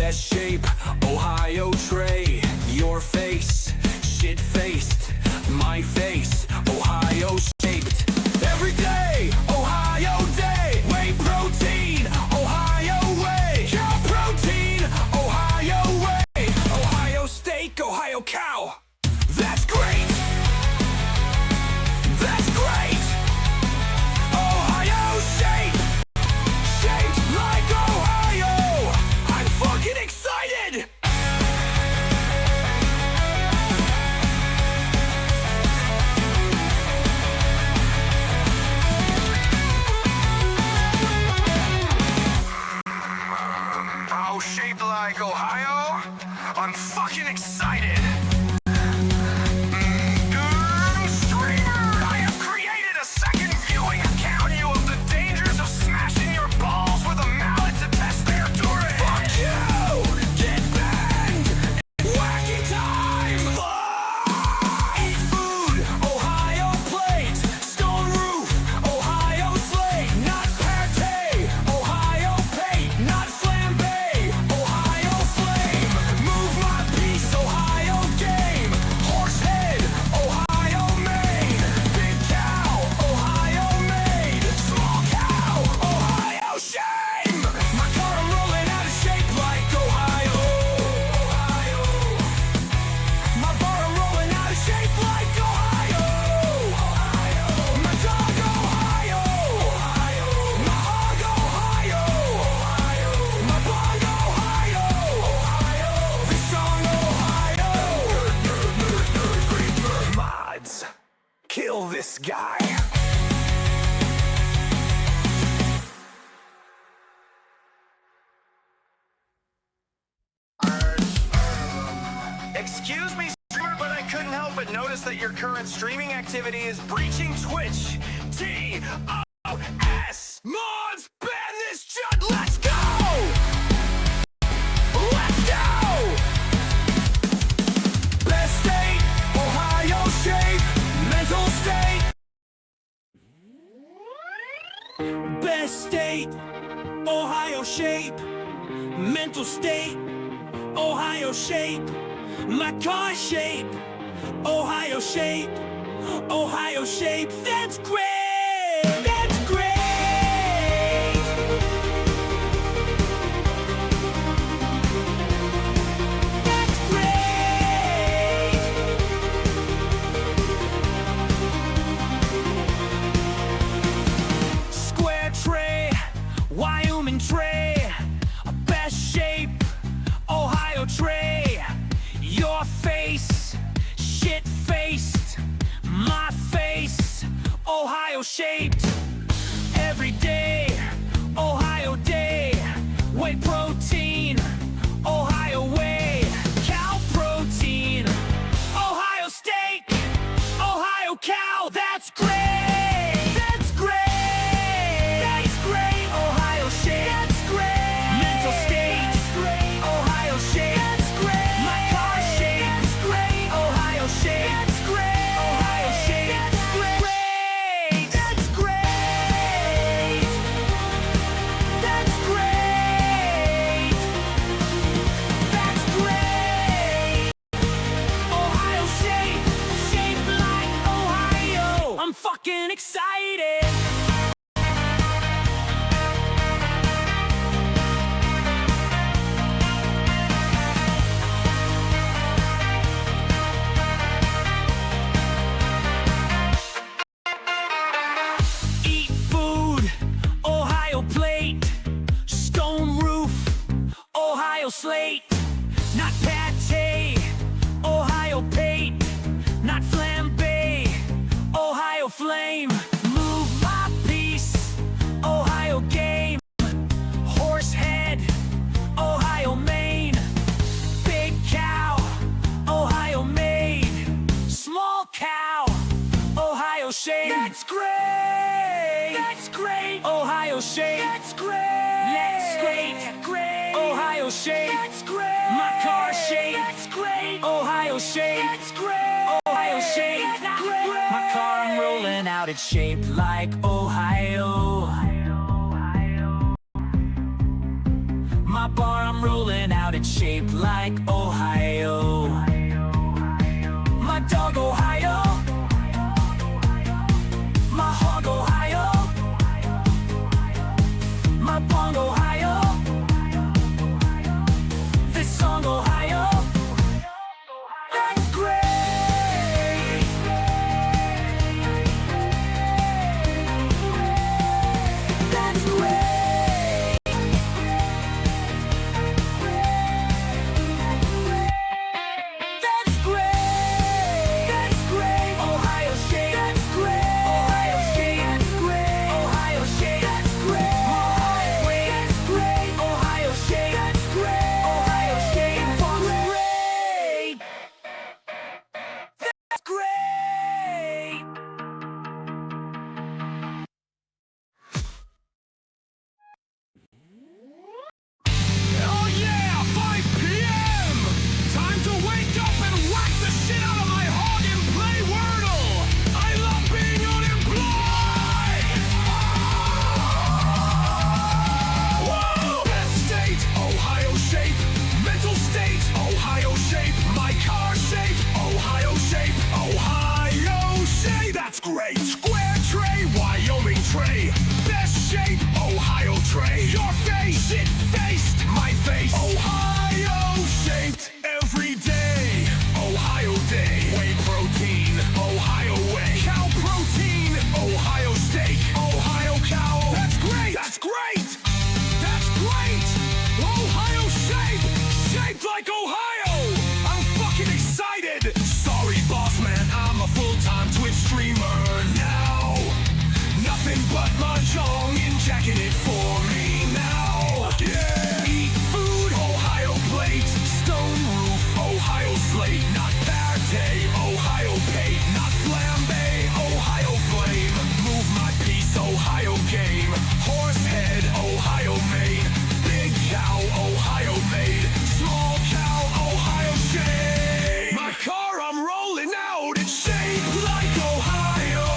best shape, Ohio tray. Your face, shit-faced, my face, Ohio shaped. Every day, Ohio day. Whey protein, Ohio way. Cow protein, Ohio way. Ohio steak, Ohio cow. That's great. That's great. Ohio shape. Shaped like Ohio. I'm fucking excited. Oh, shaped like Ohio? I'm fucking excited. Streamer, I have created a second viewing account you of the dangers of smashing your balls with a mallet to test their endurance. Fuck you! Get banged! Wacky time! Eat food, Ohio plate. Stone roof, Ohio slate. Not pate, Ohio pate. Not flambe, Ohio flame. Move my piece, Ohio game. Horse head, Ohio made. Big cow, Ohio made. Small cow, Ohio shame. My car I'm rolling out of shape like Ohio. Ohio. My bar I'm rolling out of shape like Ohio. Ohio. My dog Ohio. Ohio. My hog Ohio. Ohio. My bong Ohio. Ohio. This song Ohio. Mods, kill this guy. Excuse me, streamer, but I couldn't help but notice that your current streaming activity is breaching Twitch. TOS. Mods, ban this chud. Let's go. Let's go. Best state, Ohio shape. Mental state. Best state, Ohio shape. Mental state, Ohio shape. My car shape, Ohio shape. Ohio shape. That's great. That's great. That's great. Square tray, Wyoming tray. Best shape, Ohio tray. Your face, shit-faced. My face, Ohio shaped. Every day, Ohio day. Whey protein, Ohio way. Cow protein, Ohio steak. Ohio cow, that's great. That's great. That's great. Ohio shape. That's great. Mental state. That's great. Ohio shape. That's great. My car shape. That's great. Ohio shape. That's great. Ohio shape. That's great. That's great. That's great. That's great. Ohio shape. Shaped like Ohio. I'm fucking excited. Eat food, Ohio plate. Stone roof, Ohio slate. Not pate, Ohio pate. Not flambe, Ohio flame. Move my piece, Ohio game. Horse head, Ohio mane. Big cow, Ohio made. Small cow, Ohio shape. That's great. That's great. Ohio shape. That's great. That's great. Great. Ohio shape. That's great. My car shape. That's great. Ohio shape. That's great. Ohio shape. That's great. My car I'm rolling out, it's shaped like Ohio. My bar I'm rolling out, it's shaped like Ohio. My dog Ohio. My hog Ohio. My pong Ohio. This song Ohio. That's great. That's great. That's great. That's great. Ohio State. That's great. Ohio State. That's great. Ohio State. That's great. Ohio. That's great. Ohio State. That's great. Ohio State. That's great. That's great. Oh yeah, 5 p.m. Time to wake up and whack the shit out of my hog and play Wordle. I love being unemployed. Whoa! Best state, Ohio shape. Mental state, Ohio shape. My car shape, Ohio shape. Ohio shape. That's great. Square tray, Wyoming tray. Best shape, Ohio tray. Your face, shit faced. My face, Ohio shaped. Every day, Ohio day. Whey protein, Ohio whey. Cow protein, Ohio steak. Ohio cow. That's great. That's great. That's great. Ohio shape. Shaped like Ohio. I'm fucking excited. Sorry, boss man. I'm a full-time Twitch streamer now. Nothing but mahjong and jacking it for me now. Yeah. Eat food, Ohio plate. Stone roof, Ohio slate. Not pate, Ohio pate. Not flambe, Ohio flame. Move my piece, Ohio game. Horse head, Ohio made. Big cow, Ohio made. Small cow, Ohio shade. My car I'm rolling out, it's shaped like Ohio.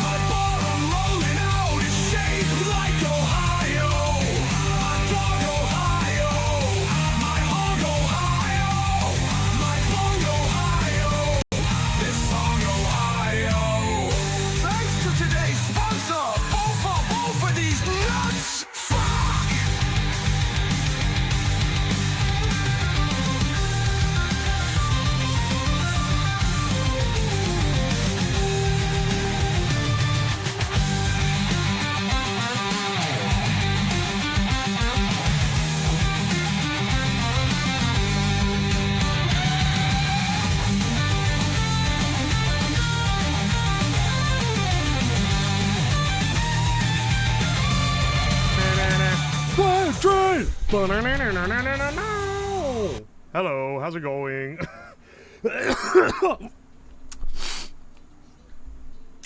My bar I'm rolling out, it's shaped like Ohio. My dog Ohio. My hog Ohio. My bong Ohio. This song Ohio. Thanks to today's sponsor, Bowl for these nuts. Fuck. Hello, how's it going?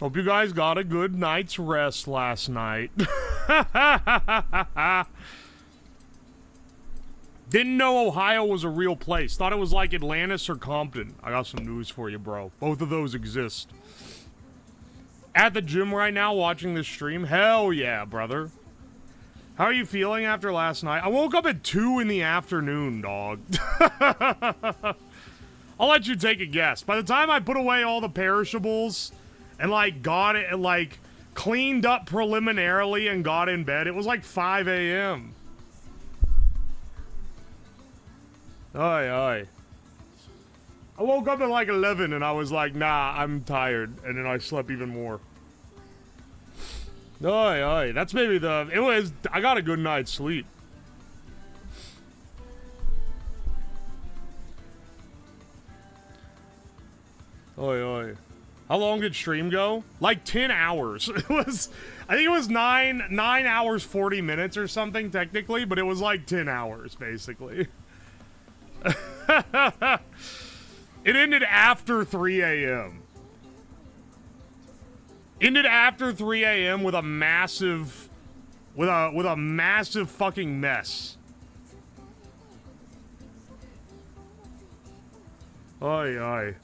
Hope you guys got a good night's rest last night. Didn't know Ohio was a real place. Thought it was like Atlantis or Compton. I got some news for you, bro. Both of those exist. At the gym right now watching this stream? Hell yeah, brother. How are you feeling after last night? I woke up at 2 in the afternoon, dog. I'll let you take a guess. By the time I put away all the perishables and, like, got it, like, cleaned up preliminarily and got in bed, it was like 5 a.m. Aye. I woke up at like 11 and I was like, nah, I'm tired. And then I slept even more. Aye. That's maybe I got a good night's sleep. Aye. How long did stream go? Like 10 hours. I think it was 9 hours, 40 minutes or something technically, but it was like 10 hours basically. It ended after 3 a.m. Ended after 3 a.m. with a massive fucking mess. Aye.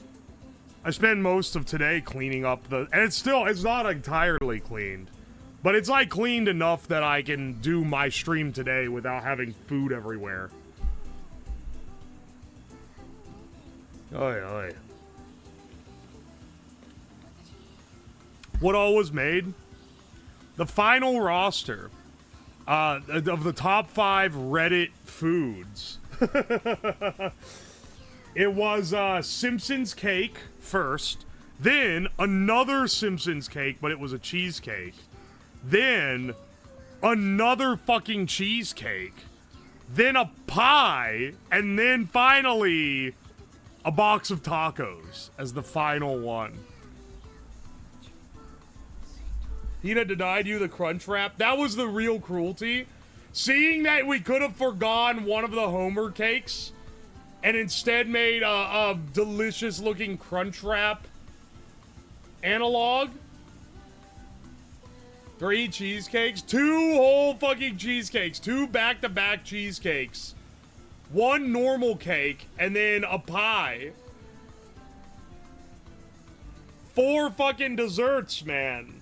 I spent most of today cleaning up and it's not entirely cleaned. But it's like cleaned enough that I can do my stream today without having food everywhere. Oi, oi. What all was made? The final roster of the top 5 Reddit foods. It was Simpsons cake first, then another Simpsons cake, but it was a cheesecake. Then another fucking cheesecake. Then a pie, and then finally a box of tacos as the final one. Hina denied you the crunch wrap. That was the real cruelty. Seeing that we could have forgone one of the Homer cakes and instead made a delicious looking crunch wrap analog. 3 cheesecakes, 2 whole fucking cheesecakes, 2 back-to-back cheesecakes, 1 normal cake, and then a pie. 4 fucking desserts, man.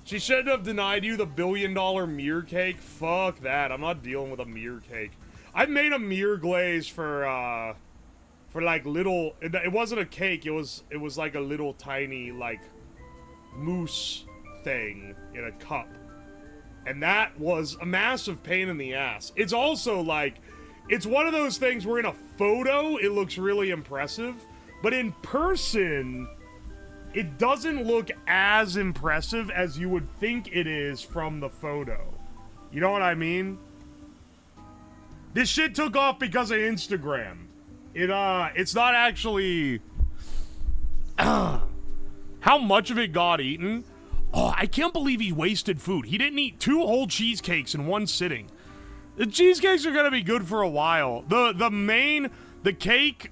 She shouldn't have denied you the $1 billion mirror cake. Fuck that. I'm not dealing with a mirror cake. I made a mirror glaze for like little. It wasn't a cake. It was like a little tiny like mousse thing in a cup, and that was a massive pain in the ass. It's also like, it's one of those things where in a photo it looks really impressive, but in person it doesn't look as impressive as you would think it is from the photo. You know what I mean? This shit took off because of Instagram. It's not actually... How much of it got eaten? Oh, I can't believe he wasted food. He didn't eat 2 whole cheesecakes in one sitting. The cheesecakes are gonna be good for a while. The cake,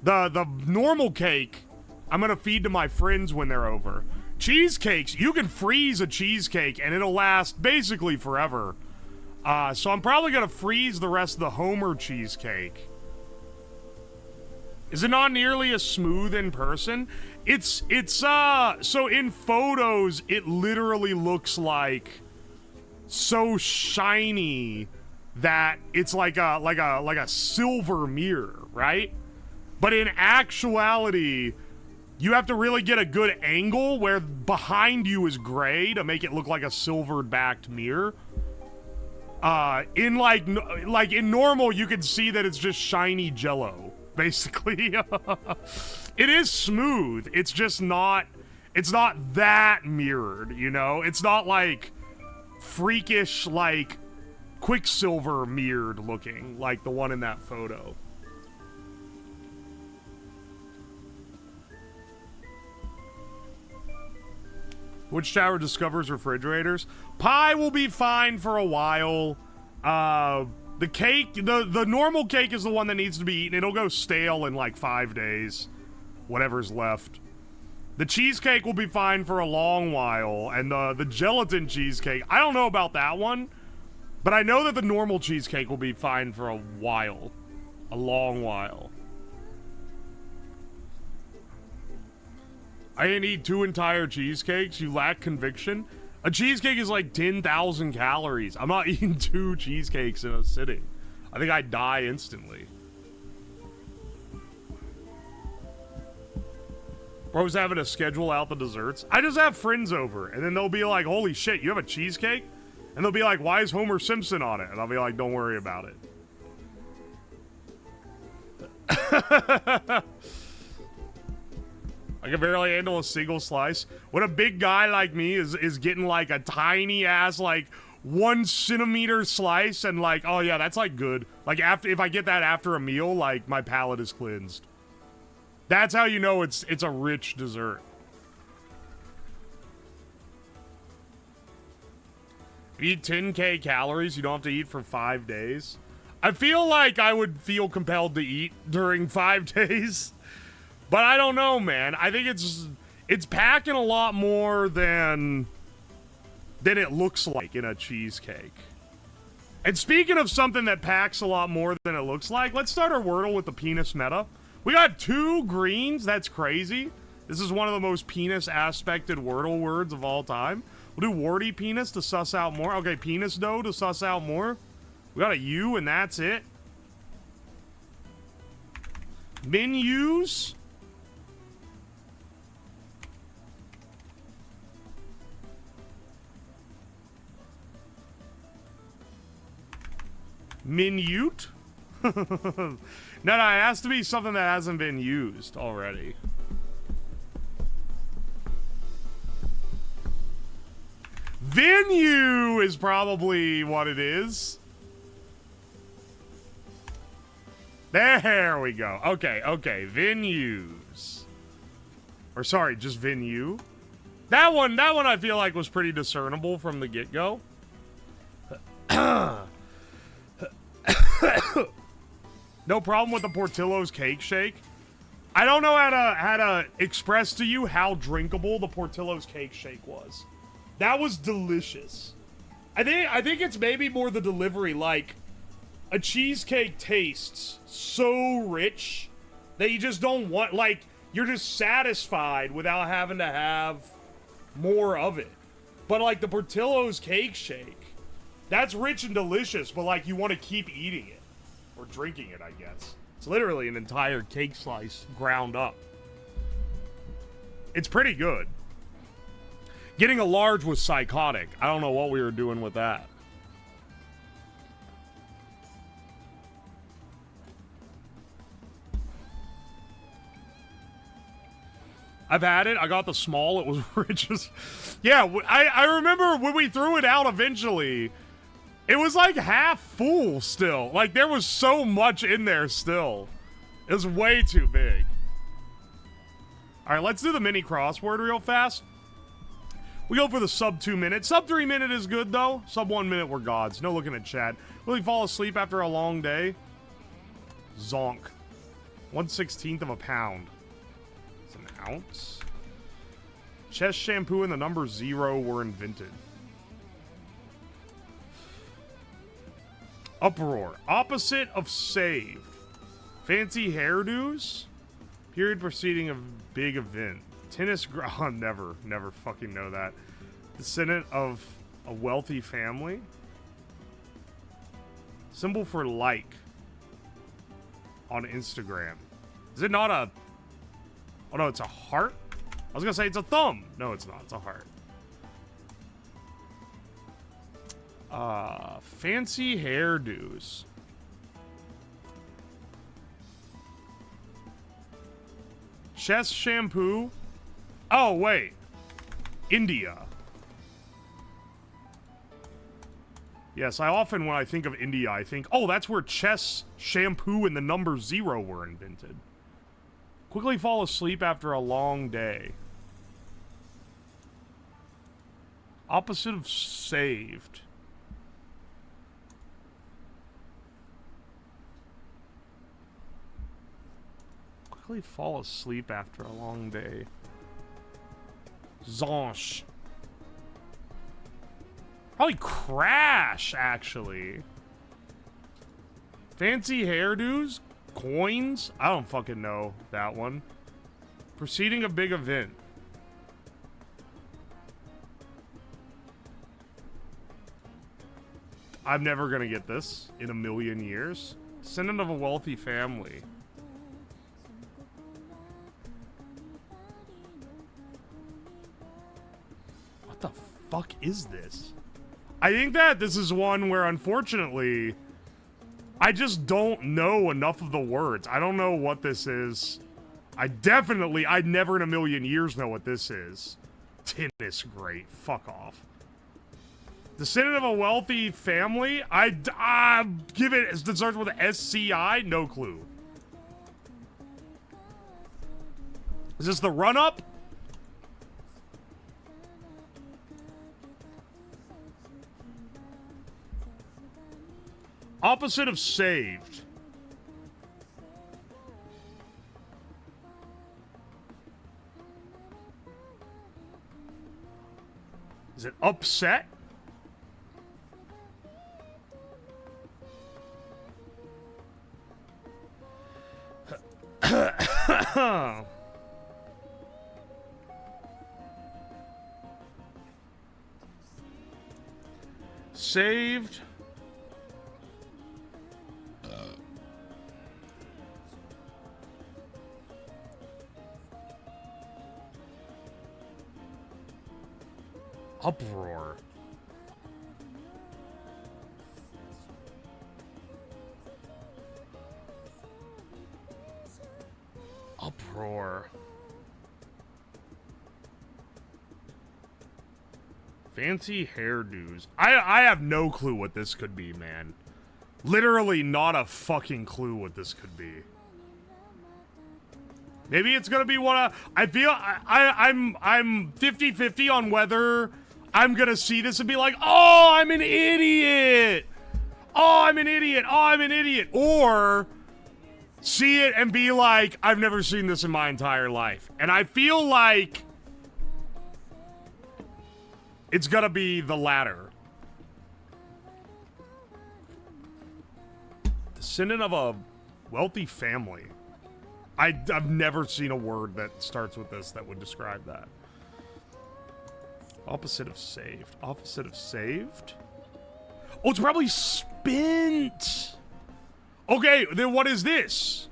the normal cake, I'm gonna feed to my friends when they're over. Cheesecakes, you can freeze a cheesecake and it'll last basically forever. So I'm probably gonna freeze the rest of the Homer cheesecake. Is it not nearly as smooth in person? It's so in photos it literally looks like so shiny that it's like a silver mirror, right? But in actuality, you have to really get a good angle where behind you is gray to make it look like a silver backed mirror. In like in normal, you can see that it's just shiny jello, basically. It is smooth. It's just not, it's not that mirrored, you know? It's not like freakish, like Quicksilver mirrored looking, like the one in that photo. Which tower discovers refrigerators? Pie will be fine for a while. The cake, the normal cake is the one that needs to be eaten. It'll go stale in like 5 days. Whatever's left. The cheesecake will be fine for a long while. And the gelatin cheesecake, I don't know about that one. But I know that the normal cheesecake will be fine for a while. A long while. I didn't eat 2 entire cheesecakes. You lack conviction. A cheesecake is like 10,000 calories. I'm not eating 2 cheesecakes in a sitting. I think I'd die instantly. Bro's having to schedule out the desserts. I just have friends over, and then they'll be like, holy shit, you have a cheesecake? And they'll be like, why is Homer Simpson on it? And I'll be like, don't worry about it. I can barely handle a single slice. When a big guy like me is getting like a tiny ass, like 1 centimeter slice, and like, oh yeah, that's like good. Like after, if I get that after a meal, like my palate is cleansed. That's how you know it's a rich dessert. If you eat 10K calories, you don't have to eat for 5 days. I feel like I would feel compelled to eat during 5 days. But I don't know, man. I think it's packing a lot more than it looks like in a cheesecake. And speaking of something that packs a lot more than it looks like, let's start our Wordle with the penis meta. We got 2 greens. That's crazy. This is one of the most penis-aspected Wordle words of all time. We'll do warty penis to suss out more. Okay, penis dough to suss out more. We got a U and that's it. Menus. Minute? No, it has to be something that hasn't been used already. Venue is probably what it is. There we go. Okay, okay. Venues. Or sorry, just venue. That one I feel like was pretty discernible from the get-go. No problem with the Portillo's Cake Shake. I don't know how to express to you how drinkable the Portillo's Cake Shake was. That was delicious. I think it's maybe more the delivery. Like, a cheesecake tastes so rich that you just don't want, like, you're just satisfied without having to have more of it. But like the Portillo's Cake Shake, that's rich and delicious, but like you want to keep eating it. Or drinking it, I guess. It's literally an entire cake slice ground up. It's pretty good. Getting a large was psychotic. I don't know what we were doing with that. I've had it. I got the small. It was rich as... Yeah, I remember when we threw it out eventually, it was like half full still. Like, there was so much in there still. It was way too big. All right, let's do the mini crossword real fast. We go for the sub 2 minute. Sub 3 minute is good, though. Sub 1 minute, we're gods. No looking at chat. Will he fall asleep after a long day? Zonk. 1/16 of a pound. It's an ounce. Chest shampoo and the number 0 were invented. Uproar. Opposite of saved. Fancy hairdos? Period preceding a big event. Tennis oh, never fucking know that. Descendant of a wealthy family. Symbol for like on Instagram. Is it not a... Oh no, it's a heart? I was gonna say it's a thumb. No, it's not. It's a heart. Fancy hairdos. Chest shampoo. Oh, wait. India. Yes, I often, when I think of India, I think, oh, that's where chest shampoo and the number 0 were invented. Quickly fall asleep after a long day. Opposite of saved. Quickly fall asleep after a long day. Zonsh. Probably crash, actually. Fancy hairdos? Coins? I don't fucking know that one. Preceding a big event. I'm never gonna get this in a million years. Descendant of a wealthy family. What the fuck is this? I think that this is one where, unfortunately, I just don't know enough of the words. I don't know what this is. I'd never in a million years know what this is. Tennis, great. Fuck off. Descendant of a wealthy family? I give it, it starts with an SCI? No clue. Is this the run-up? Opposite of saved. Is it upset? Saved. Uproar. Uproar. Fancy hairdos. I have no clue what this could be, man. Literally not a fucking clue what this could be. Maybe it's gonna be what I feel. I'm 50-50 on whether I'm gonna see this and be like, oh, I'm an idiot. Oh, I'm an idiot. Oh, I'm an idiot. Or see it and be like, I've never seen this in my entire life. And I feel like it's gonna be the latter. Descendant of a wealthy family. I've never seen a word that starts with this that would describe that. Opposite of saved. Opposite of saved? Oh, it's probably spent. Okay, then what is this?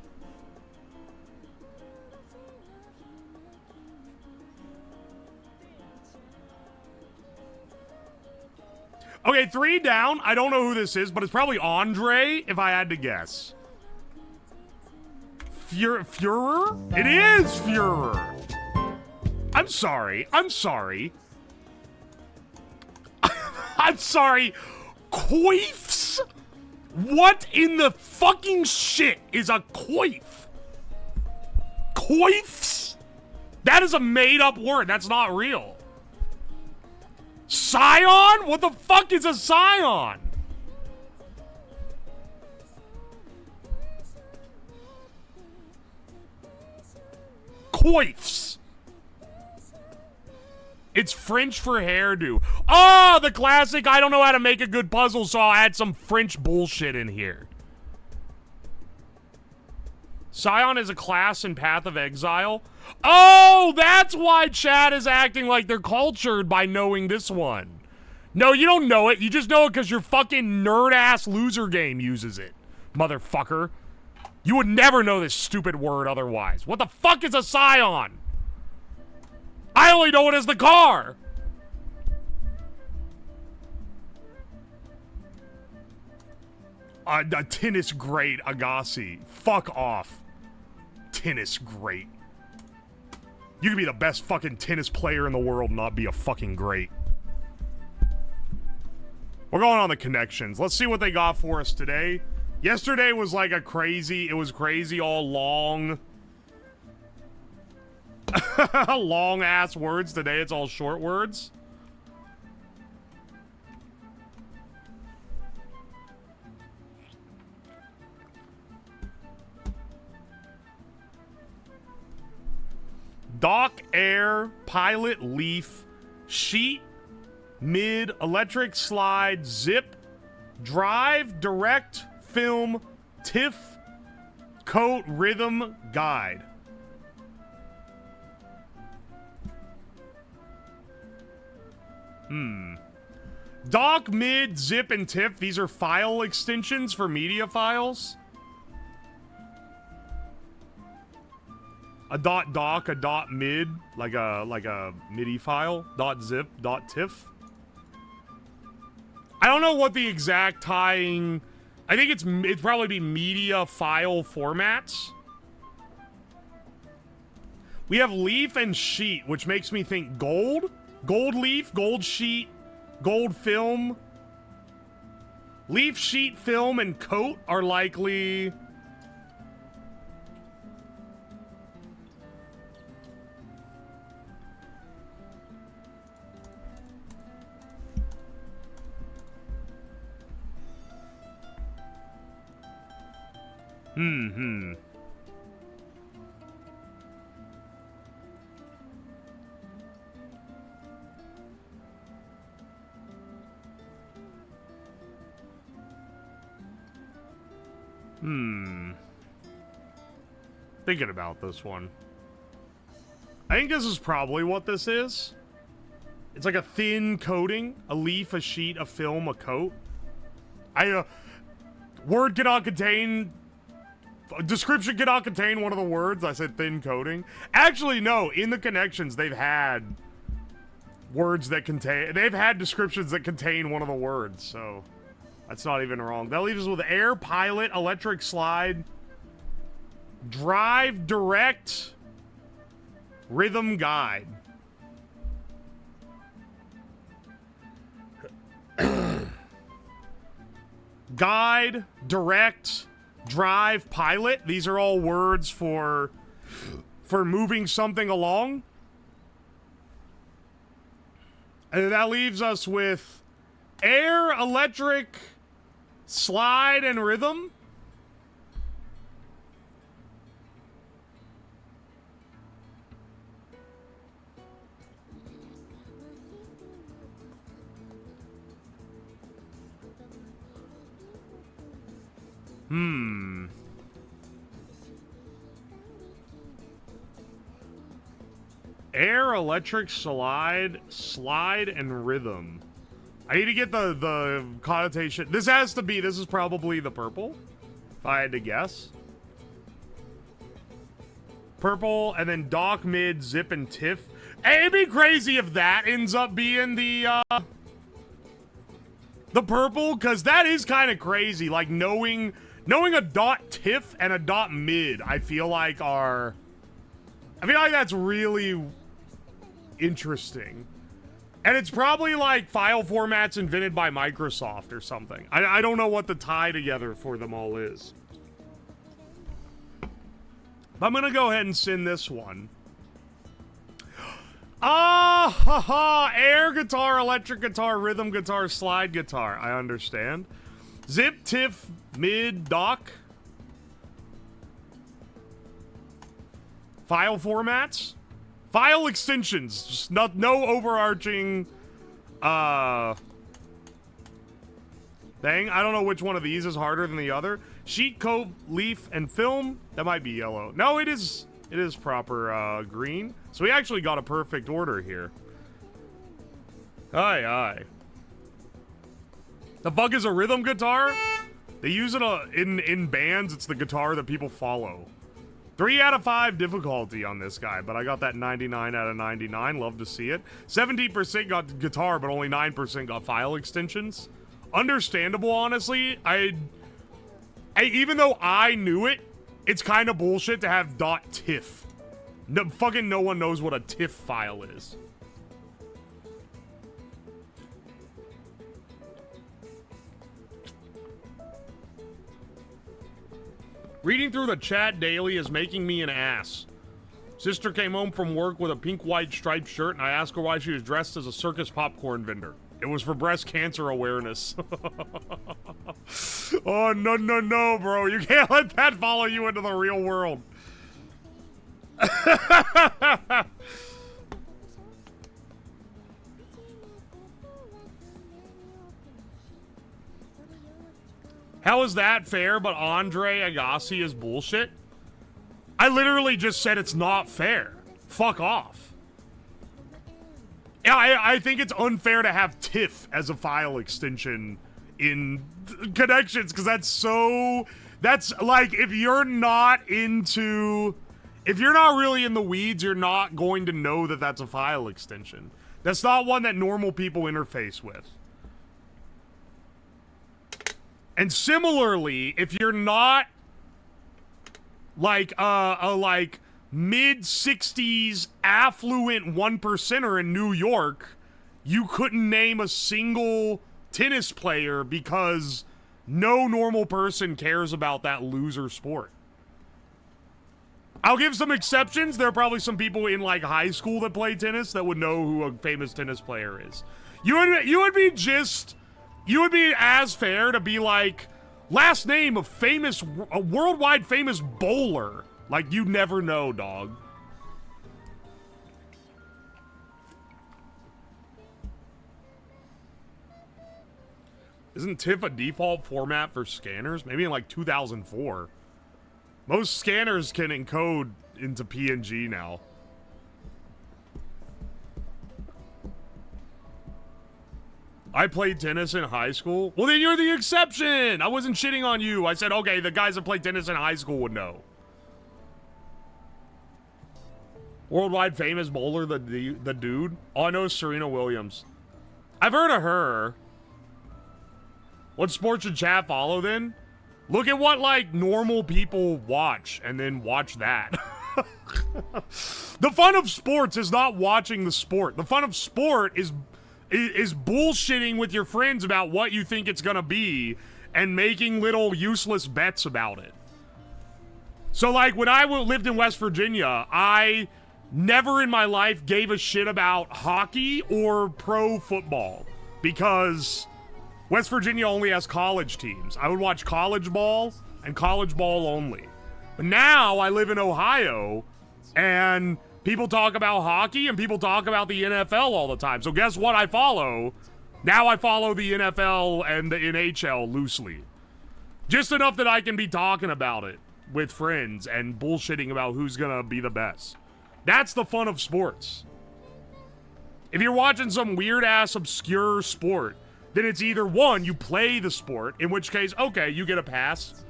Okay, 3 down. I don't know who this is, but it's probably Andre, if I had to guess. Führer? It is Führer. I'm sorry. I'm sorry. I'm sorry. Coifs? What in the fucking shit is a coif? Coifs? That is a made-up word. That's not real. Scion? What the fuck is a scion? Coifs. It's French for hairdo. Oh, the classic, I don't know how to make a good puzzle, so I'll add some French bullshit in here. Scion is a class in Path of Exile. Oh, that's why chat is acting like they're cultured by knowing this one. No, you don't know it. You just know it because your fucking nerd-ass loser game uses it, motherfucker. You would never know this stupid word otherwise. What the fuck is a Scion? I only know it as the car. Tennis great, Agassi. Fuck off. Tennis great. You can be the best fucking tennis player in the world and not be a fucking great. We're going on the connections. Let's see what they got for us today. Yesterday was like a crazy, it was crazy all long. Long ass words. Today it's all short words. Dock, air, pilot, leaf, sheet, mid, electric, slide, zip, drive, direct, film, tiff, coat, rhythm, guide. Dock, mid, zip, and tiff. These are file extensions for media files. A dot doc, a dot mid, like a MIDI file. Dot zip, dot tiff. I don't know what the exact tying. I think it'd probably be media file formats. We have leaf and sheet, which makes me think gold. Gold leaf, gold sheet, gold film. Leaf, sheet, film, and coat are likely. Thinking about this one. I think this is probably what this is. It's like a thin coating. A leaf, a sheet, a film, a coat. Word cannot contain... Description cannot contain one of the words. I said thin coating. Actually, no. In the connections, they've had words that contain... They've had descriptions that contain one of the words, so... That's not even wrong. That leaves us with air, pilot, electric slide, drive, direct, rhythm, guide. Guide, direct, drive, pilot. These are all words for moving something along. And that leaves us with air, electric, slide, and rhythm. Air, electric, slide, and rhythm. I need to get the connotation. This is probably the purple, if I had to guess. Purple, and then dock, mid, zip, and tiff. Hey, it'd be crazy if that ends up being the purple, because that is kind of crazy. Like, knowing a dot tiff and a dot mid, I feel like that's really interesting. And it's probably like file formats invented by Microsoft or something. I don't know what the tie together for them all is. But I'm gonna go ahead and send this one. Air guitar, electric guitar, rhythm guitar, slide guitar. I understand. Zip, tiff, mid, dock. File formats. File extensions. Just no overarching thing. I don't know which one of these is harder than the other. Sheet, coat, leaf, and film. That might be yellow. No, it is proper green. So we actually got a perfect order here. Aye. The fuck is a rhythm guitar? They use it in bands. It's the guitar that people follow. 3 out of 5 difficulty on this guy, but I got that 99 out of 99. Love to see it. 17% got guitar, but only 9% got file extensions. Understandable, honestly. Even though I knew it, it's kind of bullshit to have .tiff. Fucking no one knows what a tiff file is. Reading through the chat daily is making me an ass. Sister came home from work with a pink-white striped shirt, and I asked her why she was dressed as a circus popcorn vendor. It was for breast cancer awareness. Oh, no, bro. You can't let that follow you into the real world. How is that fair, but Andre Agassi is bullshit? I literally just said it's not fair. Fuck off. Yeah, I think it's unfair to have TIFF as a file extension in connections, because that's like, if you're not really in the weeds, you're not going to know that that's a file extension. That's not one that normal people interface with. And similarly, if you're not like a mid-60s affluent 1%er in New York, you couldn't name a single tennis player because no normal person cares about that loser sport. I'll give some exceptions. There are probably some people in like high school that play tennis that would know who a famous tennis player is. You would be as fair to be like, last name of a worldwide famous bowler. Like, you never know, dog. Isn't TIFF a default format for scanners? Maybe in like 2004. Most scanners can encode into PNG now. I played tennis in high school. Well, then you're the exception. I wasn't shitting on you. I said, okay, the guys that played tennis in high school would know. Worldwide famous bowler, the dude. All I know is Serena Williams. I've heard of her. What sports should chat follow then? Look at what, like, normal people watch, and then watch that. The fun of sports is not watching the sport. The fun of sport is bullshitting with your friends about what you think it's gonna be, and making little useless bets about it. So, like, when I lived in West Virginia, I never in my life gave a shit about hockey or pro football, because West Virginia only has college teams. I would watch college ball and college ball only. But now I live in Ohio, and people talk about hockey and people talk about the NFL all the time. So guess what I follow? Now I follow the NFL and the NHL loosely. Just enough that I can be talking about it with friends and bullshitting about who's gonna be the best. That's the fun of sports. If you're watching some weird-ass obscure sport, then it's either one, you play the sport, in which case, okay, you get a pass,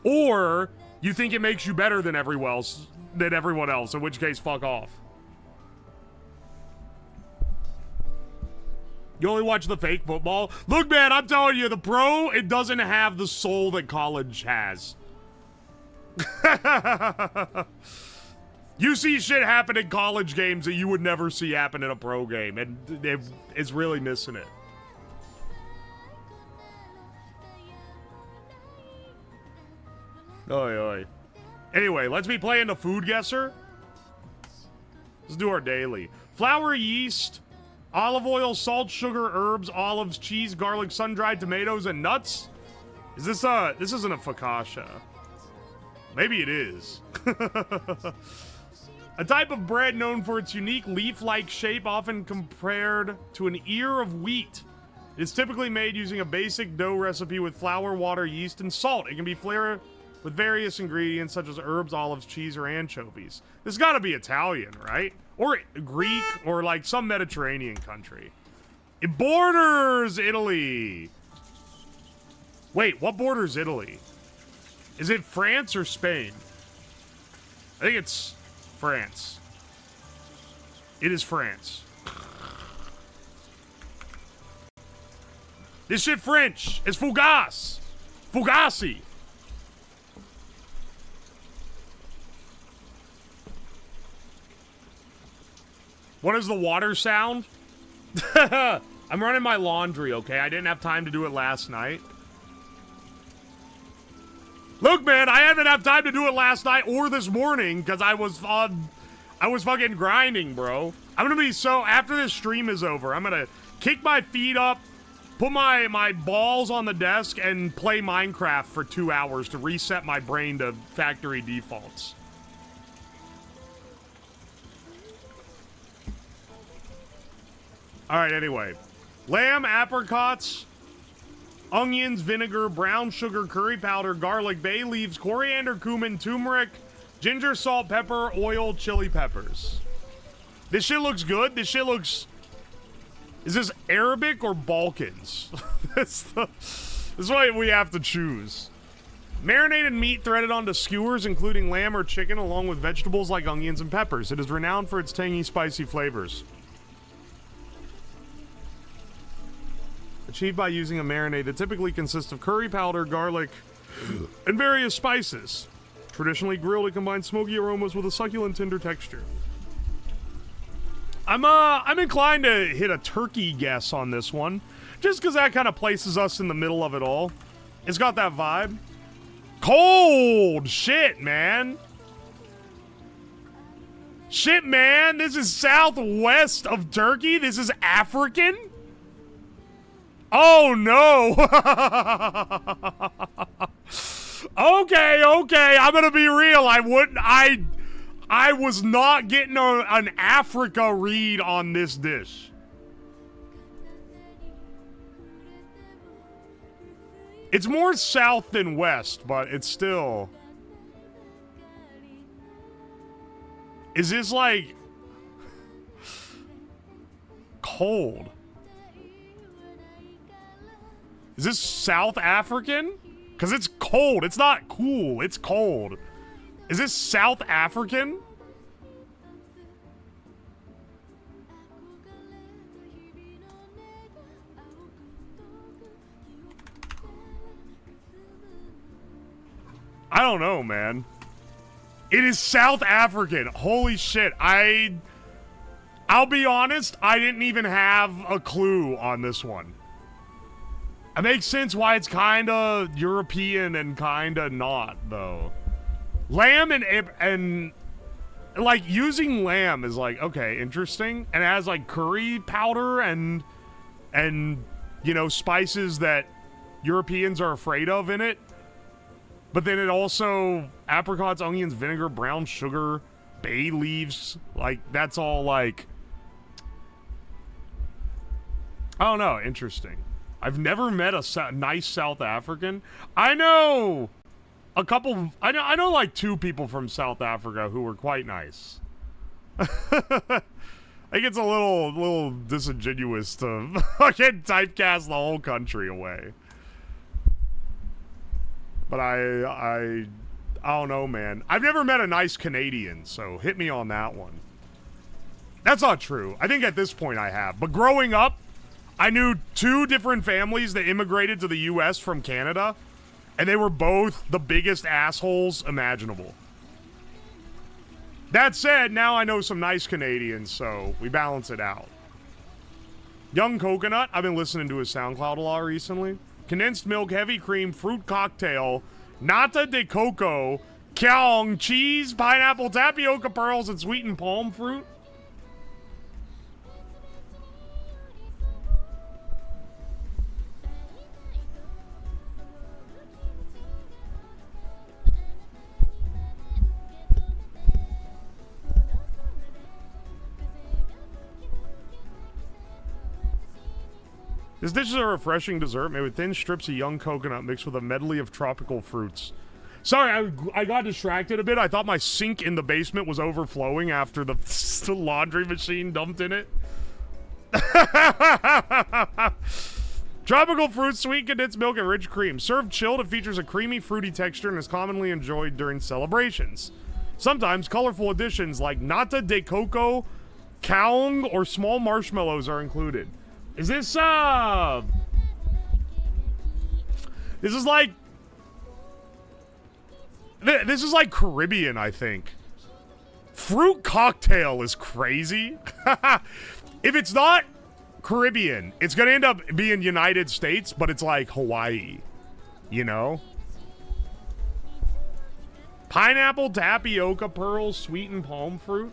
or you think it makes you better than everyone else, in which case, fuck off. You only watch the fake football? Look, man, I'm telling you, the pro, it doesn't have the soul that college has. You see shit happen in college games that you would never see happen in a pro game, and it's really missing it. Oi, oi. Anyway, let's be playing the food guesser. Let's do our daily. Flour, yeast, olive oil, salt, sugar, herbs, olives, cheese, garlic, sun-dried tomatoes, and nuts? Is this isn't a focaccia. Maybe it is. A type of bread known for its unique leaf-like shape, often compared to an ear of wheat. It's typically made using a basic dough recipe with flour, water, yeast, and salt. It can be flavored with various ingredients such as herbs, olives, cheese, or anchovies. This has got to be Italian, right? Or Greek, or like some Mediterranean country. It borders Italy. Wait, what borders Italy? Is it France or Spain? I think it's France. It is France. This shit French. It's fougasse. Fugazi. What is the water sound? I'm running my laundry, okay? I didn't have time to do it last night. Look, man, I haven't had time to do it last night or this morning because I was fucking grinding, bro. I'm gonna be after this stream is over, I'm gonna kick my feet up, put my balls on the desk, and play Minecraft for 2 hours to reset my brain to factory defaults. Alright, anyway. Lamb, apricots, onions, vinegar, brown sugar, curry powder, garlic, bay leaves, coriander, cumin, turmeric, ginger, salt, pepper, oil, chili peppers. This shit looks good. This shit looks... Is this Arabic or Balkans? This is what we have to choose. Marinated meat threaded onto skewers, including lamb or chicken, along with vegetables like onions and peppers. It is renowned for its tangy, spicy flavors. Achieved by using a marinade that typically consists of curry powder, garlic, and various spices. Traditionally grilled, it combines smoky aromas with a succulent, tender texture. I'm inclined to hit a turkey guess on this one, just because that kind of places us in the middle of it all. It's got that vibe. Cold shit, man. Shit, man. This is southwest of Turkey. This is African. Oh, no. Okay. I'm going to be real. I was not getting an Africa read on this dish. It's more south than west, but it's still... Is this like... cold? Is this South African? Because it's cold. It's not cool. It's cold. Is this South African? don't know, man. It is South African. Holy shit. I'll be honest, I didn't even have a clue on this one. It makes sense why it's kind of European and kind of not, though. Lamb and like, using lamb is like, okay, interesting. And it has like curry powder and you know, spices that Europeans are afraid of in it. But then it also, apricots, onions, vinegar, brown sugar, bay leaves. Like, that's all like, I don't know, interesting. I've never met a nice South African. I know a couple, I know like 2 people from South Africa who were quite nice. I think it's a little disingenuous to fucking typecast the whole country away. But I don't know, man. I've never met a nice Canadian, so hit me on that one. That's not true. I think at this point I have. But growing up, I knew 2 different families that immigrated to the U.S. from Canada, and they were both the biggest assholes imaginable. That said, now I know some nice Canadians, so we balance it out. Young Coconut, I've been listening to his SoundCloud a lot recently. Condensed milk, heavy cream, fruit cocktail, nata de coco, kyong, cheese, pineapple, tapioca pearls, and sweetened palm fruit. This dish is a refreshing dessert made with thin strips of young coconut mixed with a medley of tropical fruits. Sorry, I got distracted a bit. I thought my sink in the basement was overflowing after the laundry machine dumped in it. Tropical fruit, sweet condensed milk, and rich cream. Served chilled, it features a creamy, fruity texture and is commonly enjoyed during celebrations. Sometimes colorful additions like nata de coco, kaung, or small marshmallows are included. Is this, this is like Caribbean, I think. Fruit cocktail is crazy. If it's not Caribbean, it's gonna end up being United States, but it's like Hawaii, you know? Pineapple, tapioca pearls, sweetened palm fruit.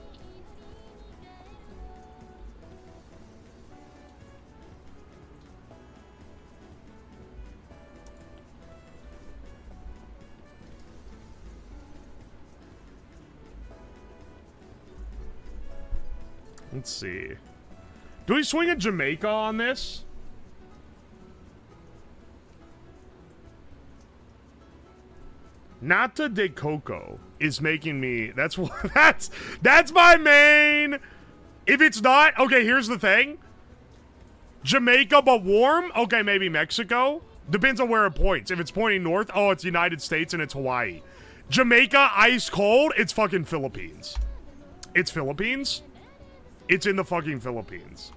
Let's see. Do we swing a Jamaica on this? Nata de coco is making me. That's what. That's my main. If it's not, okay. Here's the thing. Jamaica, but warm. Okay, maybe Mexico. Depends on where it points. If it's pointing north, oh, it's United States and it's Hawaii. Jamaica, ice cold. It's fucking Philippines. It's Philippines. It's in the fucking Philippines.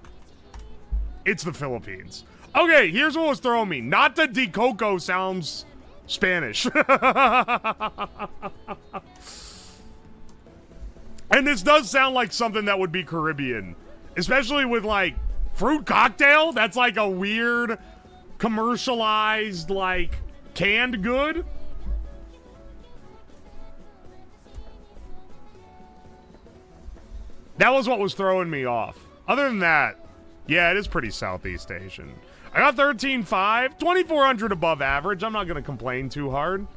It's the Philippines. Okay, here's what was throwing me. Nata de coco sounds Spanish. And this does sound like something that would be Caribbean. Especially with, like, fruit cocktail. That's like a weird, commercialized, like, canned good. That was what was throwing me off. Other than that, yeah, it is pretty Southeast Asian. I got 13.5, 2,400 above average. I'm not going to complain too hard.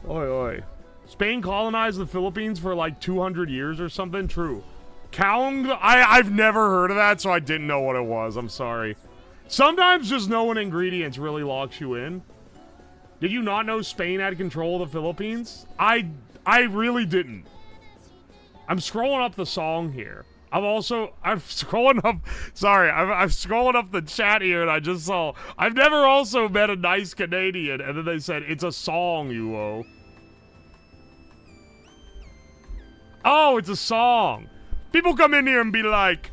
Oi, oi. Spain colonized the Philippines for like 200 years or something? True. Kaung, I've never heard of that, so I didn't know what it was. I'm sorry. Sometimes just knowing ingredients really locks you in. Did you not know Spain had control of the Philippines? I really didn't. I'm scrolling up the song here. I'm scrolling up, sorry, I'm scrolling up the chat here and I just saw, I've never also met a nice Canadian, and then they said, it's a song, UO. Oh, it's a song. People come in here and be like,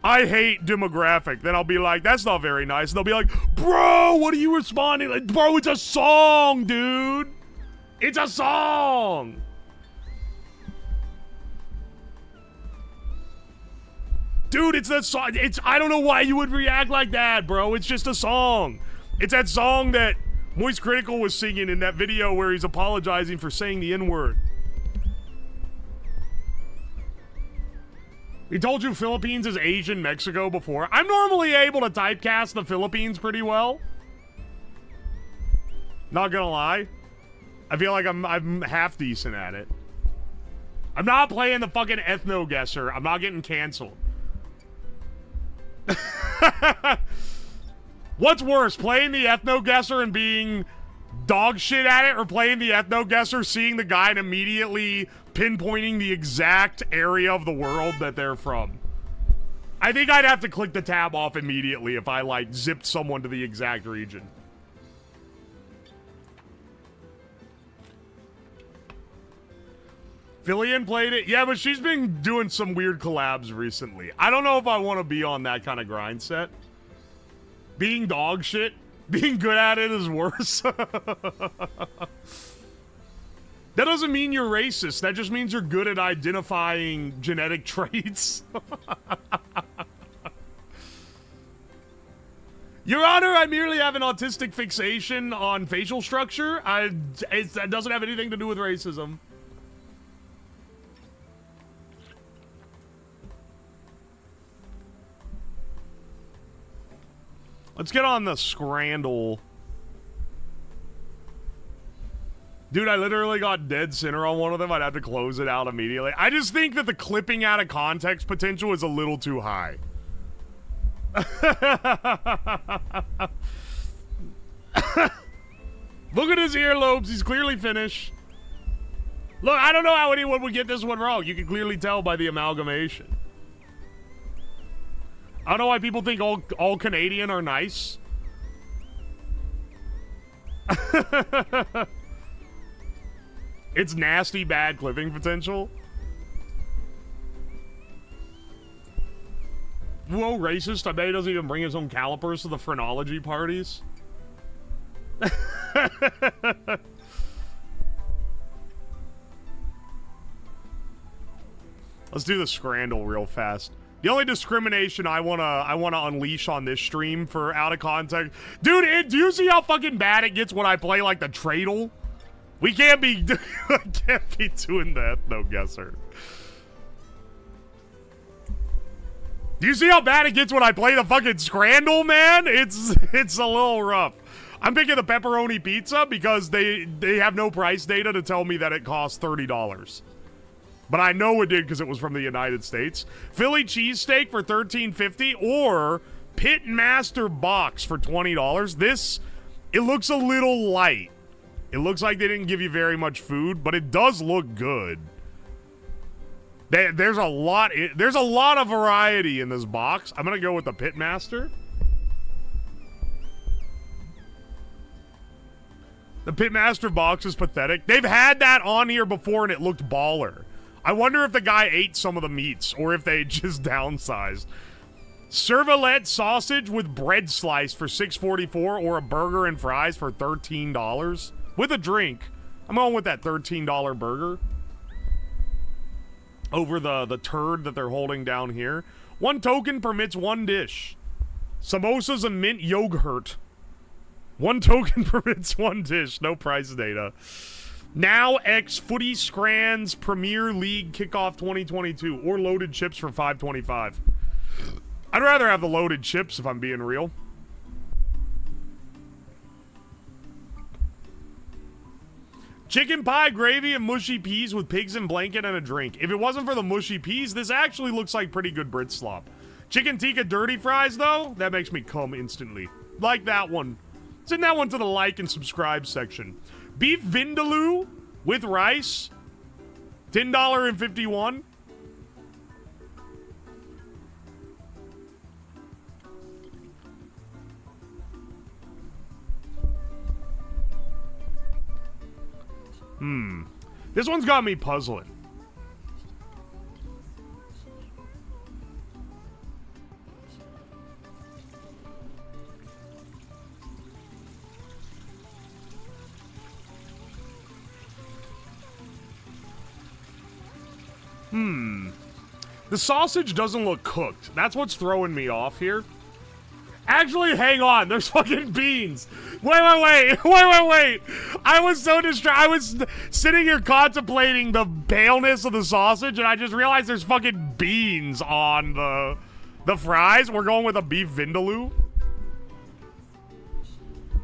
I hate demographic. Then I'll be like, that's not very nice. And they'll be like, bro, what are you responding? Like, bro, it's a song, dude. It's a song. Dude, it's that song. I don't know why you would react like that, bro. It's just a song. It's that song that Moist Critical was singing in that video where he's apologizing for saying the N-word. He told you Philippines is Asian Mexico before. I'm normally able to typecast the Philippines pretty well. Not gonna lie. I feel like I'm half decent at it. I'm not playing the fucking ethno-guesser. I'm not getting canceled. What's worse, playing the ethno-guesser and being dog shit at it, or playing the ethno-guesser, seeing the guy and immediately pinpointing the exact area of the world that they're from? I think I'd have to click the tab off immediately if I, like, zipped someone to the exact region. Fillion played it? Yeah, but she's been doing some weird collabs recently. I don't know if I want to be on that kind of grind set. Being dog shit, being good at it is worse. That doesn't mean you're racist. That just means you're good at identifying genetic traits. Your Honor, I merely have an autistic fixation on facial structure. That doesn't have anything to do with racism. Let's get on the Scrandle. Dude, I literally got dead center on one of them. I'd have to close it out immediately. I just think that the clipping out of context potential is a little too high. Look at his earlobes. He's clearly finished. Look, I don't know how anyone would get this one wrong. You can clearly tell by the amalgamation. I don't know why people think all Canadian are nice. It's nasty, bad clipping potential. Whoa, racist. I bet he doesn't even bring his own calipers to the phrenology parties. Let's do the Scrandle real fast. The only discrimination I wanna unleash on this stream for out of context, dude. Do you see how fucking bad it gets when I play like the Tradle? We can't be doing the ethno-guesser. Do you see how bad it gets when I play the fucking Scrandle, man? It's a little rough. I'm picking the pepperoni pizza because they have no price data to tell me that it costs $30. But I know it did because it was from the United States. Philly cheesesteak for $13.50 or Pitmaster box for $20. This, it looks a little light. It looks like they didn't give you very much food, but it does look good. There's a lot of variety in this box. I'm gonna go with the Pitmaster. The Pitmaster box is pathetic. They've had that on here before and it looked baller. I wonder if the guy ate some of the meats or if they just downsized. Cervelet sausage with bread slice for $6.44 or a burger and fries for $13 with a drink. I'm going with that $13 burger over the turd that they're holding down here. One token permits one dish. Samosas and mint yogurt. One token permits one dish. No price data. Now X Footy Scrands Premier League Kickoff 2022 or loaded chips for $5.25. I'd rather have the loaded chips if I'm being real. Chicken pie, gravy, and mushy peas with pigs in blanket and a drink. If it wasn't for the mushy peas, this actually looks like pretty good Brit slop. Chicken tikka dirty fries, though, that makes me come instantly. Like that one. Send that one to the like and subscribe section. Beef vindaloo with rice, $10.51. This one's got me puzzling. The sausage doesn't look cooked. That's what's throwing me off here. Actually, hang on. There's fucking beans. Wait. I was so distracted. I was sitting here contemplating the paleness of the sausage, and I just realized there's fucking beans on the fries. We're going with a beef vindaloo.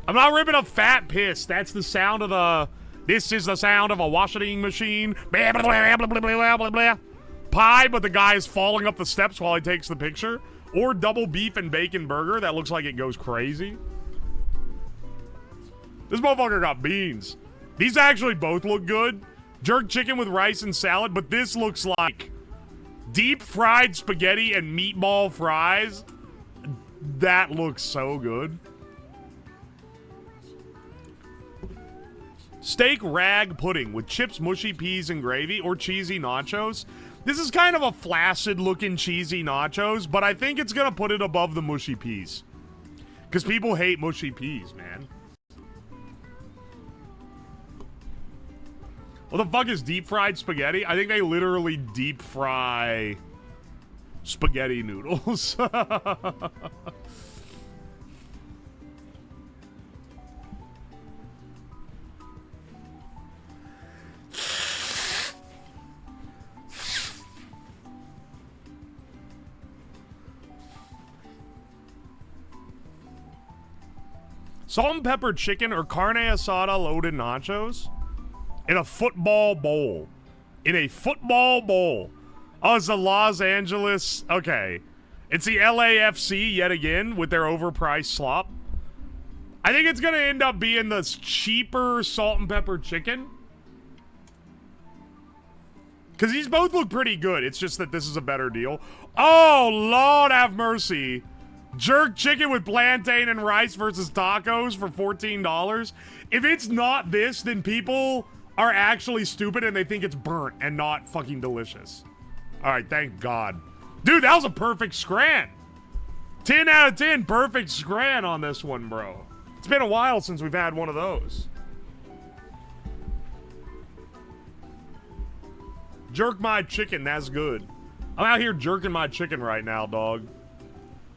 I'm not ripping a fat piss. That's the sound of the... This is the sound of a washing machine. Blah, blah, blah, blah, blah, blah, blah. Pie, but the guy is falling up the steps while he takes the picture. Or double beef and bacon burger. That looks like it goes crazy. This motherfucker got beans. These actually both look good. Jerk chicken with rice and salad, but this looks like deep fried spaghetti and meatball fries. That looks so good. Steak rag pudding with chips, mushy peas, and gravy, or cheesy nachos. This is kind of a flaccid-looking cheesy nachos, but I think it's gonna put it above the mushy peas. Because people hate mushy peas, man. What the fuck is deep-fried spaghetti? I think they literally deep-fry spaghetti noodles. Salt and pepper chicken or carne asada loaded nachos in a football bowl. In a football bowl. Oh, it's the Los Angeles. Okay. It's the LAFC yet again with their overpriced slop. I think it's going to end up being the cheaper salt and pepper chicken. Because these both look pretty good. It's just that this is a better deal. Oh, Lord have mercy. Jerk chicken with plantain and rice versus tacos for $14. If it's not this, then people are actually stupid and they think it's burnt and not fucking delicious. All right, thank God. Dude, that was a perfect scran. 10 out of 10, perfect scran on this one, bro. It's been a while since we've had one of those. Jerk my chicken, that's good. I'm out here jerking my chicken right now, dog.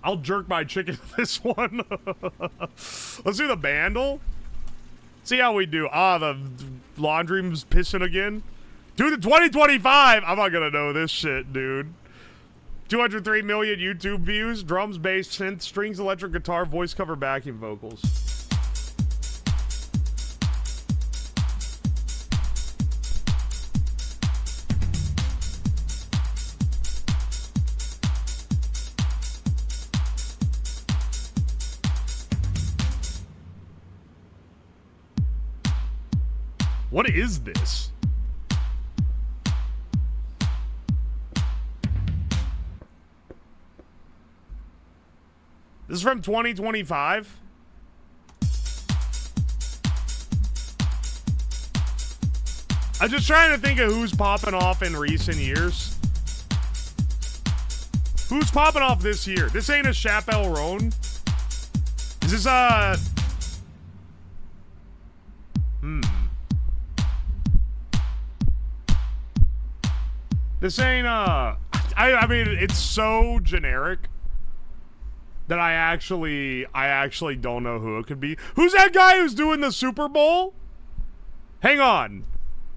I'll jerk my chicken this one. Let's do the bandle. See how we do. Ah, the laundry's pissing again. Dude, the 2025. I'm not gonna know this shit, dude. 203 million YouTube views. Drums, bass, synth, strings, electric guitar, voice cover, backing vocals. What is this? This is from 2025. I'm just trying to think of who's popping off in recent years. Who's popping off this year? This ain't a Chappelle Roan. Is this This ain't, I mean, it's so generic that I actually don't know who it could be. Who's that guy who's doing the Super Bowl? Hang on.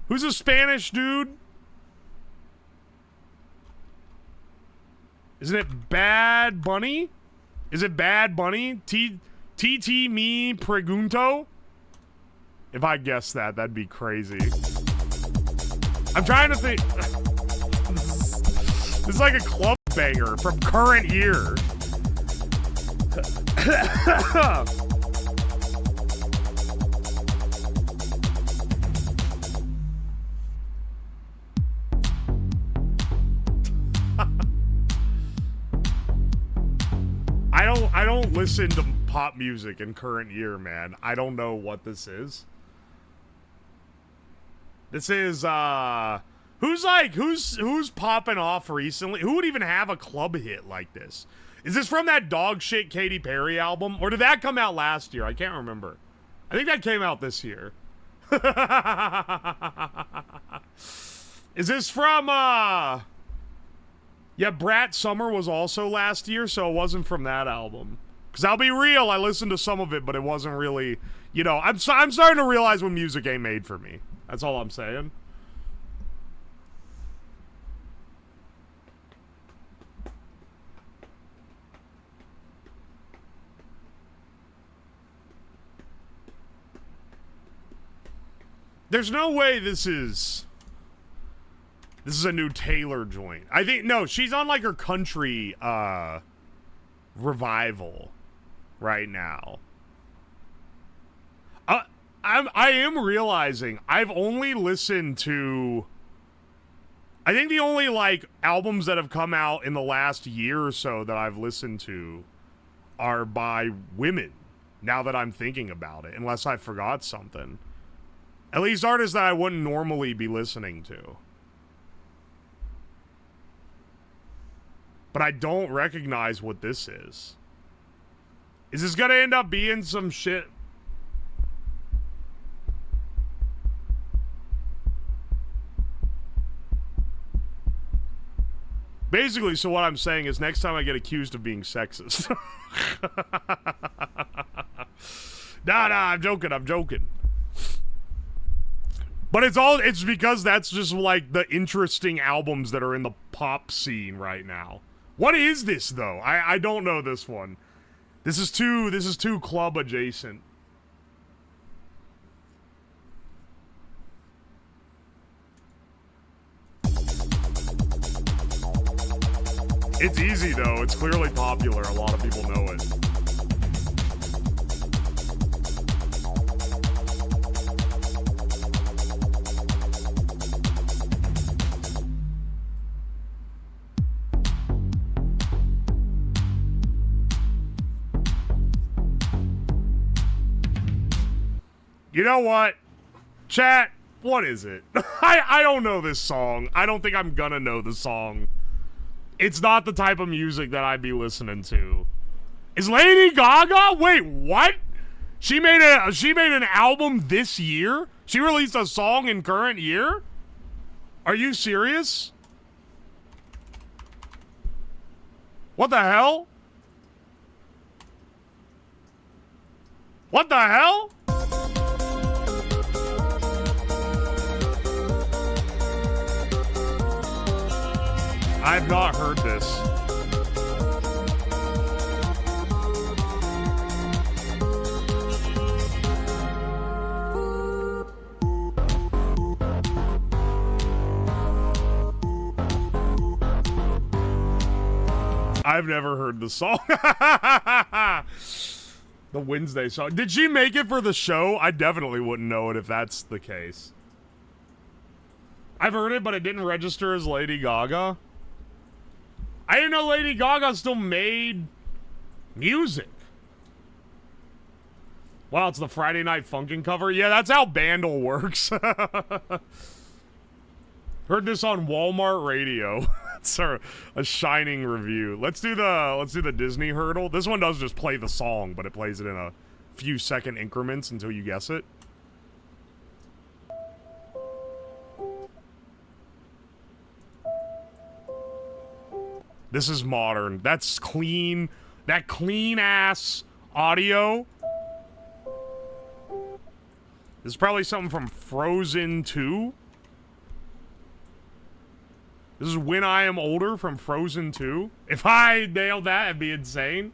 Who's a Spanish dude? Isn't it Bad Bunny? Is it Bad Bunny? TT me pregunto? If I guessed that, that'd be crazy. I'm trying to think. This is like a club banger from current year. I don't listen to pop music in current year, man. I don't know what this is. This is who's popping off recently? Who would even have a club hit like this? Is this from that dog shit Katy Perry album? Or did that come out last year? I can't remember. I think that came out this year. Is this from Yeah, Brat Summer was also last year, so it wasn't from that album. Because I'll be real, I listened to some of it, but it wasn't really, you know, I'm starting to realize when music ain't made for me. That's all I'm saying. There's no way this is a new Taylor joint. I think, no, she's on like her country revival right now. I am realizing I've only listened to, I think the only like albums that have come out in the last year or so that I've listened to are by women, now that I'm thinking about it, unless I forgot something. At least artists that I wouldn't normally be listening to. But I don't recognize what this is. Is this gonna end up being some shit? Basically, so what I'm saying is next time I get accused of being sexist. Nah, I'm joking. But it's because that's just like the interesting albums that are in the pop scene right now. What is this though? I don't know this one. This is too club adjacent. It's easy though. It's clearly popular. A lot of people know it. You know what? Chat, what is it? I don't know this song. I don't think I'm gonna know the song. It's not the type of music that I'd be listening to. Is Lady Gaga? Wait, what? She made an album this year? She released a song in current year? Are you serious? What the hell? What the hell? I've not heard this. I've never heard the song. The Wednesday song. Did she make it for the show? I definitely wouldn't know it if that's the case. I've heard it, but it didn't register as Lady Gaga. I didn't know Lady Gaga still made music. Wow, it's the Friday Night Funkin' cover. Yeah, that's how Bandle works. Heard this on Walmart radio. That's a shining review. Let's do the Disney hurdle. This one does just play the song, but it plays it in a few second increments until you guess it. This is modern. That's clean. That clean ass audio. This is probably something from Frozen 2. This is When I Am Older from Frozen 2. If I nailed that, it'd be insane.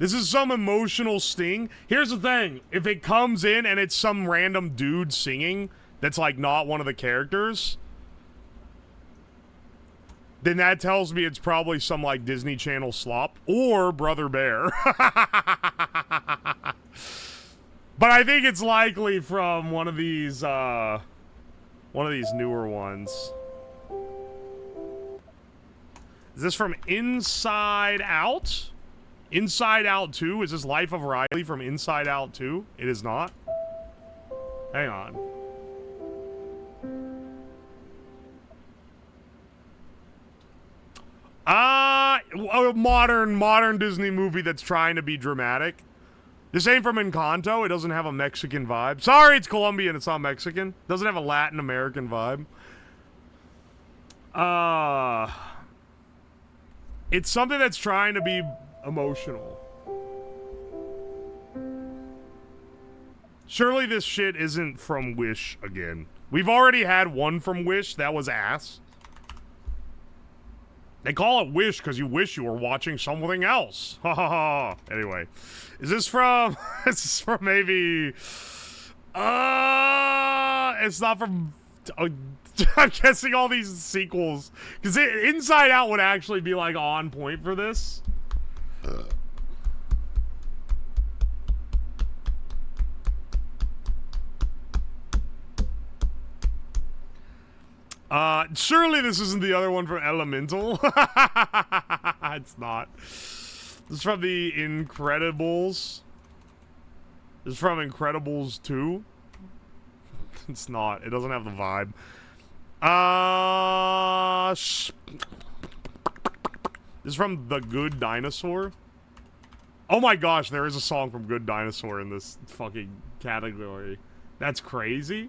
This is some emotional sting. Here's the thing. If it comes in and it's some random dude singing that's like not one of the characters, then that tells me it's probably some like Disney Channel slop or Brother Bear. But I think it's likely from one of these newer ones. Is this from Inside Out? Inside Out 2? Is this Life of Riley from Inside Out 2? It is not. Hang on. a modern Disney movie that's trying to be dramatic. This ain't from Encanto. It doesn't have a Mexican vibe. Sorry, it's Colombian. It's not Mexican. Doesn't have a Latin American vibe. It's something that's trying to be emotional. Surely this shit isn't from Wish again. We've already had one from Wish. That was ass. They call it Wish because you wish you were watching something else. Ha ha ha. Anyway, is this from... is this from maybe... it's not from... I'm guessing all these sequels. Because Inside Out would actually be, like, on point for this. Surely this isn't the other one from Elemental. It's not. This is from the Incredibles. This is from Incredibles 2. It's not. It doesn't have the vibe. This is from The Good Dinosaur. Oh my gosh, there is a song from Good Dinosaur in this fucking category. That's crazy.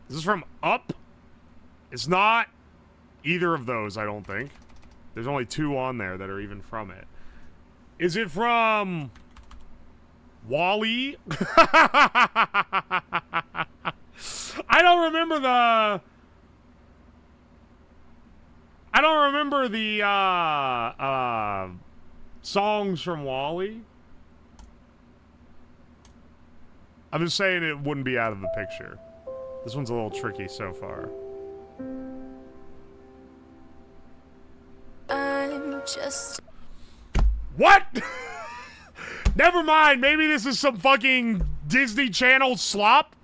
This is from Up. It's not either of those, I don't think. There's only two on there that are even from it. Is it from WALL-E? I don't remember the songs from WALL-E. I'm just saying it wouldn't be out of the picture. This one's a little tricky so far. I'm just... What? Never mind. Maybe this is some fucking Disney Channel slop.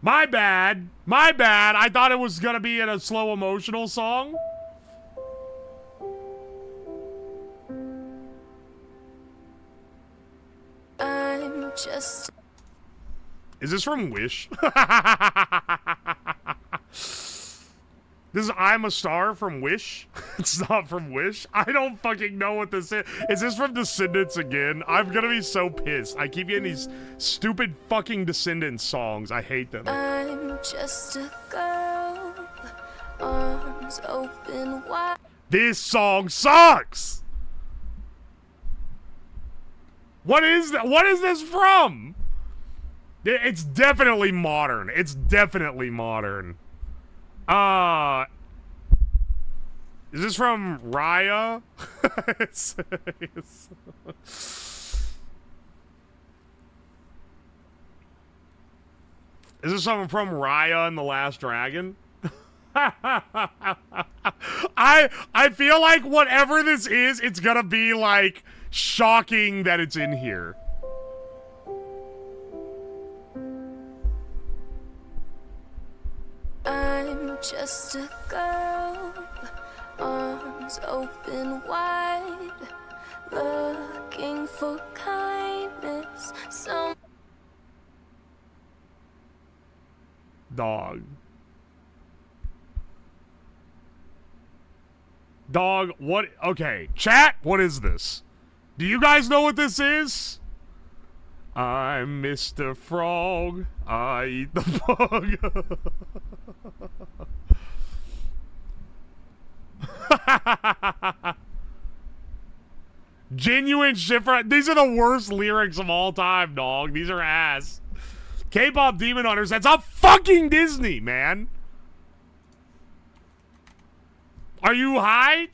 My bad. My bad. I thought it was gonna be in a slow emotional song. I'm just... Is this from Wish? This is I'm a Star from Wish? It's not from Wish? I don't fucking know what this is. Is this from Descendants again? I'm gonna be so pissed. I keep getting these stupid fucking Descendants songs. I hate them. I'm just a girl, arms open wide. This song sucks! What is that? What is this from? It's definitely modern. It's definitely modern. Is this from Raya? Is this something from Raya and the Last Dragon? I feel like whatever this is, it's gonna be like shocking that it's in here. I'm just a girl, arms open wide, looking for kindness. Some Dog, what? Okay, chat, what is this? Do you guys know what this is? I'm Mr. Frog. I eat the bug. Genuine shifter. These are the worst lyrics of all time, dog. These are ass. K-pop Demon Hunters. That's a fucking Disney, man. Are you high?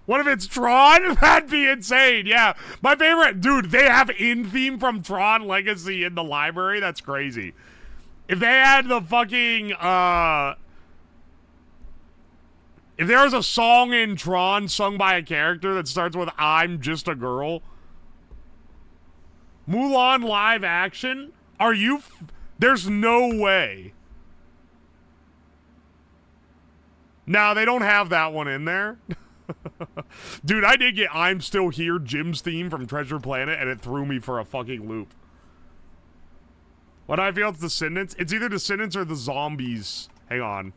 What if it's Tron? That'd be insane. Yeah. My favorite, dude, they have in-theme from Tron Legacy in the library. That's crazy. If they had the fucking, if there was a song in Tron sung by a character that starts with I'm just a girl. Mulan live action? Are you... There's no way. No, they don't have that one in there. Dude, I did get I'm Still Here, Jim's theme from Treasure Planet, and it threw me for a fucking loop. What do I feel it's Descendants? It's either Descendants or the Zombies. Hang on.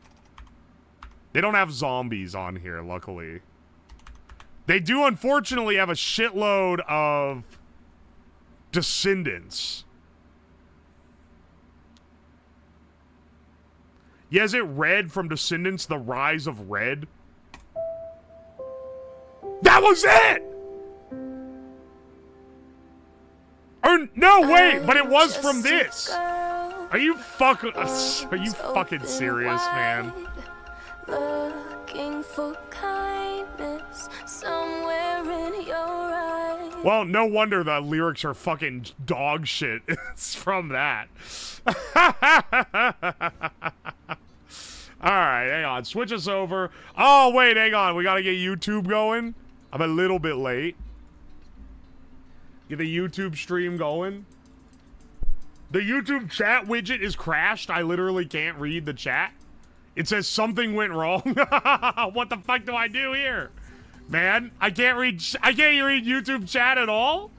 They don't have zombies on here, luckily. They do, unfortunately, have a shitload of descendants. Yeah, is it Red from Descendants, The Rise of Red? That was it! Or, no, wait, but it was from this. Are you fucking serious, man? Looking for kindness somewhere in your eyes. Well, no wonder the lyrics are fucking dog shit. It's from that. Alright, hang on. Switch us over. Oh, wait, hang on. We gotta get YouTube going. I'm a little bit late. Get the YouTube stream going. The YouTube chat widget is crashed. I literally can't read the chat. It says something went wrong. What the fuck do I do here? Man, I can't read YouTube chat at all?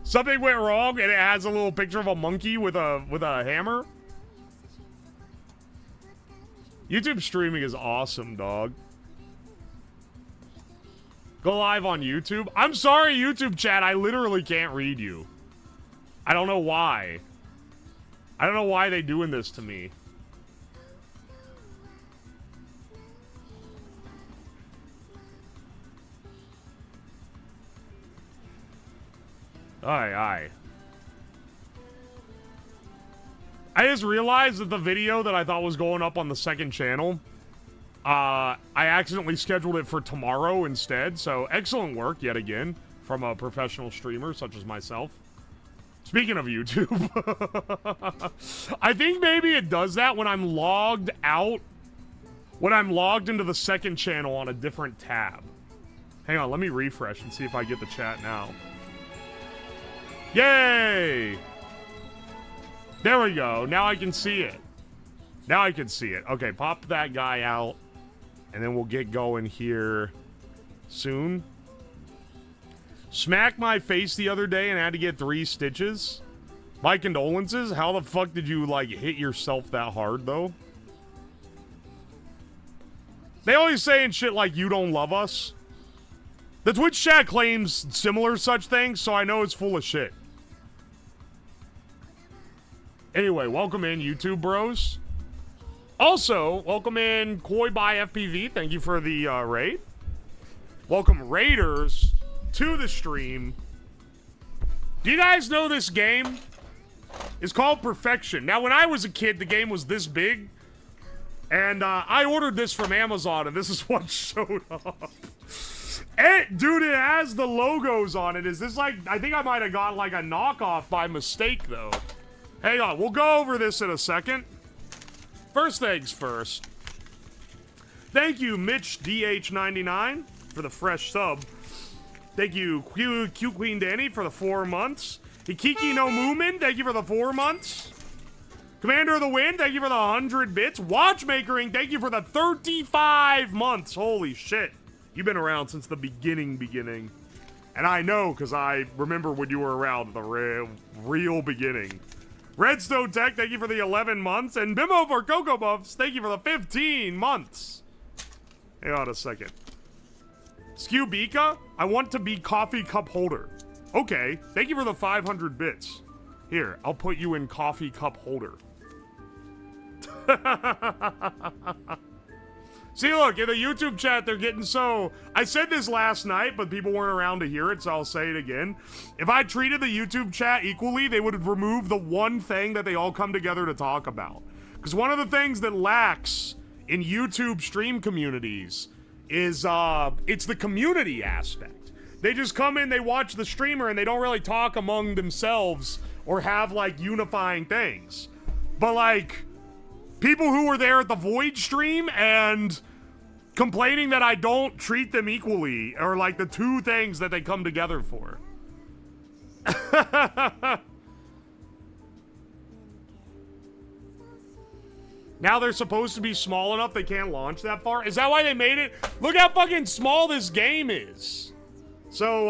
Something went wrong and it has a little picture of a monkey with a hammer. YouTube streaming is awesome, dog. Go live on YouTube. I'm sorry, YouTube chat. I literally can't read you. I don't know why. I don't know why they doing this to me. Aye. I just realized that the video that I thought was going up on the second channel, I accidentally scheduled it for tomorrow instead, so excellent work yet again from a professional streamer such as myself. Speaking of YouTube, I think maybe it does that when I'm logged out, when I'm logged into the second channel on a different tab. Hang on, let me refresh and see if I get the chat now. Yay! There we go. Now I can see it. Now I can see it. Okay, pop that guy out. And then we'll get going here soon. Smacked my face the other day and had to get 3 stitches. My condolences. How the fuck did you, like, hit yourself that hard, though? They always saying shit like, you don't love us. The Twitch chat claims similar such things, so I know it's full of shit. Anyway, welcome in, YouTube bros. Also, welcome in Koi by FPV. Thank you for the raid. Welcome Raiders to the stream. Do you guys know this game? It's called Perfection. Now, when I was a kid, the game was this big. And I ordered this from Amazon, and this is what showed up. Dude, it has the logos on it. Is this like... I think I might have got like a knockoff by mistake, though. Hang on, we'll go over this in a second. First things first. Thank you, Mitch DH99, for the fresh sub. Thank you, Q Queen Danny, for the 4 months. Hikiki no Moomin, thank you for the 4 months. Commander of the Wind, thank you for the 100 bits. Watchmakering, thank you for the 35 months. Holy shit. You've been around since the beginning. And I know, because I remember when you were around at the real beginning. Redstone Tech, thank you for the 11 months. And Bimbo for Cocoa Buffs, thank you for the 15 months. Hang on a second. Skewbika, I want to be coffee cup holder. Okay, thank you for the 500 bits. Here, I'll put you in coffee cup holder. See, look, in the YouTube chat, they're getting so... I said this last night, but people weren't around to hear it, so I'll say it again. If I treated the YouTube chat equally, they would remove the one thing that they all come together to talk about. Because one of the things that lacks in YouTube stream communities is, it's the community aspect. They just come in, they watch the streamer, and they don't really talk among themselves or have, like, unifying things. But, like... people who were there at the Void stream and complaining that I don't treat them equally are like the two things that they come together for. Now they're supposed to be small enough they can't launch that far? Is that why they made it? Look how fucking small this game is. So,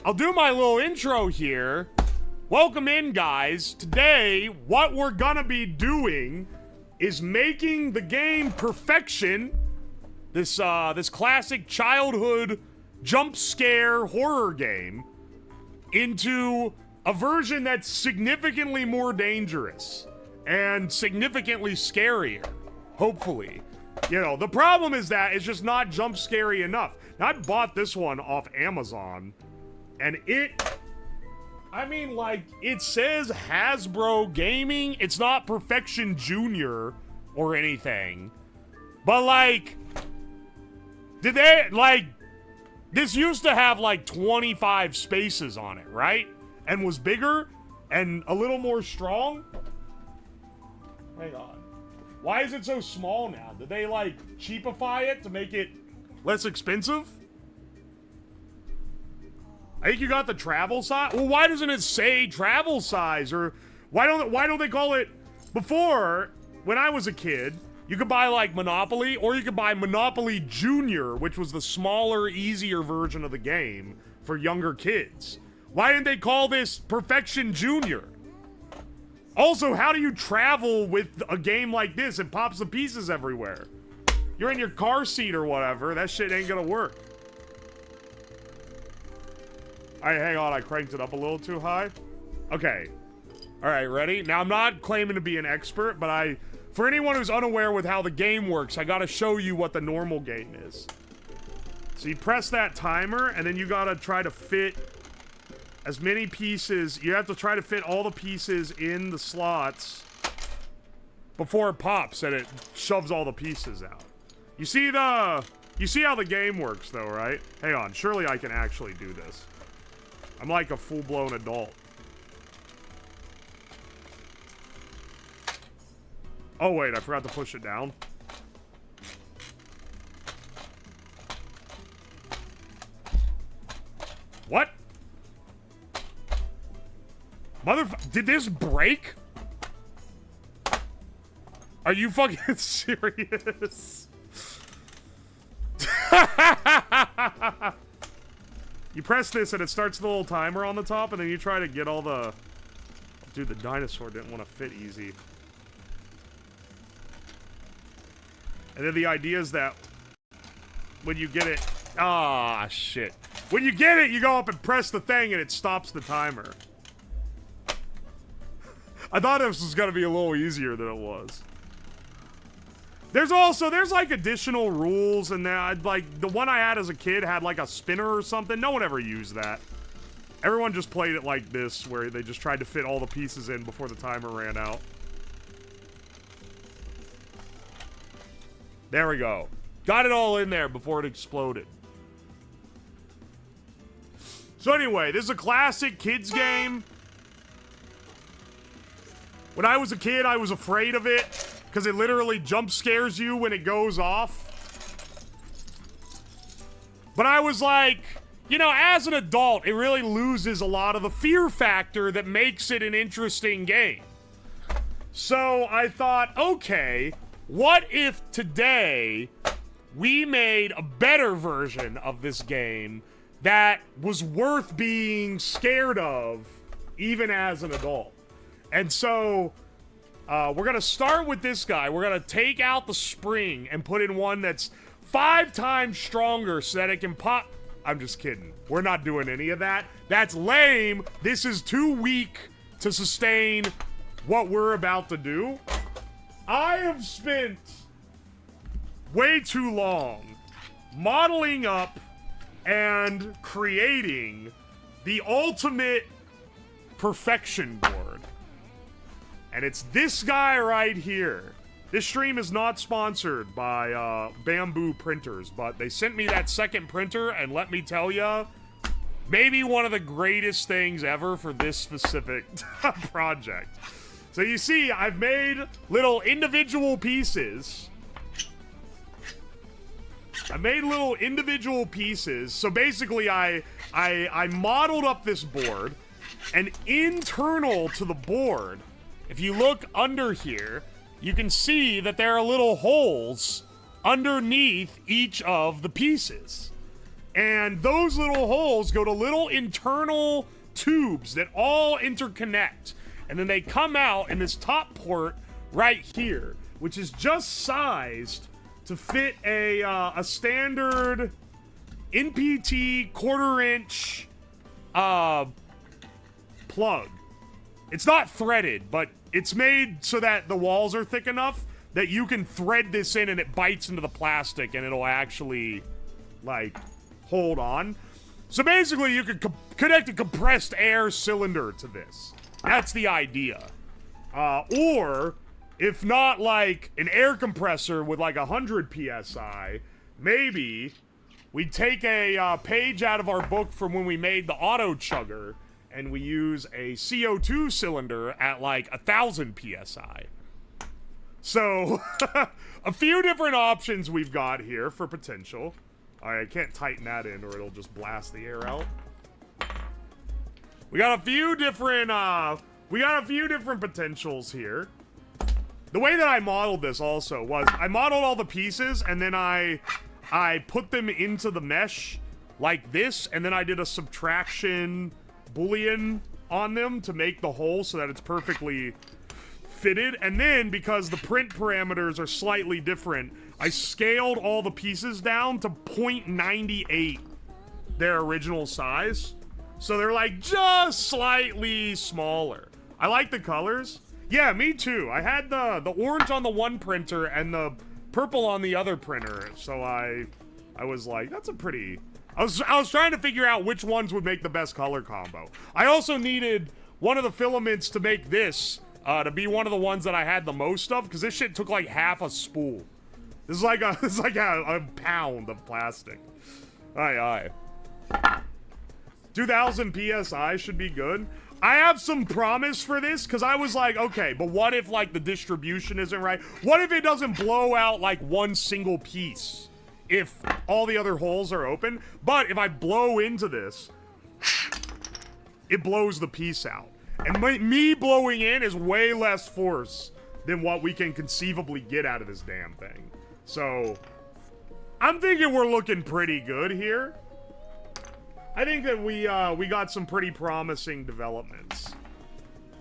I'll do my little intro here. Welcome in, guys. Today, what we're gonna be doing is making the game Perfection, this classic childhood jump scare horror game, into a version that's significantly more dangerous and significantly scarier, hopefully. You know, the problem is that it's just not jump scary enough. Now, I bought this one off Amazon, and I mean, like, it says Hasbro Gaming. It's not Perfection Junior or anything. But, like, did they, like, this used to have, like, 25 spaces on it, right? And was bigger and a little more strong? Hang on. Why is it so small now? Did they, like, cheapify it to make it less expensive? I think you got the travel size. Well, why doesn't it say travel size? Or why don't they call it... Before, when I was a kid, you could buy, like, Monopoly, or you could buy Monopoly Junior, which was the smaller, easier version of the game for younger kids. Why didn't they call this Perfection Junior? Also, how do you travel with a game like this? It pops the pieces everywhere. You're in your car seat or whatever. That shit ain't gonna work. Alright, hang on. I cranked it up a little too high. Okay. Alright, ready? Now, I'm not claiming to be an expert, but for anyone who's unaware with how the game works, I gotta show you what the normal game is. So you press that timer, and then you gotta try to fit as many pieces. You have to try to fit all the pieces in the slots before it pops and it shoves all the pieces out. You see how the game works though, right? Hang on, surely I can actually do this. I'm like a full-blown adult. Oh wait, I forgot to push it down. What? Did this break? Are you fucking serious? You press this and it starts the little timer on the top, and then you try to get all the... Dude, the dinosaur didn't want to fit easy. And then the idea is that when you get it... Ah, shit. When you get it, you go up and press the thing and it stops the timer. I thought this was gonna be a little easier than it was. There's like additional rules, and like the one I had as a kid had like a spinner or something. No one ever used that. Everyone just played it like this, where they just tried to fit all the pieces in before the timer ran out. There we go. Got it all in there before it exploded. So anyway, this is a classic kids game. When I was a kid, I was afraid of it, because it literally jump scares you when it goes off. But I was like, you know, as an adult, it really loses a lot of the fear factor that makes it an interesting game. So I thought, okay, what if today we made a better version of this game that was worth being scared of, even as an adult? And so, we're gonna start with this guy. We're gonna take out the spring and put in one that's 5 times stronger so that it can pop. I'm just kidding. We're not doing any of that. That's lame. This is too weak to sustain what we're about to do. I have spent way too long modeling up and creating the ultimate perfection board. And it's this guy right here. This stream is not sponsored by Bamboo Printers, but they sent me that second printer, and let me tell ya, maybe one of the greatest things ever for this specific project. So you see, I've made little individual pieces. So basically, I modeled up this board, and internal to the board, if you look under here, you can see that there are little holes underneath each of the pieces. And those little holes go to little internal tubes that all interconnect. And then they come out in this top port right here. which is just sized to fit a standard NPT 1/4 inch plug. It's not threaded, but it's made so that the walls are thick enough that you can thread this in and it bites into the plastic and it'll actually, like, hold on. So basically, you could connect a compressed air cylinder to this. That's the idea. Or, if not, like, an air compressor with, like, 100 PSI, maybe we take a page out of our book from when we made the auto chugger and we use a CO2 cylinder at, like, 1,000 PSI. So, a few different options we've got here for potential. Alright, I can't tighten that in or it'll just blast the air out. We got a few different potentials here. The way that I modeled this also was I modeled all the pieces and then I put them into the mesh like this, and then I did a subtraction boolean on them to make the hole so that it's perfectly fitted. And then, because the print parameters are slightly different, I scaled all the pieces down to 0.98 their original size. So they're like just slightly smaller. I like the colors. Yeah, me too. I had the orange on the one printer and the purple on the other printer. So I was like, that's a pretty... I was trying to figure out which ones would make the best color combo. I also needed one of the filaments to make this to be one of the ones that I had the most of, because this shit took like half a spool. This is like a pound of plastic. Aye. 2,000 PSI should be good. I have some promise for this, because I was like, okay, but what if, like, the distribution isn't right? What if it doesn't blow out, like, one single piece if all the other holes are open? But if I blow into this, it blows the piece out. And me blowing in is way less force than what we can conceivably get out of this damn thing. So, I'm thinking we're looking pretty good here. I think that we got some pretty promising developments.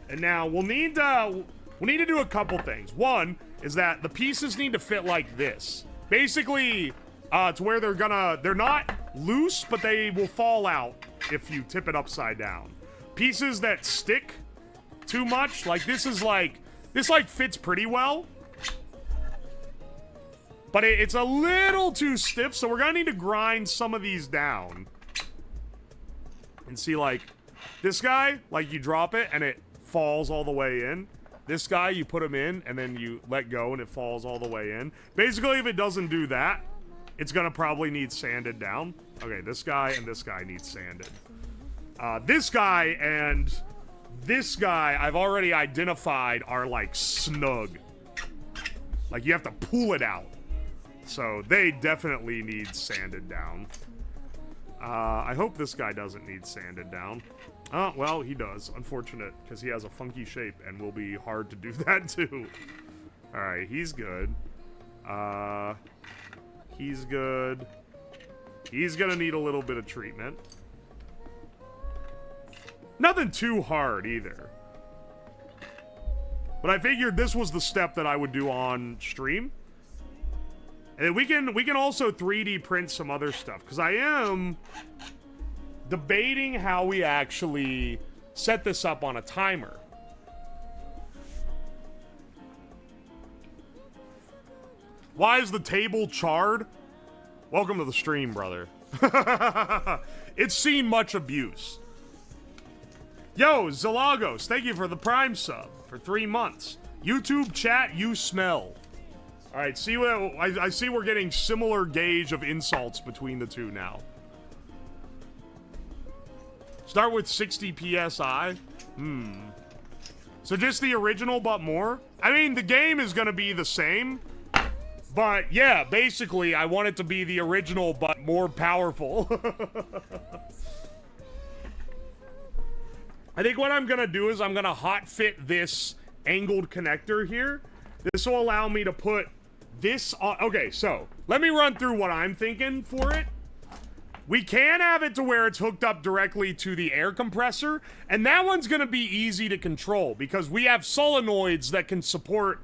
And now we'll need to do a couple things. One is that the pieces need to fit like this. Basically, to where they're not loose, but they will fall out if you tip it upside down. Pieces that stick too much, like this fits pretty well. But it's a little too stiff, so we're gonna need to grind some of these down. And see, like, this guy, like, you drop it and it falls all the way in. This guy, you put him in and then you let go and it falls all the way in. Basically, if it doesn't do that, it's gonna probably need sanded down. Okay, this guy and this guy need sanded. This guy and this guy, I've already identified are, like, snug. Like, you have to pull it out. So, they definitely need sanded down. I hope this guy doesn't need sanded down. Oh, well, he does. Unfortunate, because he has a funky shape and will be hard to do that, too. Alright, he's good. He's good. He's gonna need a little bit of treatment. Nothing too hard, either. But I figured this was the step that I would do on stream. And we can also 3D print some other stuff, because I am debating how we actually set this up on a timer. Why is the table charred? Welcome to the stream, brother. It's seen much abuse. Yo, Zalagos, thank you for the Prime sub for 3 months. YouTube chat, you smell. All right, see what I see. We're getting similar gauge of insults between the two now. Start with 60 PSI. So just the original, but more. I mean, the game is gonna be the same, but yeah, basically, I want it to be the original, but more powerful. I think what I'm gonna do is I'm gonna hot fit this angled connector here. This will allow me to put this on. Okay, so let me run through what I'm thinking for it. We can have it to where it's hooked up directly to the air compressor, and that one's gonna be easy to control because we have solenoids that can support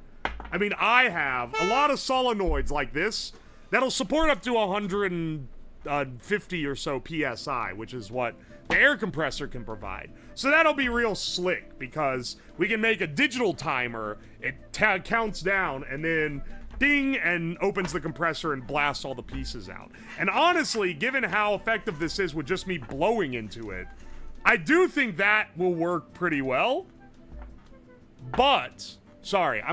I mean, I have a lot of solenoids like this that'll support up to 150 or so PSI, which is what the air compressor can provide. So that'll be real slick because we can make a digital timer. It counts down and then ding and opens the compressor and blasts all the pieces out. And honestly, given how effective this is with just me blowing into it, I do think that will work pretty well. But, sorry,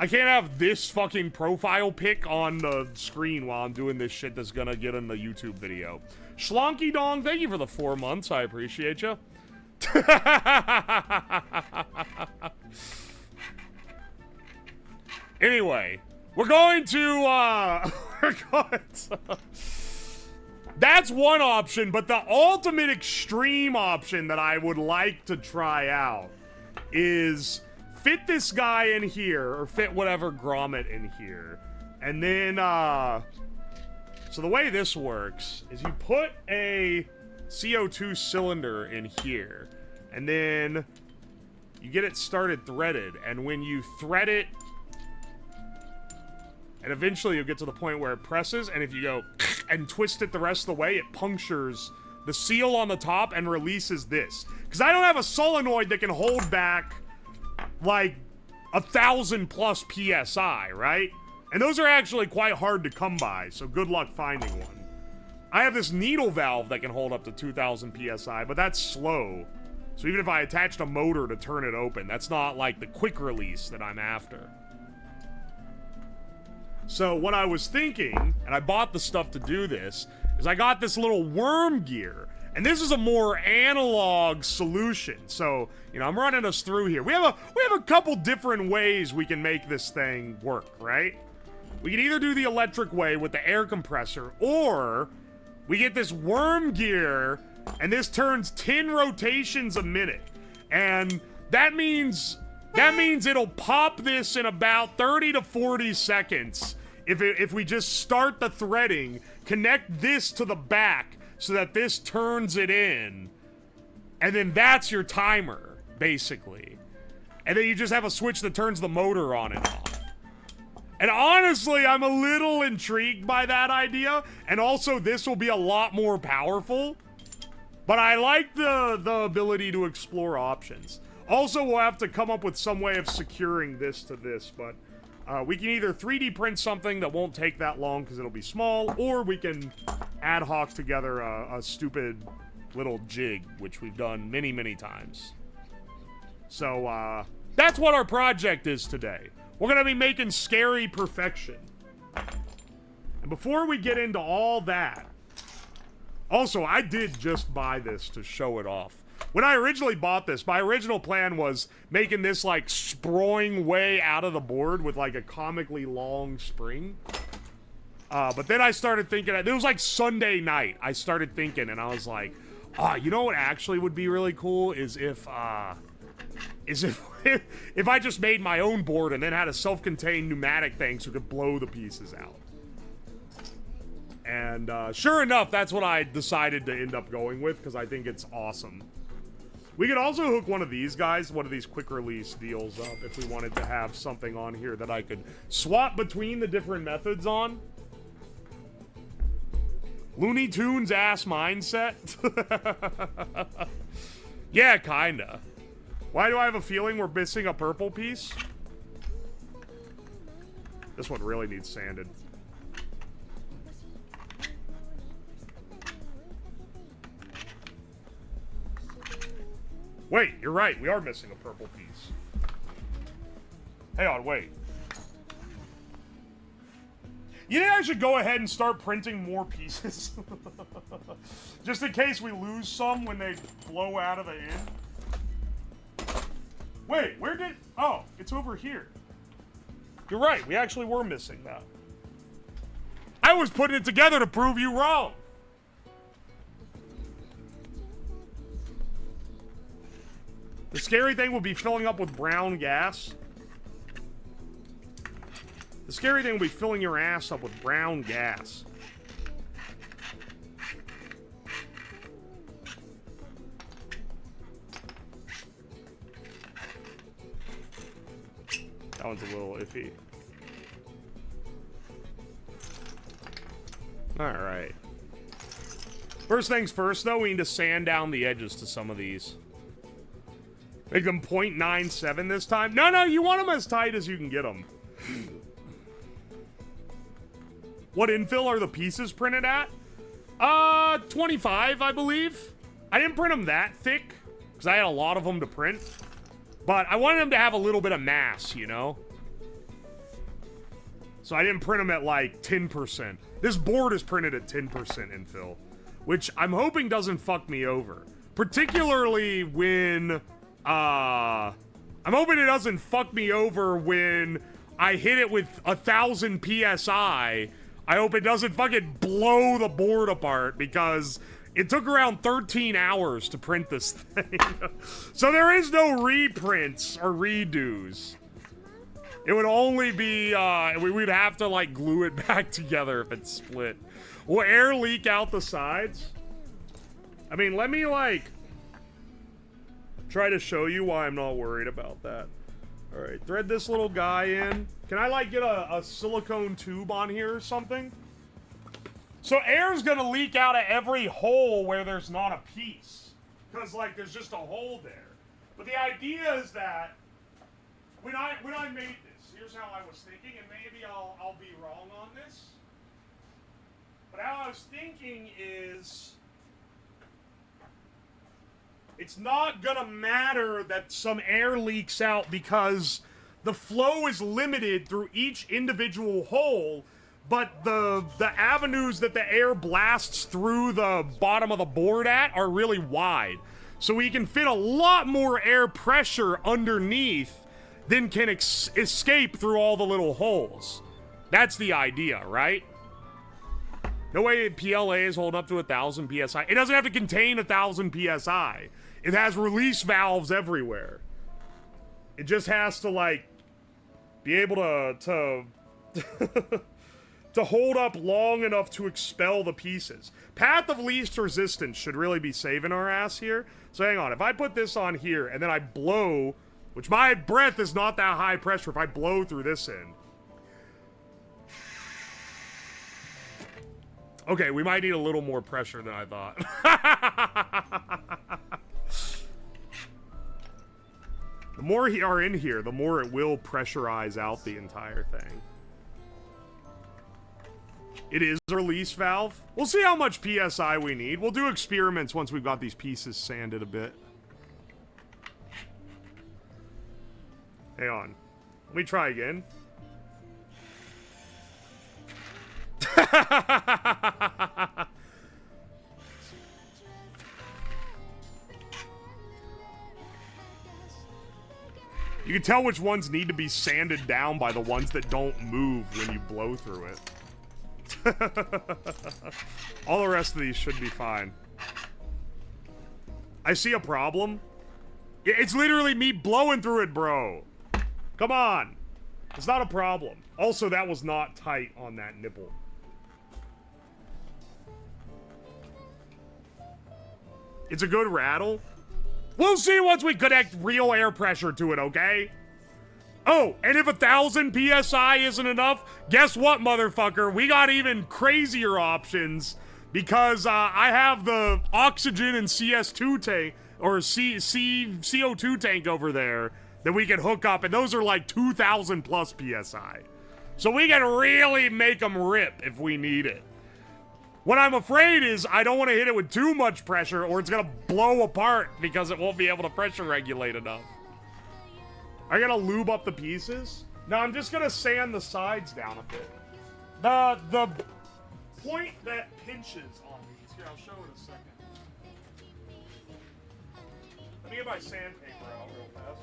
I can't have this fucking profile pic on the screen while I'm doing this shit that's gonna get in the YouTube video. Schlonky Dong, thank you for the 4 months. I appreciate you. Anyway, we're going to, that's one option, but the ultimate extreme option that I would like to try out is fit this guy in here, or fit whatever grommet in here, and then, so the way this works is you put a CO2 cylinder in here, and then you get it started threaded, and when you thread it, and eventually you'll get to the point where it presses, and if you go and twist it the rest of the way, it punctures the seal on the top and releases this. Because I don't have a solenoid that can hold back, like, 1,000 plus PSI, right? And those are actually quite hard to come by, so good luck finding one. I have this needle valve that can hold up to 2,000 PSI, but that's slow. So even if I attached a motor to turn it open, that's not like the quick release that I'm after. So what I was thinking, and I bought the stuff to do this, is I got this little worm gear. And this is a more analog solution. So, you know, I'm running us through here. We have a couple different ways we can make this thing work, right? We can either do the electric way with the air compressor, or we get this worm gear, and this turns 10 rotations a minute. And that means it'll pop this in about 30 to 40 seconds if we just start the threading, connect this to the back so that this turns it in, and then that's your timer, basically. And then you just have a switch that turns the motor on and off. And honestly, I'm a little intrigued by that idea, and also this will be a lot more powerful, but I like the ability to explore options. Also, we'll have to come up with some way of securing this to this, but we can either 3D print something that won't take that long because it'll be small, or we can ad hoc together a stupid little jig, which we've done many, many times. So, that's what our project is today. We're going to be making scary perfection. And before we get into all that, also, I did just buy this to show it off. When I originally bought this, my original plan was making this, like, sproing way out of the board with, like, a comically long spring. But then I started thinking, it was, like, Sunday night. I started thinking, and I was like, you know what actually would be really cool is if I just made my own board and then had a self-contained pneumatic thing so it could blow the pieces out. And, sure enough, that's what I decided to end up going with, because I think it's awesome. We could also hook one of these guys, one of these quick release deals up if we wanted to have something on here that I could swap between the different methods on. Looney Tunes ass mindset. Yeah, kinda. Why do I have a feeling we're missing a purple piece? This one really needs sanded. Wait, you're right. We are missing a purple piece. Hang on, wait. You think I should go ahead and start printing more pieces? Just in case we lose some when they blow out of the end. Wait, where did... Oh, it's over here. You're right. We actually were missing that. I was putting it together to prove you wrong. The scary thing will be filling up with brown gas. The scary thing will be filling your ass up with brown gas. one's a little iffy. Alright. First things first, though, we need to sand down the edges to some of these. Make them 0.97 this time. No, you want them as tight as you can get them. What infill are the pieces printed at? 25, I believe. I didn't print them that thick, because I had a lot of them to print. But I wanted them to have a little bit of mass, you know? So I didn't print them at, like, 10%. This board is printed at 10% infill, which I'm hoping doesn't fuck me over. Particularly when, I'm hoping it doesn't fuck me over when I hit it with 1,000 PSI. I hope it doesn't fucking blow the board apart, because it took around 13 hours to print this thing. So there is no reprints or redos. It would only be, we'd have to, like, glue it back together if it's split. Will air leak out the sides? I mean, let me, like, try to show you why I'm not worried about that. Alright, thread this little guy in. Can I, like, get a silicone tube on here or something? So air's gonna leak out of every hole where there's not a piece. Because, like, there's just a hole there. But the idea is that when I made this, here's how I was thinking, and maybe I'll be wrong on this. But how I was thinking is, it's not gonna matter that some air leaks out because the flow is limited through each individual hole, but the avenues that the air blasts through the bottom of the board at are really wide. So we can fit a lot more air pressure underneath than can escape through all the little holes. That's the idea, right? No way PLA is holding up to 1,000 PSI. It doesn't have to contain 1,000 PSI. It has release valves everywhere. It just has to, like, be able to to hold up long enough to expel the pieces. Path of least resistance should really be saving our ass here. So hang on, if I put this on here and then I blow, which my breath is not that high pressure, if I blow through this in. Okay, we might need a little more pressure than I thought. The more are in here, the more it will pressurize out the entire thing. It is a release valve. We'll see how much PSI we need. We'll do experiments once we've got these pieces sanded a bit. Hang on. Let me try again. You can tell which ones need to be sanded down by the ones that don't move when you blow through it. All the rest of these should be fine. I see a problem. It's literally me blowing through it, bro. Come on. It's not a problem. Also, that was not tight on that nipple. It's a good rattle. We'll see once we connect real air pressure to it, okay? Oh, and if 1,000 PSI isn't enough, guess what, motherfucker? We got even crazier options because I have the oxygen and CS2 tank, or CO2 tank over there that we can hook up, and those are like 2,000 plus PSI. So we can really make them rip if we need it. What I'm afraid is I don't want to hit it with too much pressure or it's going to blow apart because it won't be able to pressure regulate enough. I gotta lube up the pieces? No, I'm just gonna sand the sides down a bit. The point that pinches on these, here, I'll show it in a second. Let me get my sandpaper out real fast.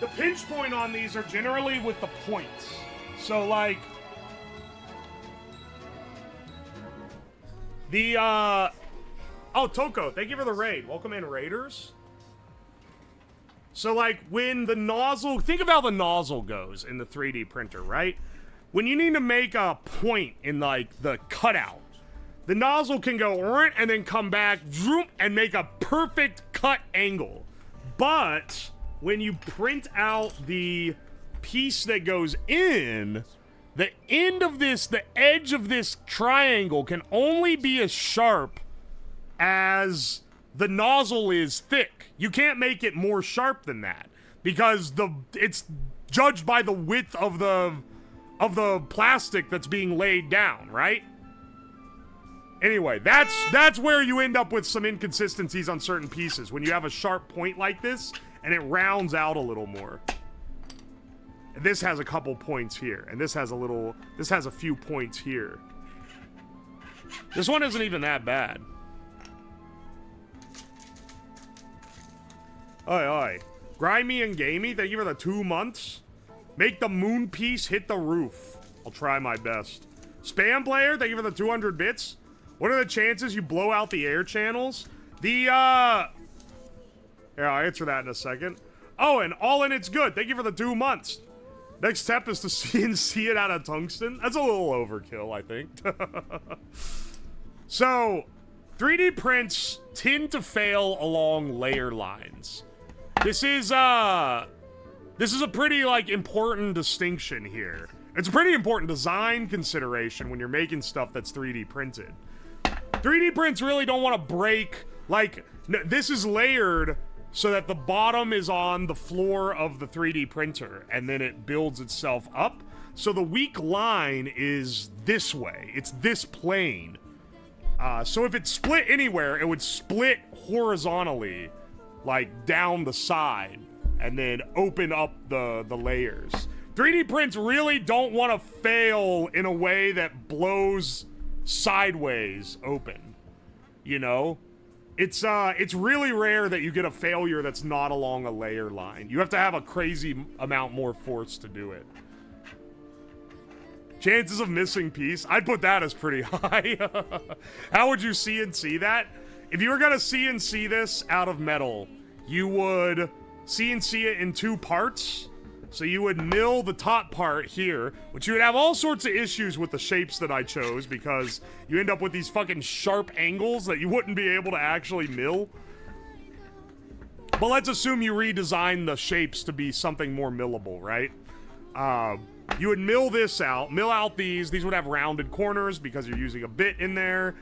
The pinch point on these are generally with the points. So, like, oh, Toko, thank you for the raid. Welcome in, Raiders. So, like, when the nozzle, think of how the nozzle goes in the 3D printer, right? When you need to make a point in, like, the cutout, the nozzle can go and then come back and make a perfect cut angle. But when you print out the piece that goes in, the end of this, the edge of this triangle can only be as sharp as the nozzle is thick. You can't make it more sharp than that because it's judged by the width of the plastic that's being laid down, right? Anyway, that's where you end up with some inconsistencies on certain pieces when you have a sharp point like this and it rounds out a little more. And this has a couple points here, and this has a few points here. This one isn't even that bad. Oi, oi. Grimy and Gamey, thank you for the 2 months. Make the moon piece hit the roof. I'll try my best. Spam player, thank you for the 200 bits. What are the chances you blow out the air channels? Here, I'll answer that in a second. Oh, and All In It's Good, thank you for the 2 months. Next step is to CNC it out of tungsten. That's a little overkill, I think. So, 3D prints tend to fail along layer lines. This is a pretty, like, important distinction here. It's a pretty important design consideration when you're making stuff that's 3D printed. 3D prints really don't want to break, like, this is layered so that the bottom is on the floor of the 3D printer, and then it builds itself up. So the weak line is this way. It's this plane. So if it split anywhere, it would split horizontally, like, down the side, and then open up the layers. 3D prints really don't want to fail in a way that blows sideways open, you know? It's really rare that you get a failure that's not along a layer line. You have to have a crazy amount more force to do it. Chances of missing piece, I'd put that as pretty high. How would you CNC that? If you were gonna CNC this out of metal, you would CNC it in 2 parts. So you would mill the top part here, which you would have all sorts of issues with the shapes that I chose because you end up with these fucking sharp angles that you wouldn't be able to actually mill. But let's assume you redesign the shapes to be something more millable, right? You would mill this out, mill out these. These would have rounded corners because you're using a bit in there.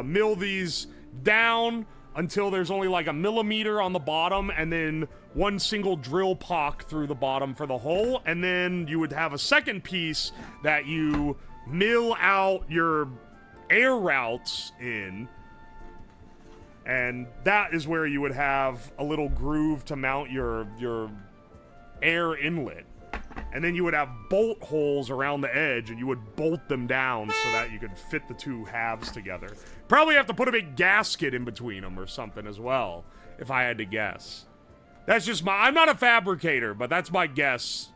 Mill these down until there's only like a millimeter on the bottom, and then 1 single drill pock through the bottom for the hole, and then you would have a second piece that you mill out your air routes in, and that is where you would have a little groove to mount your air inlet. And then you would have bolt holes around the edge, and you would bolt them down so that you could fit the 2 halves together. Probably have to put a big gasket in between them or something as well, if I had to guess. That's just I'm not a fabricator, but that's my guess.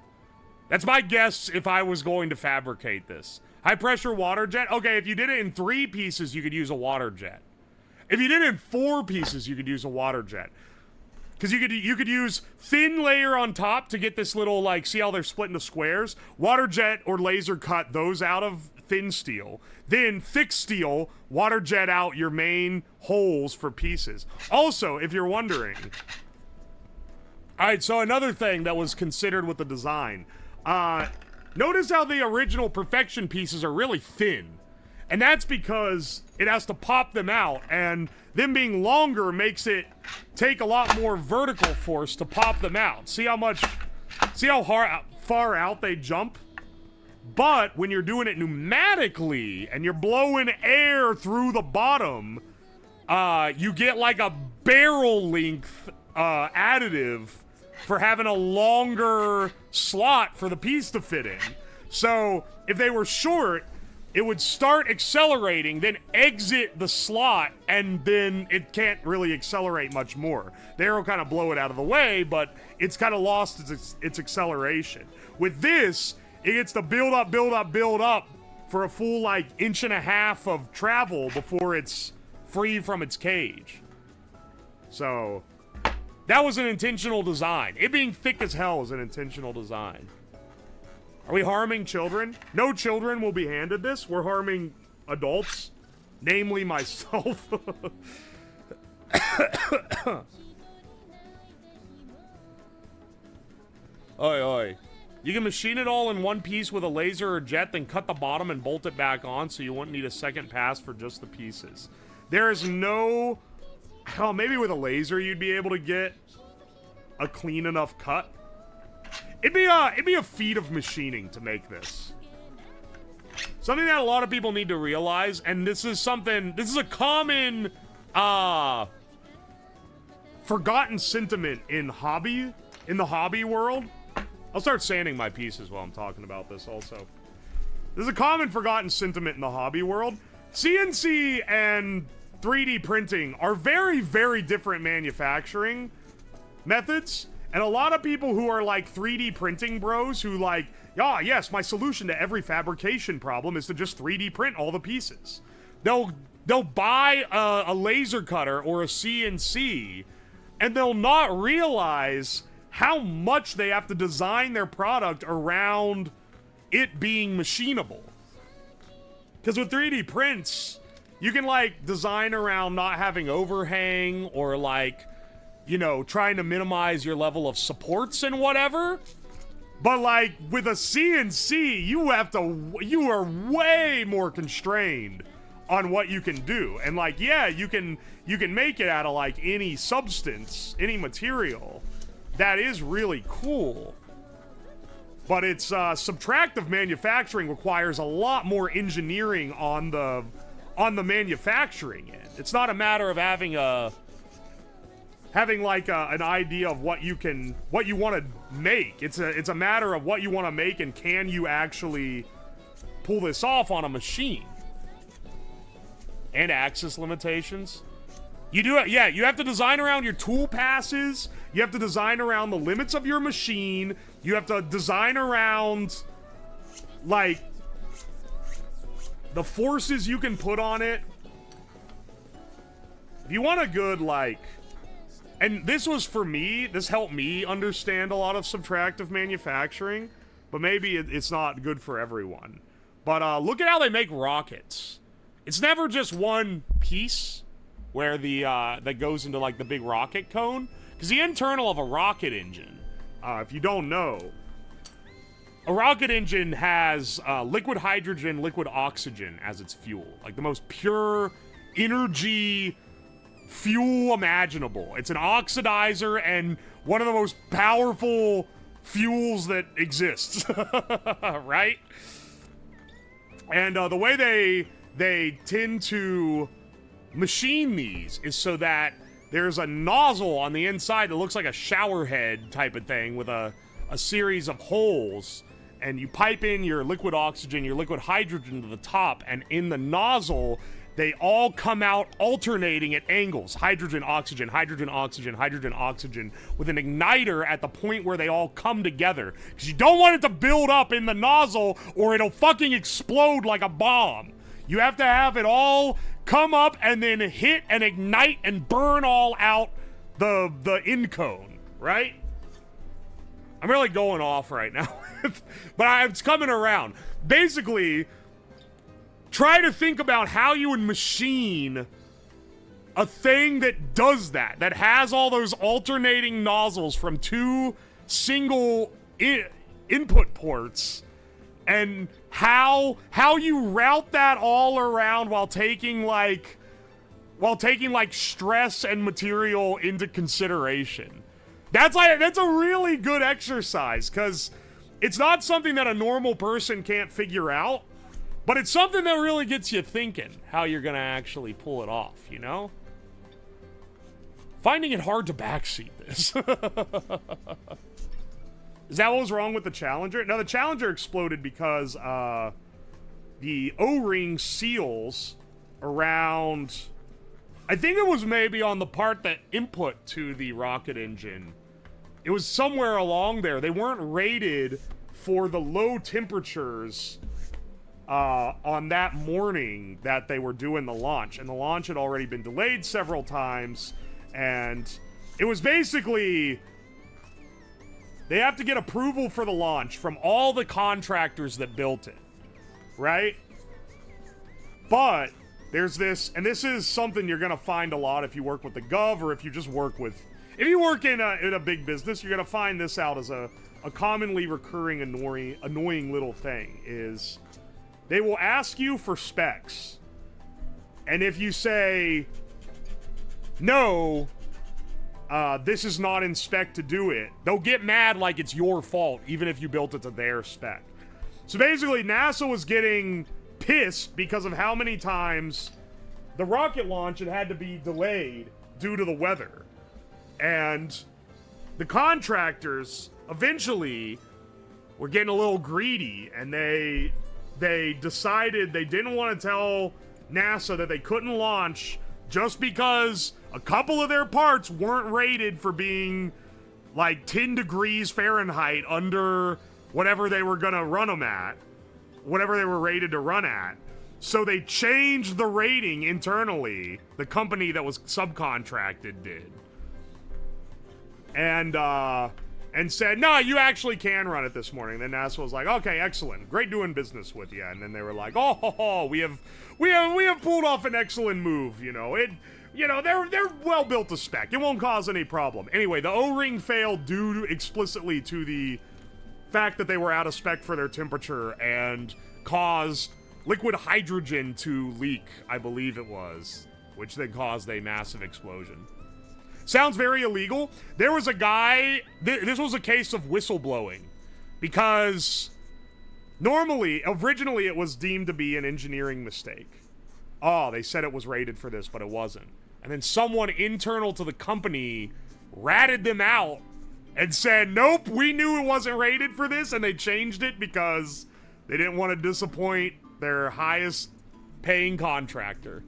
That's my guess if I was going to fabricate this. High pressure water jet? Okay, if you did it in 3 pieces, you could use a water jet. If you did it in 4 pieces, you could use a water jet. Because you could use thin layer on top to get this little, like, see how they're split into squares? Water jet or laser cut those out of thin steel. Then thick steel, water jet out your main holes for pieces. Also, if you're wondering... Alright, so another thing that was considered with the design. Notice how the original perfection pieces are really thin. And that's because it has to pop them out, and them being longer makes it take a lot more vertical force to pop them out. See how far out they jump? But when you're doing it pneumatically, and you're blowing air through the bottom, you get like a barrel length additive for having a longer slot for the piece to fit in. So if they were short, it would start accelerating, then exit the slot, and then it can't really accelerate much more. The arrow kind of blow it out of the way, but it's kind of lost its acceleration. With this, it gets to build up, build up, build up for a full, like, 1.5 inches of travel before it's free from its cage. So, that was an intentional design. It being thick as hell is an intentional design. Are we harming children? No children will be handed this. We're harming adults. Namely myself. Oi, oi. You can machine it all in one piece with a laser or jet, then cut the bottom and bolt it back on so you wouldn't need a second pass for just the pieces. There is no... Hell, maybe with a laser you'd be able to get a clean enough cut. It'd be a feat of machining to make this. Something that a lot of people need to realize, and this is a common, forgotten sentiment in the hobby world. I'll start sanding my pieces while I'm talking about this also. There's a common forgotten sentiment in the hobby world. CNC and 3D printing are very, very different manufacturing methods. And a lot of people who are like 3D printing bros who like, ah, yes, my solution to every fabrication problem is to just 3D print all the pieces. They'll buy a laser cutter or a CNC and they'll not realize how much they have to design their product around it being machinable. Because with 3D prints, you can like design around not having overhang or like, you know, trying to minimize your level of supports and whatever. But like with a CNC, you are way more constrained on what you can do. And like, yeah, you can make it out of like any substance, any material. That is really cool. But it's subtractive manufacturing requires a lot more engineering on the manufacturing end. It's not a matter of having like an idea of what you want to make. It's a matter of what you want to make and can you actually pull this off on a machine. And access limitations. You do it, yeah, you have to design around your tool passes. You have to design around the limits of your machine. You have to design around like the forces you can put on it. If you want a good like, and this was for me, this helped me understand a lot of subtractive manufacturing, but maybe it's not good for everyone. But look at how they make rockets. It's never just one piece where the that goes into like the big rocket cone, because the internal of a rocket engine, if you don't know, a rocket engine has liquid hydrogen, liquid oxygen as its fuel, like the most pure energy fuel imaginable. It's an oxidizer and one of the most powerful fuels that exists, right? And the way they tend to machine these is so that there's a nozzle on the inside that looks like a shower head type of thing with a series of holes, and you pipe in your liquid oxygen, your liquid hydrogen to the top, and in the nozzle they all come out alternating at angles. Hydrogen, oxygen, hydrogen, oxygen, hydrogen, oxygen, with an igniter at the point where they all come together. Because you don't want it to build up in the nozzle or it'll fucking explode like a bomb. You have to have it all come up and then hit and ignite and burn all out the end cone, right? I'm really going off right now, but it's coming around. Basically, try to think about how you would machine a thing that does that has all those alternating nozzles from two single input ports, and how you route that all around while taking like stress and material into consideration. That's a really good exercise, because it's not something that a normal person can't figure out. But it's something that really gets you thinking how you're going to actually pull it off, you know? Finding it hard to backseat this. Is that what was wrong with the Challenger? No, the Challenger exploded because the O-ring seals around... I think it was maybe on the part that input to the rocket engine. It was somewhere along there. They weren't rated for the low temperatures... on that morning that they were doing the launch, and the launch had already been delayed several times, and it was basically they have to get approval for the launch from all the contractors that built it, right? But there's this, and this is something you're gonna find a lot if you work with the gov or if you just work with, if you work in a big business, you're gonna find this out as a commonly recurring annoying little thing is they will ask you for specs. And if you say, no, this is not in spec to do it, they'll get mad like it's your fault, even if you built it to their spec. So basically, NASA was getting pissed because of how many times the rocket launch had to be delayed due to the weather. And the contractors eventually were getting a little greedy, and they decided they didn't want to tell NASA that they couldn't launch just because a couple of their parts weren't rated for being like 10 degrees Fahrenheit under whatever they were gonna run them at, whatever they were rated to run at. So they changed the rating internally. The company that was subcontracted did. And said, no, you actually can run it this morning. Then NASA was like, okay, excellent. Great doing business with you. And then they were like, oh, we have pulled off an excellent move, you know. They're well built to spec. It won't cause any problem. Anyway, the O-ring failed due explicitly to the fact that they were out of spec for their temperature and caused liquid hydrogen to leak, I believe it was, which then caused a massive explosion. Sounds very illegal. There was a guy, this was a case of whistleblowing, because originally it was deemed to be an engineering mistake. Oh, they said it was rated for this, but it wasn't. And then someone internal to the company ratted them out and said, nope, we knew it wasn't rated for this, and they changed it because they didn't want to disappoint their highest paying contractor.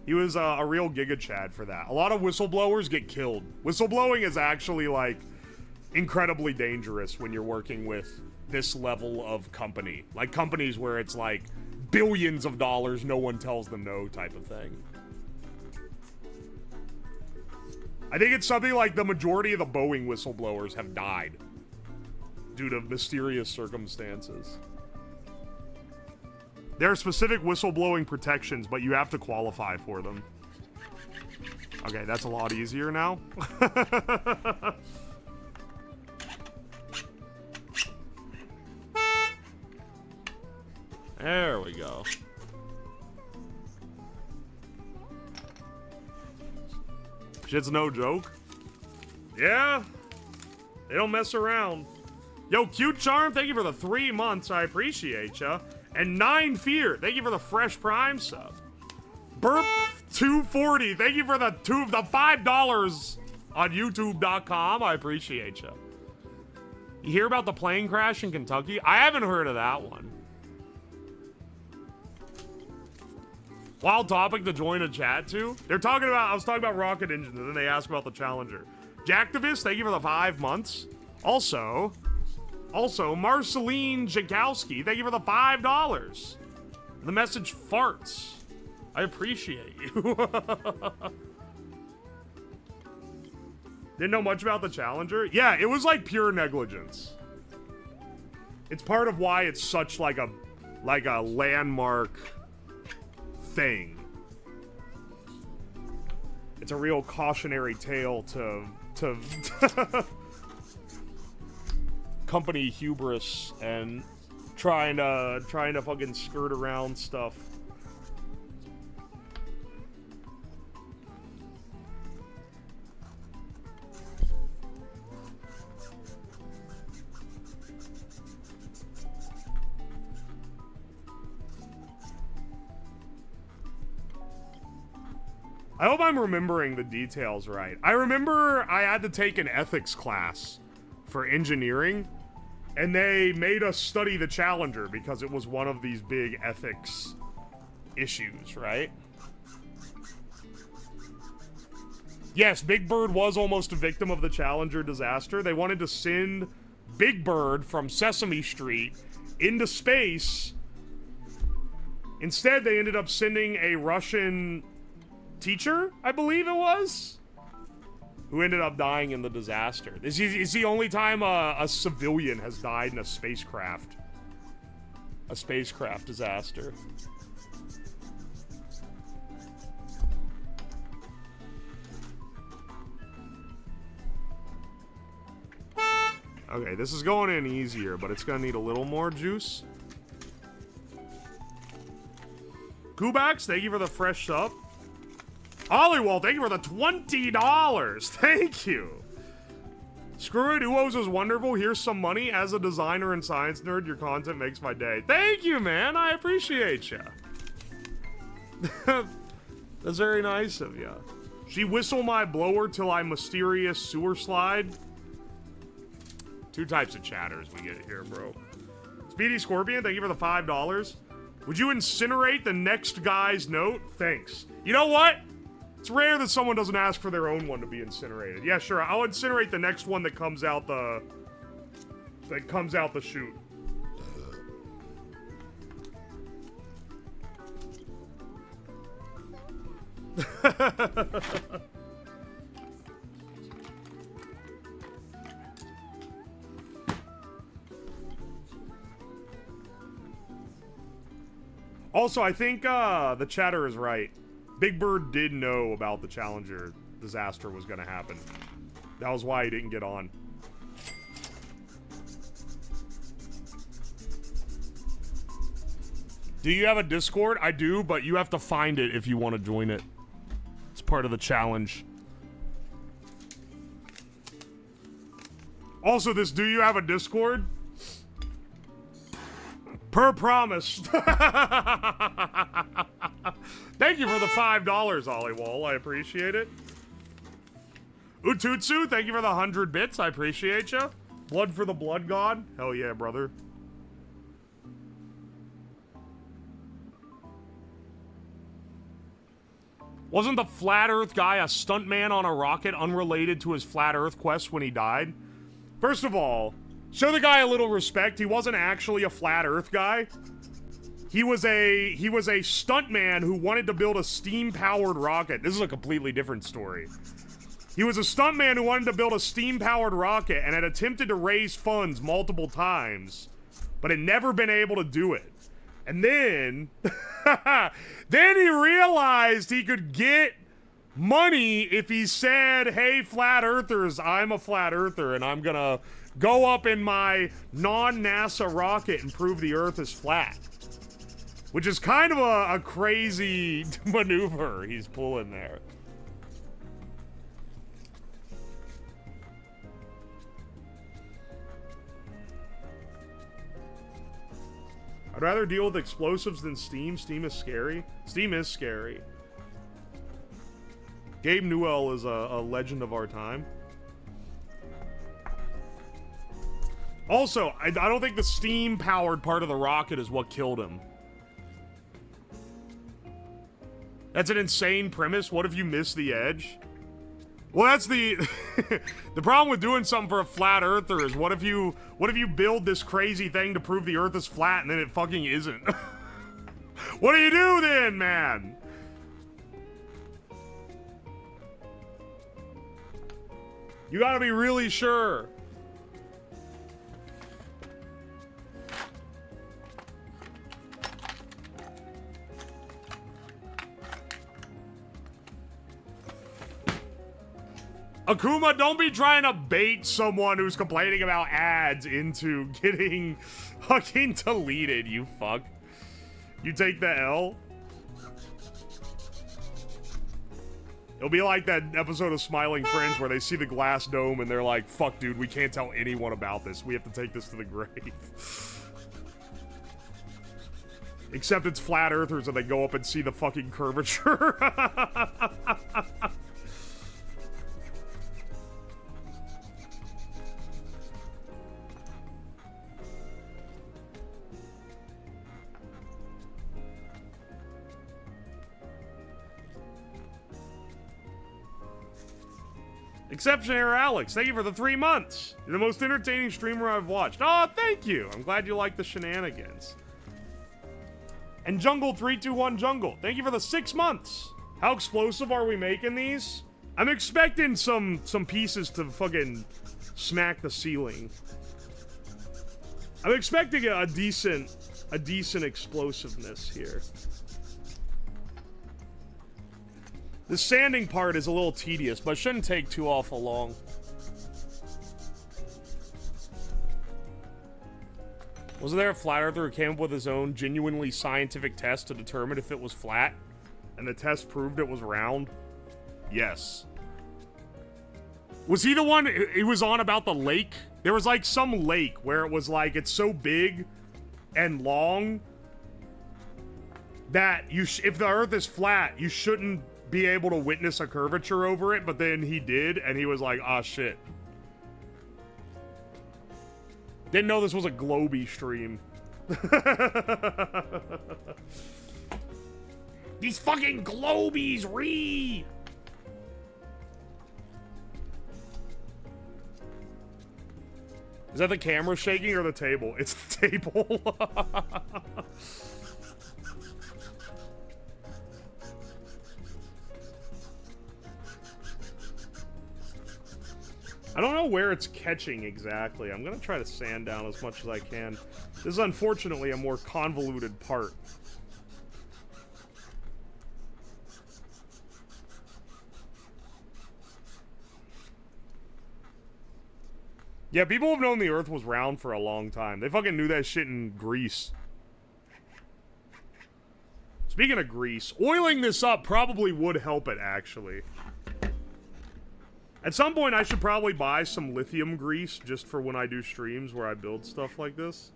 He was a real Giga Chad for that. A lot of whistleblowers get killed. Whistleblowing is actually, like, incredibly dangerous when you're working with this level of company. Like, companies where it's, like, billions of dollars, no one tells them no type of thing. I think it's something like the majority of the Boeing whistleblowers have died due to mysterious circumstances. There are specific whistleblowing protections, but you have to qualify for them. Okay, that's a lot easier now. There we go. Shit's no joke. Yeah. They don't mess around. Yo, Cute Charm, thank you for the 3 months. I appreciate ya. And 9 Fear, thank you for the fresh Prime sub. Burp 240, thank you for the $5 on YouTube.com. I appreciate you. You hear about the plane crash in Kentucky? I haven't heard of that one. Wild topic to join a chat to. I was talking about rocket engines, and then they asked about the Challenger. Jacktivist, thank you for the 5 months. Also, Marceline Jakowski, thank you for the $5. The message farts. I appreciate you. Didn't know much about the Challenger? Yeah, it was like pure negligence. It's part of why it's such like a landmark thing. It's a real cautionary tale to company hubris and trying to fucking skirt around stuff. I hope I'm remembering the details right. I remember I had to take an ethics class for engineering, and they made us study the Challenger because it was one of these big ethics issues, right? Yes, Big Bird was almost a victim of the Challenger disaster. They wanted to send Big Bird from Sesame Street into space. Instead, they ended up sending a Russian teacher, I believe it was. who ended up dying in the disaster. This is the only time a civilian has died in a spacecraft. A spacecraft disaster. Okay, this is going in easier, but it's gonna need a little more juice. Kubax, thank you for the fresh sub. Ollywall, thank you for the $20. Thank you. Screw it, Uwos is wonderful. Here's some money. As a designer and science nerd, your content makes my day. Thank you, man. I appreciate ya. That's very nice of ya. She whistle my blower till I mysterious sewer slide. Two types of chatters we get here, bro. Speedy Scorpion, thank you for the $5. Would you incinerate the next guy's note? Thanks. You know what? It's rare that someone doesn't ask for their own one to be incinerated. Yeah, sure. I'll incinerate the next one that comes out the... chute. Also, I think the chatter is right. Big Bird did know about the Challenger disaster was going to happen. That was why he didn't get on. Do you have a Discord? I do, but you have to find it if you want to join it. It's part of the challenge. Also, this do you have a Discord? Per promise. Thank you for the $5, Ollywall. I appreciate it. Ututsu, thank you for the 100 bits. I appreciate you. Blood for the Blood God. Hell yeah, brother. Wasn't the Flat Earth guy a stuntman on a rocket unrelated to his Flat Earth quest when he died? First of all, show the guy a little respect. He wasn't actually a Flat Earth guy. He was a stuntman who wanted to build a steam-powered rocket. This is a completely different story. He was a stuntman who wanted to build a steam-powered rocket and had attempted to raise funds multiple times, but had never been able to do it. And then, then he realized he could get money if he said, hey, Flat Earthers, I'm a Flat Earther, and I'm gonna go up in my non-NASA rocket and prove the Earth is flat. Which is kind of a crazy maneuver he's pulling there. I'd rather deal with explosives than steam. Steam is scary. Steam is scary. Gabe Newell is a legend of our time. Also, I don't think the steam-powered part of the rocket is what killed him. That's an insane premise. What if you miss the edge? Well, that's the the problem with doing something for a Flat Earther is what if you build this crazy thing to prove the Earth is flat and then it fucking isn't? What do you do then, man? You gotta be really sure. Akuma, don't be trying to bait someone who's complaining about ads into getting fucking deleted, you fuck. You take the L. It'll be like that episode of Smiling Friends where they see the glass dome and they're like, fuck, dude, we can't tell anyone about this. We have to take this to the grave. Except it's Flat Earthers and they go up and see the fucking curvature. Exceptionary Alex, thank you for the 3 months. You're the most entertaining streamer I've watched. Oh, thank you. I'm glad you like the shenanigans. And Jungle321 Jungle, thank you for the 6 months. How explosive are we making these? I'm expecting some pieces to fucking smack the ceiling. I'm expecting a decent explosiveness here. The sanding part is a little tedious, but shouldn't take too awful long. Wasn't there a flat earther who came up with his own genuinely scientific test to determine if it was flat? And the test proved it was round? Yes. Was he the one he was on about the lake? There was like some lake where it was like it's so big and long that if the earth is flat, you shouldn't be able to witness a curvature over it, but then he did, and he was like, ah, shit. Didn't know this was a Globy stream. These fucking Globies, Is that the camera shaking or the table? It's the table. I don't know where it's catching exactly. I'm gonna try to sand down as much as I can. This is unfortunately a more convoluted part. Yeah, people have known the Earth was round for a long time. They fucking knew that shit in Greece. Speaking of Greece, oiling this up probably would help it, actually. At some point, I should probably buy some lithium grease just for when I do streams where I build stuff like this.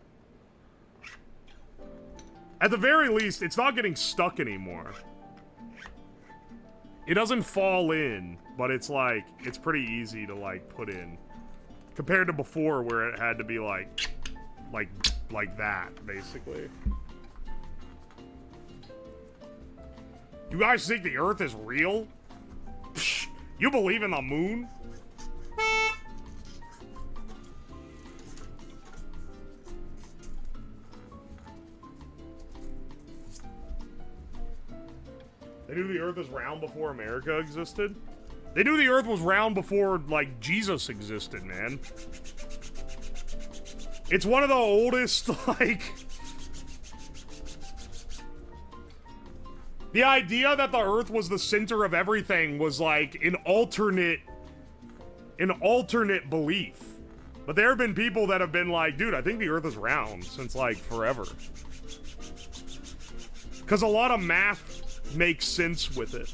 At the very least, it's not getting stuck anymore. It doesn't fall in, but it's like, it's pretty easy to like put in. Compared to before where it had to be like that, basically. You guys think the Earth is real? Psh, you believe in the moon? They knew the Earth was round before America existed? They knew the Earth was round before, like, Jesus existed, man. It's one of the oldest, like... The idea that the Earth was the center of everything was, like, an alternate belief. But there have been people that have been like, dude, I think the Earth is round since, like, forever. Because a lot of math makes sense with it.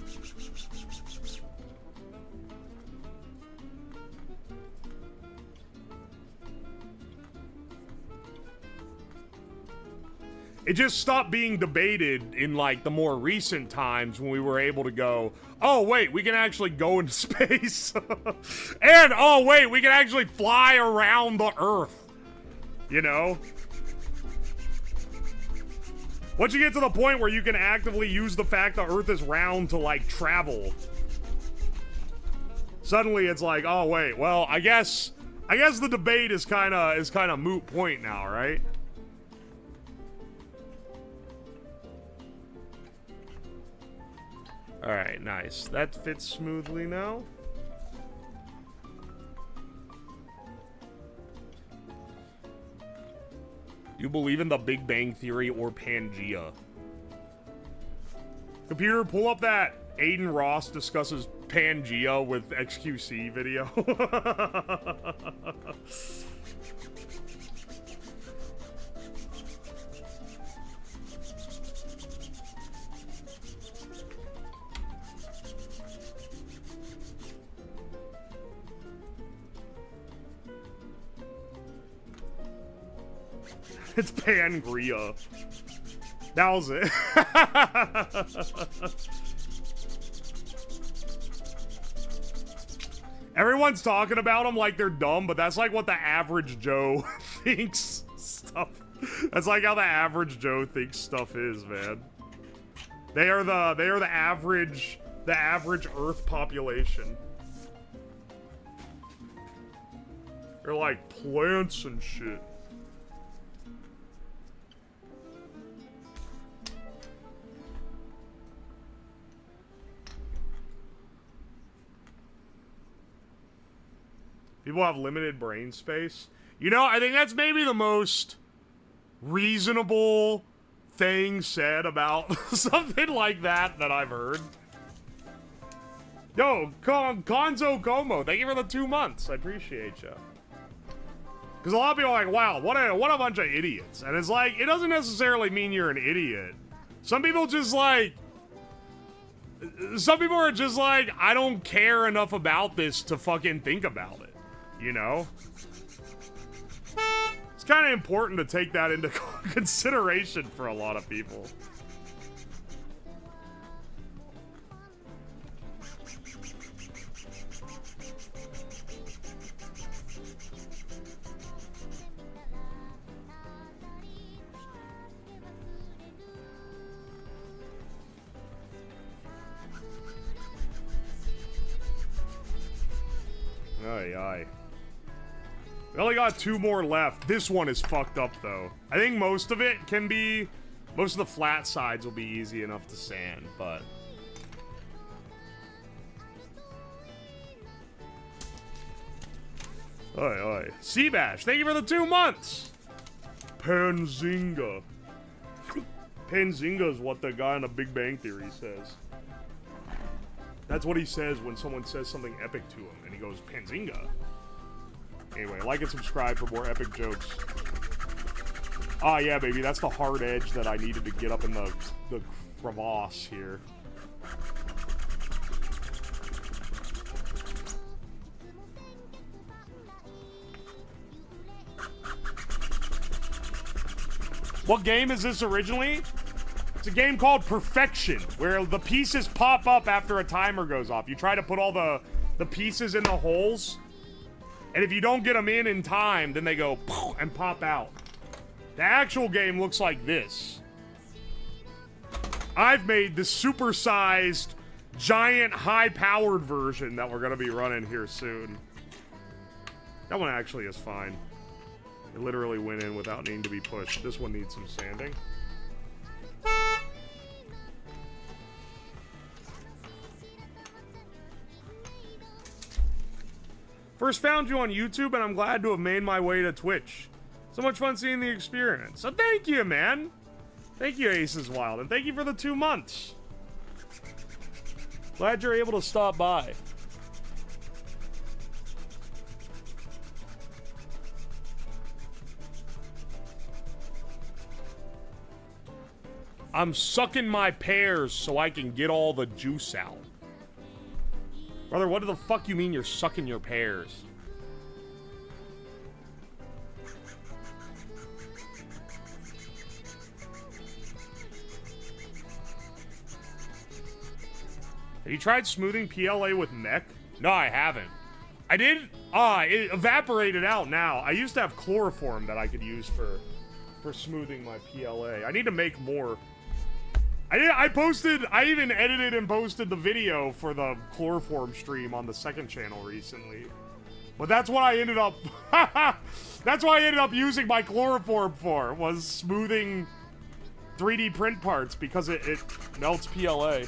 It just stopped being debated in, like, the more recent times when we were able to go, oh, wait, we can actually go into space. And, oh, wait, we can actually fly around the Earth. You know? Once you get to the point where you can actively use the fact the Earth is round to, like, travel, suddenly it's like, oh, wait, well, I guess the debate is kind of moot point now, right? Alright, nice. That fits smoothly now. You believe in the Big Bang Theory or Pangea? Computer, pull up that Aiden Ross discusses Pangea with XQC video. It's Pangea. That was it. Everyone's talking about them like they're dumb, but that's like what the average Joe thinks stuff. That's like how the average Joe thinks stuff is, man. They are the average Earth population. They're like plants and shit. People have limited brain space. You know, I think that's maybe the most reasonable thing said about something like that I've heard. Yo, Gonzo Como, thank you for the 2 months. I appreciate you. Because a lot of people are like, wow, what a bunch of idiots. And it's like, it doesn't necessarily mean you're an idiot. Some people just like... Some people are just like, I don't care enough about this to fucking think about it. You know? It's kind of important to take that into consideration for a lot of people. Aye, aye. We only got 2 more left. This one is fucked up, though. I think most of it can be... Most of the flat sides will be easy enough to sand, but... Oi, oi. Seabash, thank you for the 2 months! Panzinga. Panzinga is what the guy on the Big Bang Theory says. That's what he says when someone says something epic to him, and he goes, Panzinga. Anyway, like and subscribe for more epic jokes. Ah, yeah, baby, that's the hard edge that I needed to get up in the crevasse here. What game is this originally? It's a game called Perfection, where the pieces pop up after a timer goes off. You try to put all the pieces in the holes, and if you don't get them in time, then they go and pop out. The actual game looks like this. I've made the supersized, giant, high-powered version that we're going to be running here soon. That one actually is fine. It literally went in without needing to be pushed. This one needs some sanding. First found you on YouTube, and I'm glad to have made my way to Twitch. So much fun seeing the experience. So thank you, man. Thank you, Aces Wild, and thank you for the 2 months. Glad you're able to stop by. I'm sucking my pears so I can get all the juice out. Brother, what the fuck you mean you're sucking your pears? Have you tried smoothing PLA with mech? No, I haven't. I did. It evaporated out now. I used to have chloroform that I could use for smoothing my PLA. I need to make more. I even edited and posted the video for the chloroform stream on the second channel recently. But that's what I ended up... That's what I ended up using my chloroform for, was smoothing 3D print parts, because it melts PLA.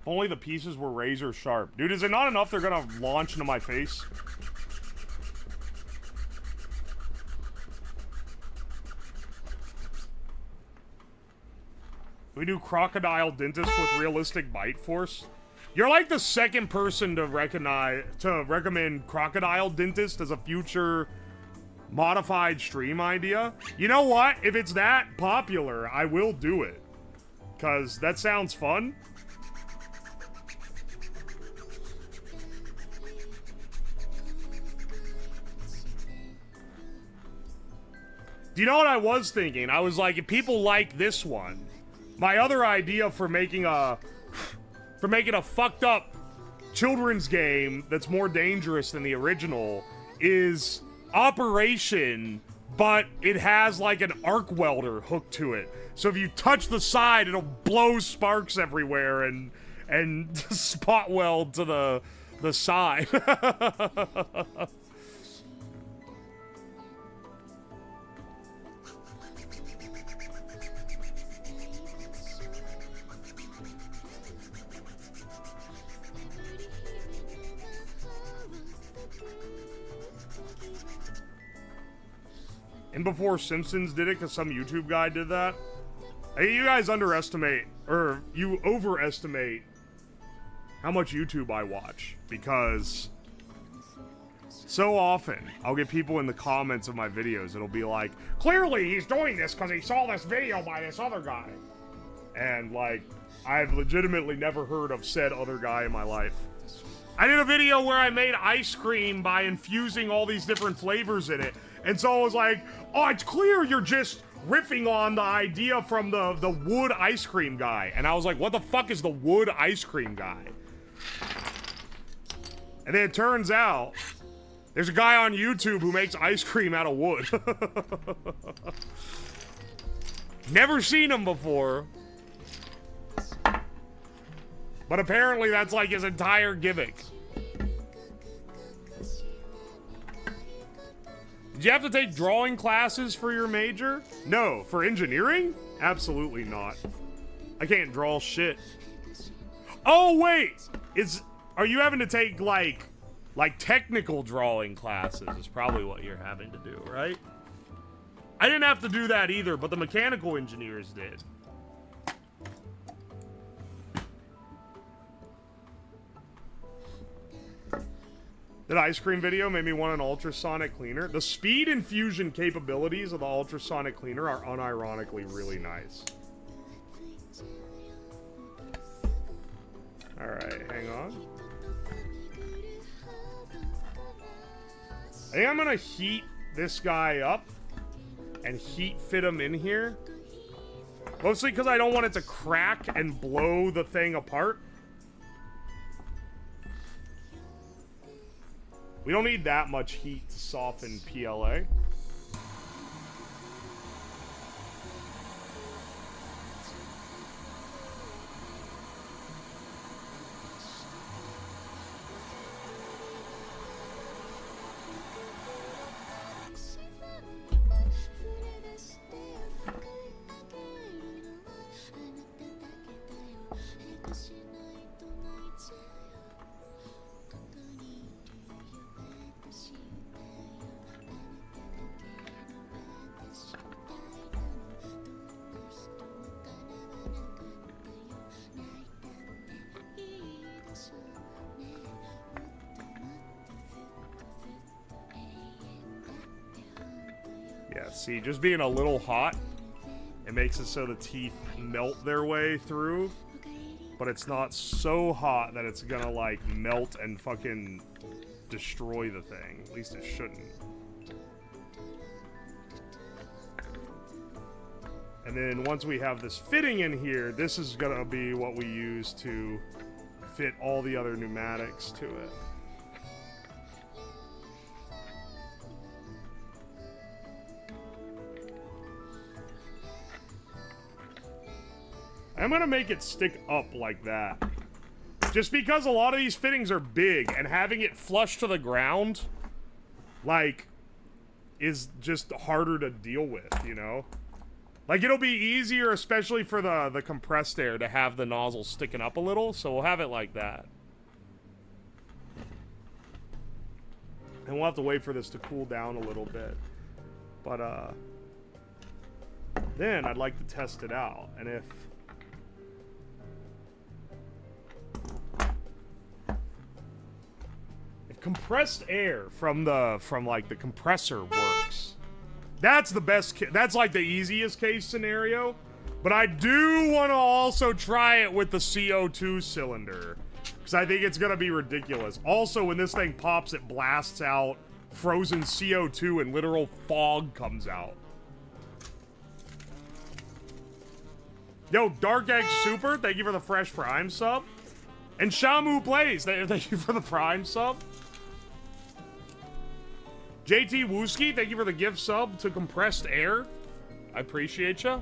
Only the pieces were razor sharp. Dude, is it not enough they're gonna launch into my face? We do crocodile dentist with realistic bite force. You're like the second person to recommend crocodile dentist as a future modified stream idea. You know what? If it's that popular, I will do it. 'Cause that sounds fun. Do you know what I was thinking? I was like, if people like this one, my other idea for making a fucked up children's game that's more dangerous than the original is Operation but it has like an arc welder hooked to it. So if you touch the side, it'll blow sparks everywhere and spot weld to the side. And before Simpsons did it, because some YouTube guy did that. Hey, you guys underestimate, or you overestimate how much YouTube I watch. Because so often, I'll get people in the comments of my videos, it'll be like, clearly he's doing this because he saw this video by this other guy. And, like, I've legitimately never heard of said other guy in my life. I did a video where I made ice cream by infusing all these different flavors in it. And so I was like, oh, it's clear you're just riffing on the idea from the wood ice cream guy. And I was like, what the fuck is the wood ice cream guy? And then it turns out there's a guy on YouTube who makes ice cream out of wood. Never seen him before. But apparently that's like his entire gimmick. Did you have to take drawing classes for your major? No. For engineering? Absolutely not. I can't draw shit. Oh, wait! Are you having to take, like technical drawing classes is probably what you're having to do, right? I didn't have to do that either, but the mechanical engineers did. That ice cream video made me want an ultrasonic cleaner. The speed and fusion capabilities of the ultrasonic cleaner are unironically really nice. Alright, hang on. I think I'm gonna heat this guy up and heat fit him in here. Mostly because I don't want it to crack and blow the thing apart. We don't need that much heat to soften PLA. Yeah, see, just being a little hot, it makes it so the teeth melt their way through, but it's not so hot that it's gonna, like, melt and fucking destroy the thing. At least it shouldn't. And then once we have this fitting in here, this is gonna be what we use to fit all the other pneumatics to it. I'm gonna make it stick up like that. Just because a lot of these fittings are big, and having it flush to the ground, like, is just harder to deal with, you know? Like, it'll be easier, especially for the compressed air, to have the nozzle sticking up a little, so we'll have it like that. And we'll have to wait for this to cool down a little bit. But, then I'd like to test it out, and if compressed air from like the compressor works, that's the best that's like the easiest case scenario. But I do want to also try it with the CO2 cylinder, because I think it's gonna be ridiculous. Also, when this thing pops, it blasts out frozen CO2 and literal fog comes out. Yo, Dark Egg Super, thank you for the fresh Prime sub. And Shamu Plays, thank you for the Prime sub. JT Wooski, thank you for the gift sub to Compressed Air. I appreciate ya.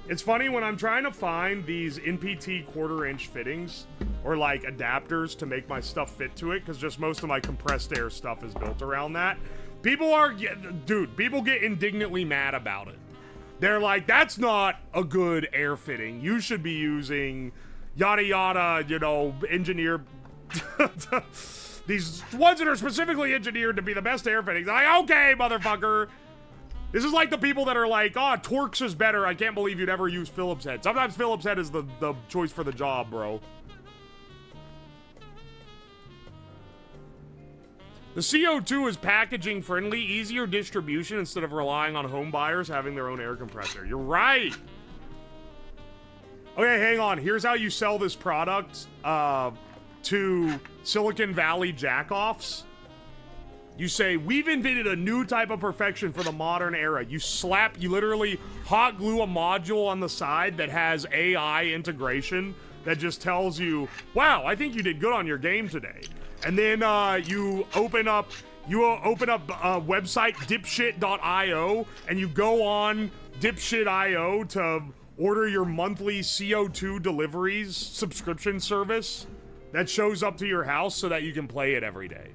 It's funny when I'm trying to find these NPT quarter-inch fittings or like adapters to make my stuff fit to it, because just most of my compressed air stuff is built around that. People get indignantly mad about it. They're like, that's not a good air fitting. You should be using yada yada, you know, engineer. These ones that are specifically engineered to be the best air fittings. I'm like, okay, motherfucker. This is like the people that are like, oh, Torx is better. I can't believe you'd ever use Phillips head. Sometimes Phillips head is the choice for the job, bro. The CO2 is packaging friendly, easier distribution instead of relying on home buyers having their own air compressor. You're right. Okay, hang on. Here's how you sell this product to Silicon Valley jackoffs. You say, we've invented a new type of perfection for the modern era. You literally hot glue a module on the side that has AI integration that just tells you, wow, I think you did good on your game today. And then you open up a website, dipshit.io, and you go on dipshit.io to order your monthly CO2 deliveries subscription service that shows up to your house so that you can play it every day.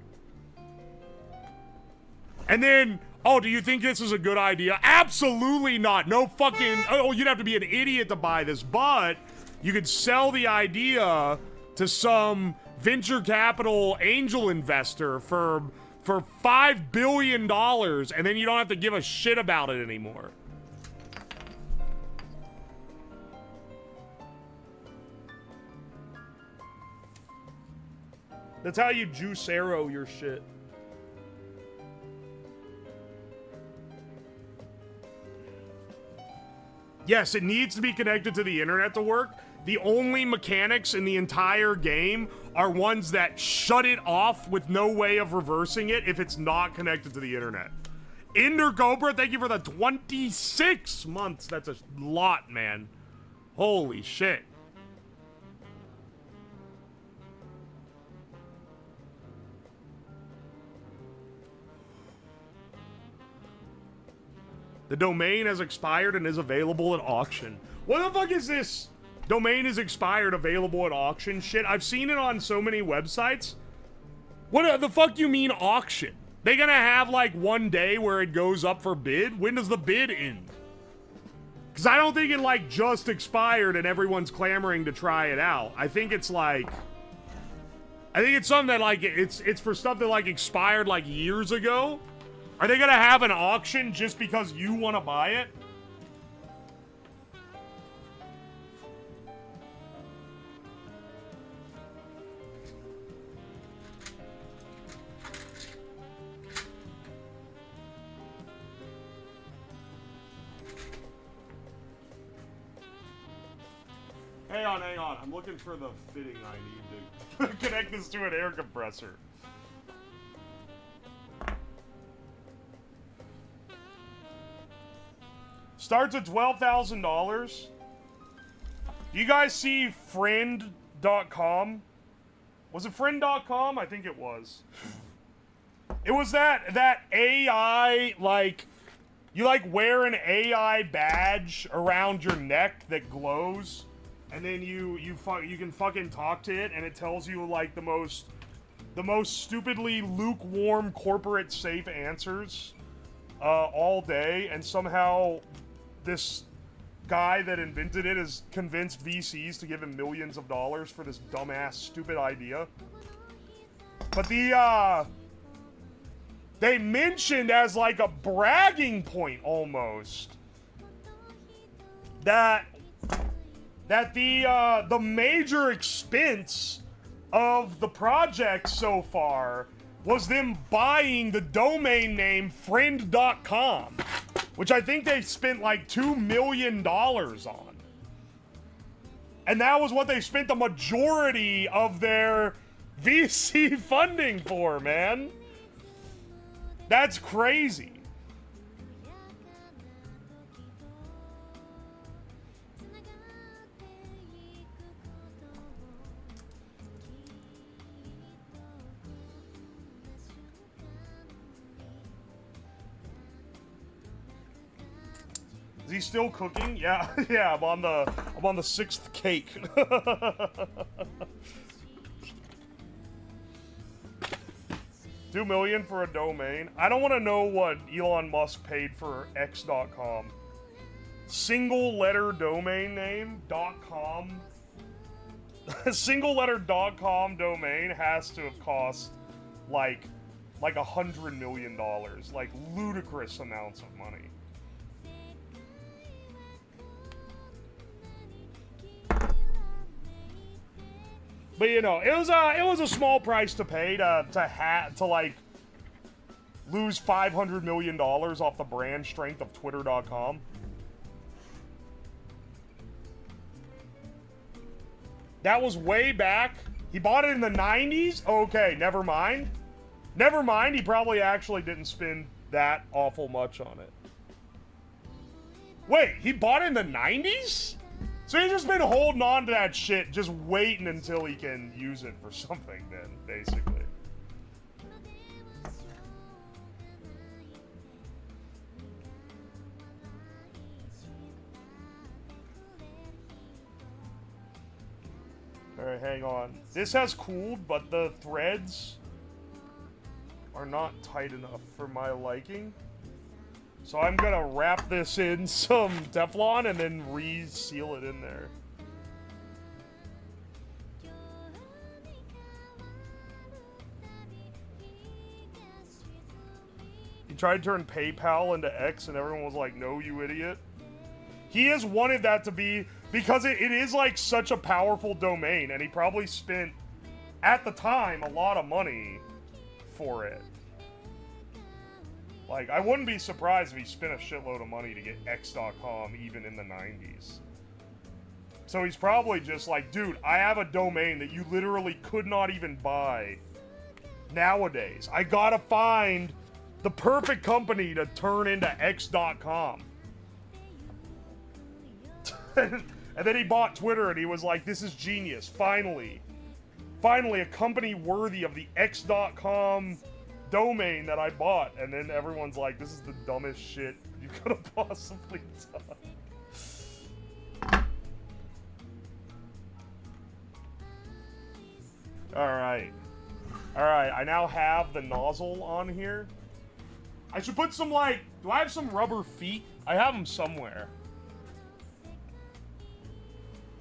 And then, oh, do you think this is a good idea? Absolutely not. No fucking, oh, you'd have to be an idiot to buy this, but you could sell the idea to some venture capital angel investor for $5 billion, and then you don't have to give a shit about it anymore. That's how you juicero your shit. Yes, it needs to be connected to the internet to work. The only mechanics in the entire game are ones that shut it off with no way of reversing it if it's not connected to the internet. Ender Cobra, thank you for the 26 months. That's a lot, man. Holy shit. The domain has expired and is available at auction. What the fuck is this? Domain is expired, available at auction shit. I've seen it on so many websites. What the fuck you mean auction? They gonna have like one day where it goes up for bid? When does the bid end? Because I don't think it like just expired and everyone's clamoring to try it out. I think it's like, I think it's something that like, it's for stuff that like expired like years ago. Are they gonna have an auction just because you want to buy it? Hang on. I'm looking for the fitting I need to connect this to an air compressor. Starts at $12,000. Do you guys see friend.com? Was it friend.com? I think it was. It was that AI, like, you like wear an AI badge around your neck that glows, and then you can fucking talk to it, and it tells you like the most stupidly lukewarm corporate safe answers all day, and somehow this guy that invented it has convinced VCs to give him millions of dollars for this dumbass, stupid idea. But they mentioned as like a bragging point almost that the major expense of the project so far was them buying the domain name friend.com, which I think they spent like $2 million on. And that was what they spent the majority of their VC funding for, man. That's crazy. Is he still cooking? Yeah, yeah. I'm on the 6th cake. $2 million for a domain. I don't want to know what Elon Musk paid for X.com. Single letter domain name .com. Single letter .com domain has to have cost like $100 million, like ludicrous amounts of money. But you know, it was a small price to pay to like lose $500 million off the brand strength of Twitter.com. That was way back. He bought it in the 90s? Okay, never mind. Never mind, he probably actually didn't spend that awful much on it. Wait, he bought it in the 90s? So he's just been holding on to that shit, just waiting until he can use it for something then, basically. Alright, hang on. This has cooled, but the threads are not tight enough for my liking. So I'm gonna wrap this in some Teflon and then re-seal it in there. He tried to turn PayPal into X and everyone was like, no, you idiot. He has wanted that to be, because it is like such a powerful domain, and he probably spent, at the time, a lot of money for it. Like, I wouldn't be surprised if he spent a shitload of money to get X.com even in the 90s. So he's probably just like, dude, I have a domain that you literally could not even buy nowadays. I gotta find the perfect company to turn into X.com. And then he bought Twitter and he was like, this is genius, finally. Finally, a company worthy of the X.com domain that I bought. And then everyone's like, this is the dumbest shit you could have possibly done. Alright. Alright, I now have the nozzle on here. I should put some, like, do I have some rubber feet? I have them somewhere.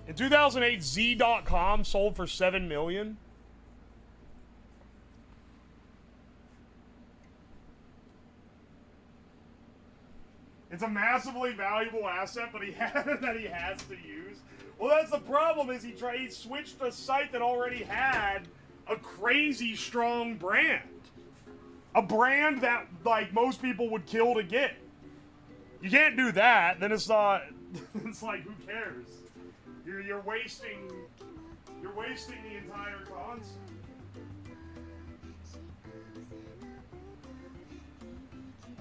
In 2008, Z.com sold for $7 million. It's a massively valuable asset that he has to use. Well, that's the problem. Is he switched a site that already had a crazy strong brand, a brand that like most people would kill to get. You can't do that. Then it's not. It's like, who cares? You're wasting the entire concept.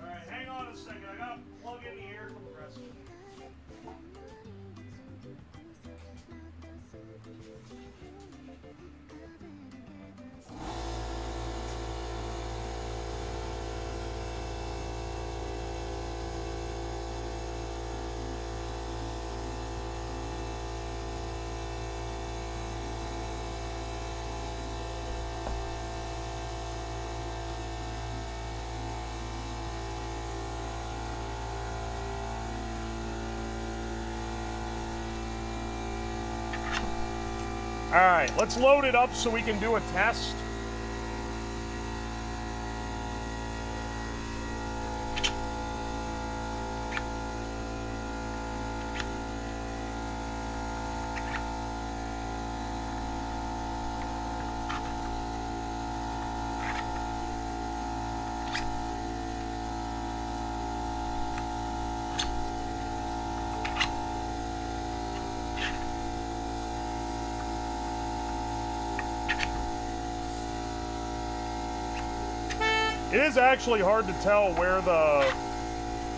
Alright, hang on a second. I gotta plug in the air compressor. Alright, let's load it up so we can do a test. It is actually hard to tell where the,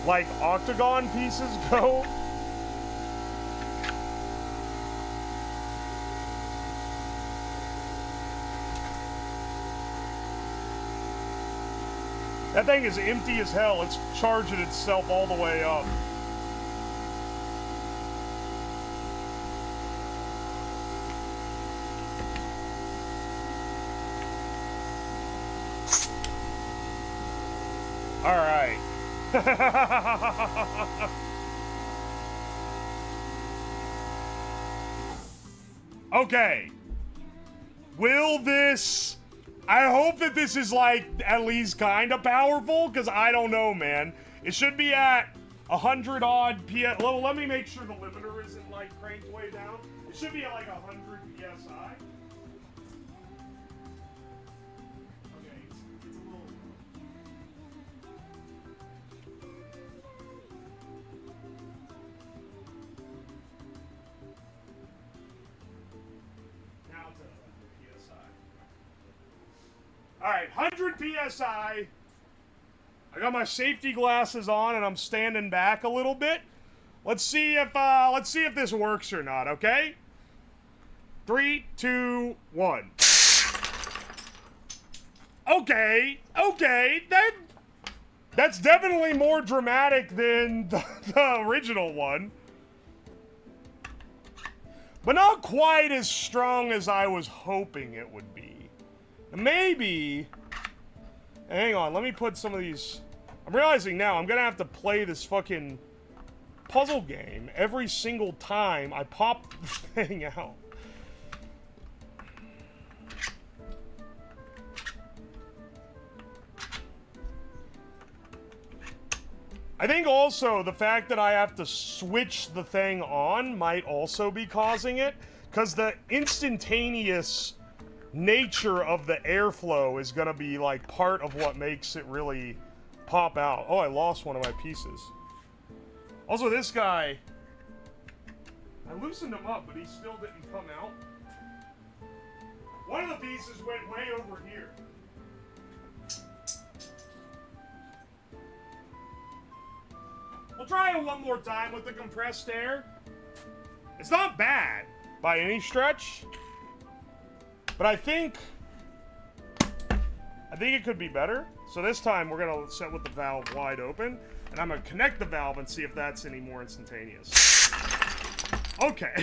like, octagon pieces go. That thing is empty as hell. It's charging itself all the way up. All right. Okay. Will this... I hope that this is, like, at least kind of powerful, because I don't know, man. It should be at 100 odd PS... Well, let me make sure the limiter isn't, like, cranked way down. It should be at, like, 100 PSI. Okay, it's a little... Now it's at 100 PSI. Alright, 100 PSI. I got my safety glasses on and I'm standing back a little bit. Let's see if this works or not, okay? 3, 2, 1. Okay, that's definitely more dramatic than the original one. But not quite as strong as I was hoping it would be. Maybe... Hang on, let me put some of these... I'm realizing now I'm gonna have to play this fucking puzzle game every single time I pop the thing out. I think also the fact that I have to switch the thing on might also be causing it, because the instantaneous nature of the airflow is gonna be like part of what makes it really pop out. Oh, I lost one of my pieces. Also, this guy, I loosened him up, but he still didn't come out. One of the pieces went way over here. We'll try it one more time with the compressed air. It's not bad by any stretch, but I think it could be better. So this time we're gonna set with the valve wide open, and I'm gonna connect the valve and see if that's any more instantaneous. Okay.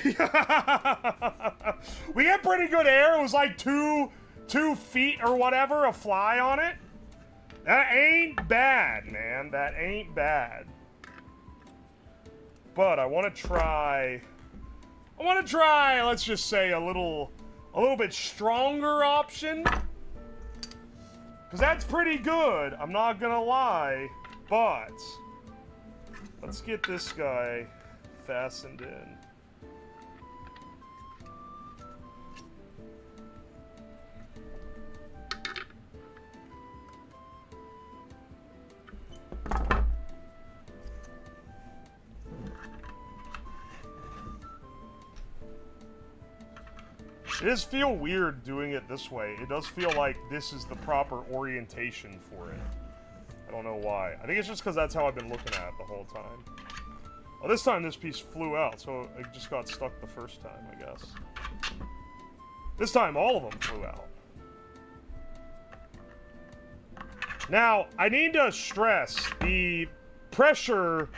We get pretty good air. It was like 2 feet or whatever, a fly on it. That ain't bad, man. That ain't bad. But I want to try, let's just say a little bit stronger option. Because that's pretty good, I'm not gonna lie. But let's get this guy fastened in. It does feel weird doing it this way. It does feel like this is the proper orientation for it. I don't know why. I think it's just because that's how I've been looking at it the whole time. Well, this time this piece flew out, so it just got stuck the first time, I guess. This time all of them flew out. Now, I need to stress the pressure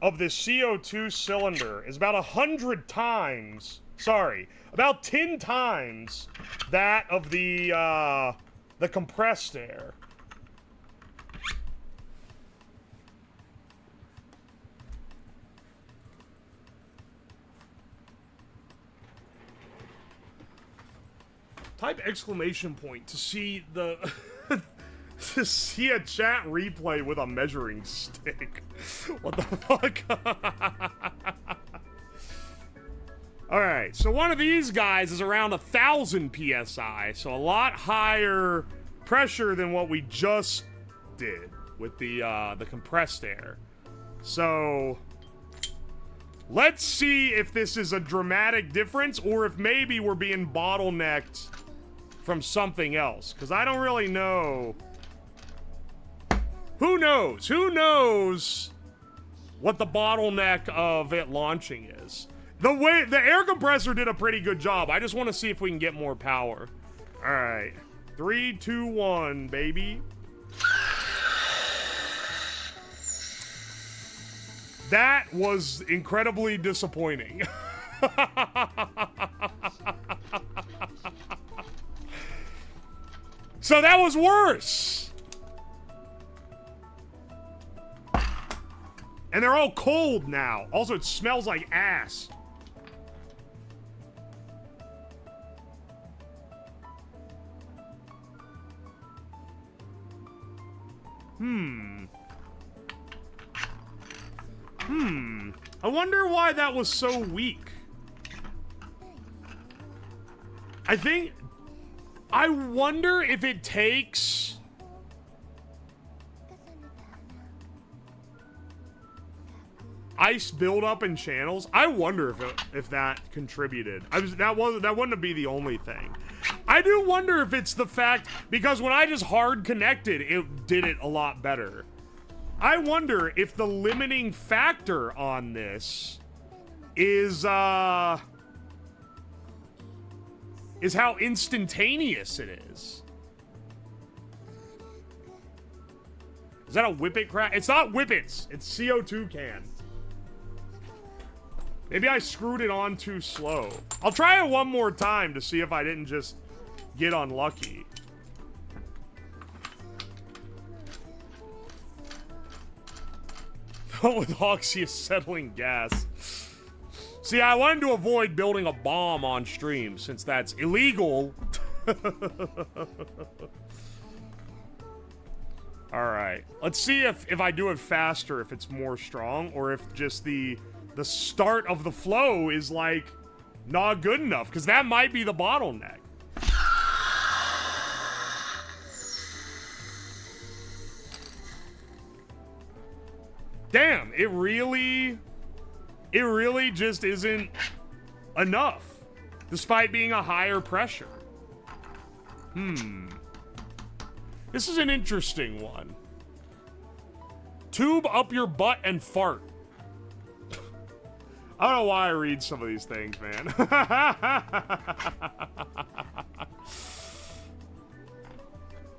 of this CO2 cylinder is about 100 times... Sorry, about 10 times that of the compressed air. Type exclamation point to see the to see a chat replay with a measuring stick. What the fuck? Alright, so one of these guys is around 1,000 PSI, so a lot higher pressure than what we just did with the compressed air. So, let's see if this is a dramatic difference, or if maybe we're being bottlenecked from something else, because I don't really know. Who knows? Who knows what the bottleneck of it launching is? The air compressor did a pretty good job. I just want to see if we can get more power. All right. 3, 2, 1, baby. That was incredibly disappointing. So that was worse. And they're all cold now. Also, it smells like ass. I wonder why that was so weak. I wonder if it takes... ice buildup in channels. I wonder if that contributed. That wouldn't be the only thing. I do wonder if it's the fact, because when I just hard connected, it did it a lot better. I wonder if the limiting factor on this is how instantaneous it is. Is that a Whippet crack? It's not Whippets. It's CO2 can. Maybe I screwed it on too slow. I'll try it one more time to see if I didn't just get unlucky. With Oxy settling gas. See, I wanted to avoid building a bomb on stream since that's illegal. Alright. Let's see if I do it faster, if it's more strong, or if just the start of the flow is, like, not good enough. Because that might be the bottleneck. Damn, it really just isn't enough, despite being a higher pressure. This is an interesting one. Tube up your butt and fart. I don't know why I read some of these things, man.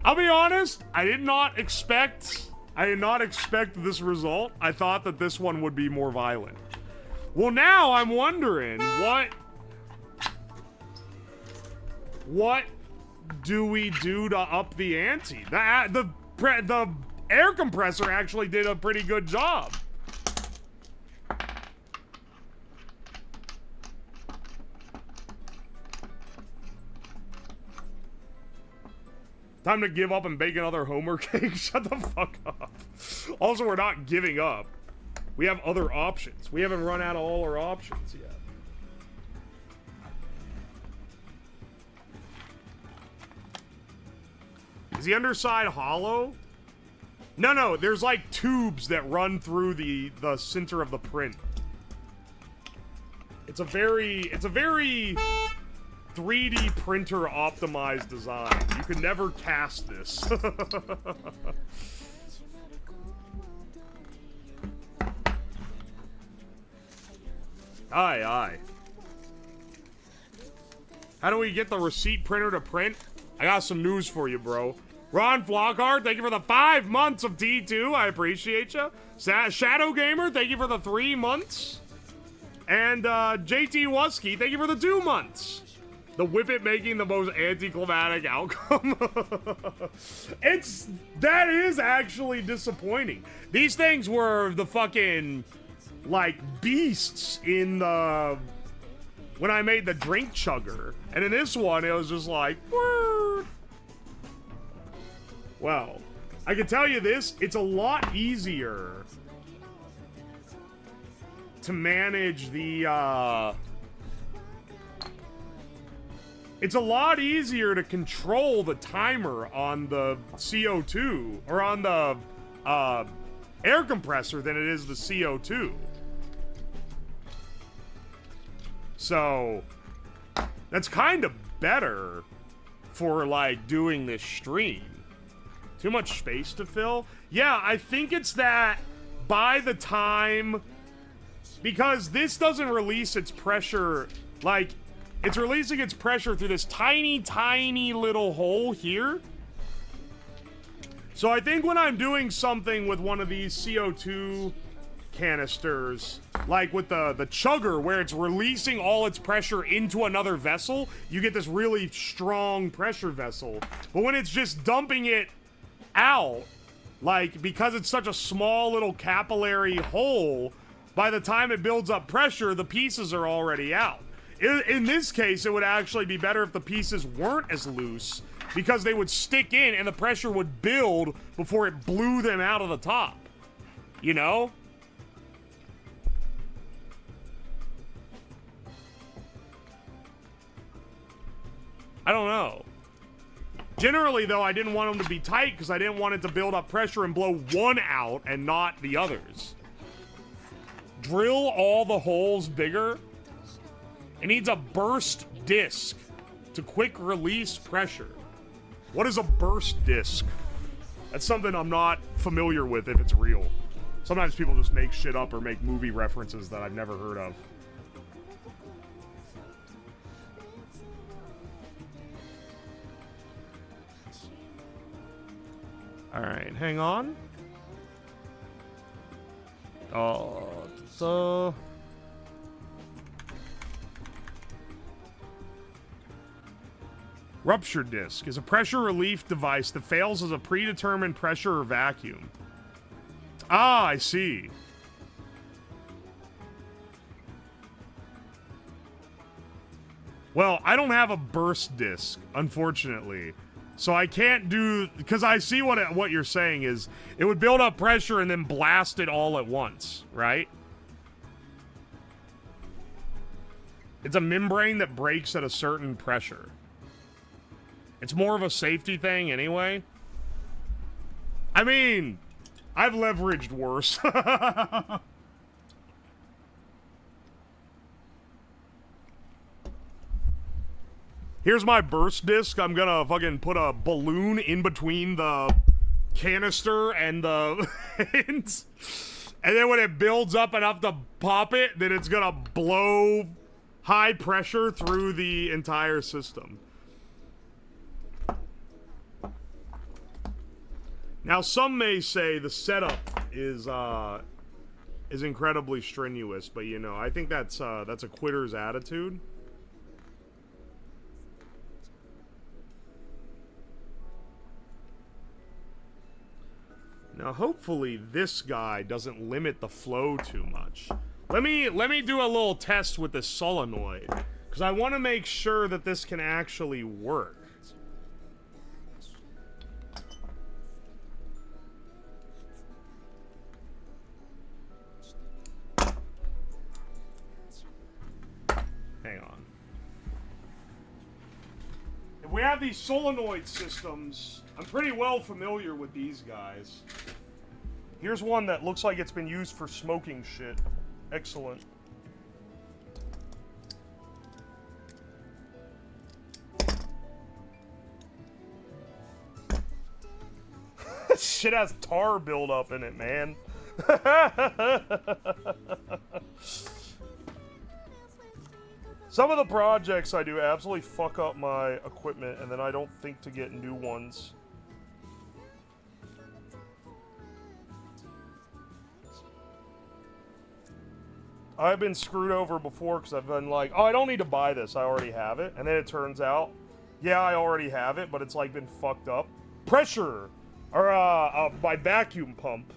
I'll be honest, I did not expect this result. I thought that this one would be more violent. Well, now I'm wondering, what do we do to up the ante? The air compressor actually did a pretty good job. Time to give up and bake another Homer cake? Shut the fuck up. Also, we're not giving up. We have other options. We haven't run out of all our options yet. Is the underside hollow? No, there's like tubes that run through the center of the print. It's a very 3D printer optimized design. You can never cast this. Aye. How do we get the receipt printer to print? I got some news for you, bro. Ron Flockhart, thank you for the 5 months of T2. I appreciate you. Shadow Gamer, thank you for the 3 months. And JT Wusky, thank you for the 2 months. The Whippet making the most anticlimactic outcome. That is actually disappointing. These things were the fucking, like, beasts in the... when I made the drink chugger. And in this one, it was just like, word. Well, I can tell you this, it's a lot easier to manage the, it's a lot easier to control the timer on the CO2, or on the, air compressor than it is the CO2. So, that's kind of better for, like, doing this stream. Too much space to fill? Yeah, I think it's that by the time... because this doesn't release its pressure, like, it's releasing its pressure through this tiny, tiny little hole here. So I think when I'm doing something with one of these CO2 canisters, like with the chugger, where it's releasing all its pressure into another vessel, you get this really strong pressure vessel. But when it's just dumping it out, Like, because it's such a small little capillary hole, by the time it builds up pressure, the pieces are already out. In this case, it would actually be better if the pieces weren't as loose, because they would stick in and the pressure would build before it blew them out of the top. You know? I don't know. Generally, though, I didn't want them to be tight because I didn't want it to build up pressure and blow one out and not the others. Drill all the holes bigger. It needs a burst disc to quick release pressure. What is a burst disc? That's something I'm not familiar with if it's real. Sometimes people just make shit up or make movie references that I've never heard of. Alright, hang on. Rupture disc is a pressure relief device that fails as a predetermined pressure or vacuum. Ah, I see. Well, I don't have a burst disc, unfortunately. So I can't do, because I see what you're saying is, it would build up pressure and then blast it all at once, right? It's a membrane that breaks at a certain pressure. It's more of a safety thing anyway. I mean, I've leveraged worse. Here's my burst disc. I'm gonna fucking put a balloon in between the canister and the ends. And then when it builds up enough to pop it, then it's gonna blow high pressure through the entire system. Now, some may say the setup is incredibly strenuous, but you know, I think that's a quitter's attitude. Now, hopefully, this guy doesn't limit the flow too much. Let me do a little test with this solenoid, because I want to make sure that this can actually work. Hang on. If we have these solenoid systems, I'm pretty well familiar with these guys. Here's one that looks like it's been used for smoking shit. Excellent. Shit has tar buildup in it, man. Some of the projects I do absolutely fuck up my equipment, and then I don't think to get new ones. I've been screwed over before because I've been like, oh, I don't need to buy this, I already have it. And then it turns out, yeah, I already have it, but it's like been fucked up. Pressure! Or, my vacuum pump,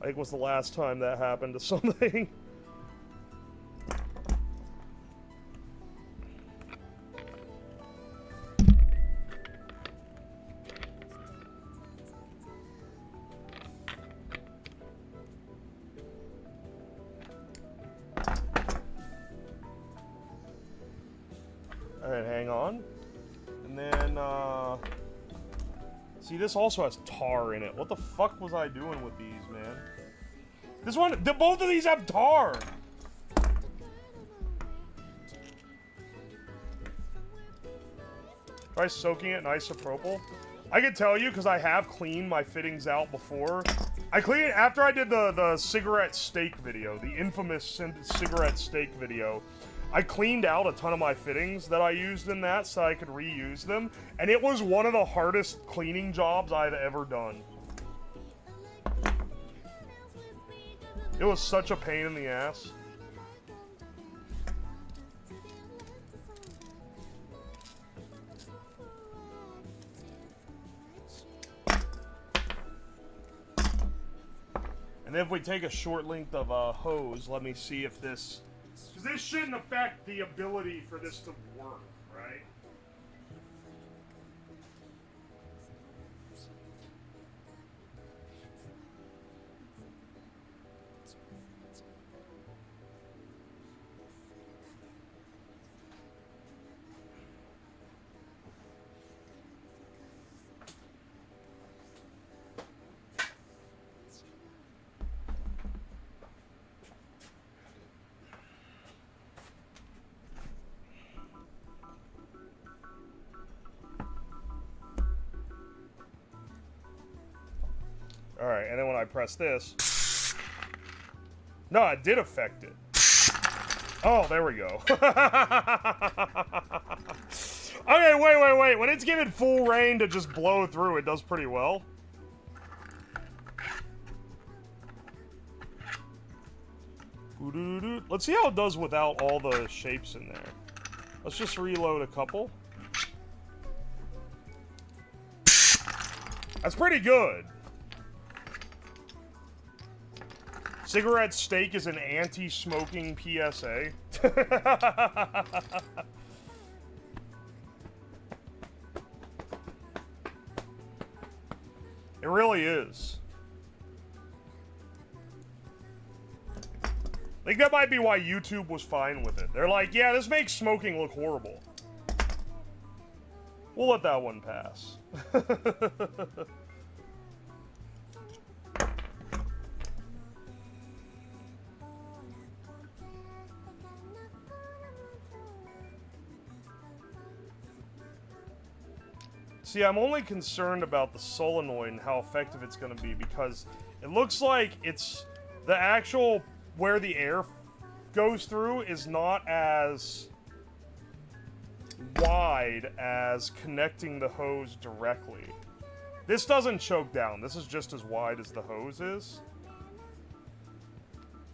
I think was the last time that happened to something. Alright, hang on. And then, see, this also has tar in it. What the fuck was I doing with these, man? This one, both of these have tar! Try soaking it in isopropyl. I can tell you, because I have cleaned my fittings out before. I cleaned it after I did the cigarette steak video, the infamous cigarette steak video. I cleaned out a ton of my fittings that I used in that so I could reuse them, and it was one of the hardest cleaning jobs I've ever done. It was such a pain in the ass. And then if we take a short length of hose, let me see if this... Because this shouldn't affect the ability for this to work, right? Alright, and then when I press this... No, it did affect it. Oh, there we go. Okay, wait. When it's given full reign to just blow through, it does pretty well. Let's see how it does without all the shapes in there. Let's just reload a couple. That's pretty good. Cigarette Steak is an anti-smoking PSA. It really is. I think that might be why YouTube was fine with it. They're like, yeah, this makes smoking look horrible. We'll let that one pass. See, I'm only concerned about the solenoid and how effective it's going to be because it looks like it's the actual where the air goes through is not as wide as connecting the hose directly. This doesn't choke down. This is just as wide as the hose is.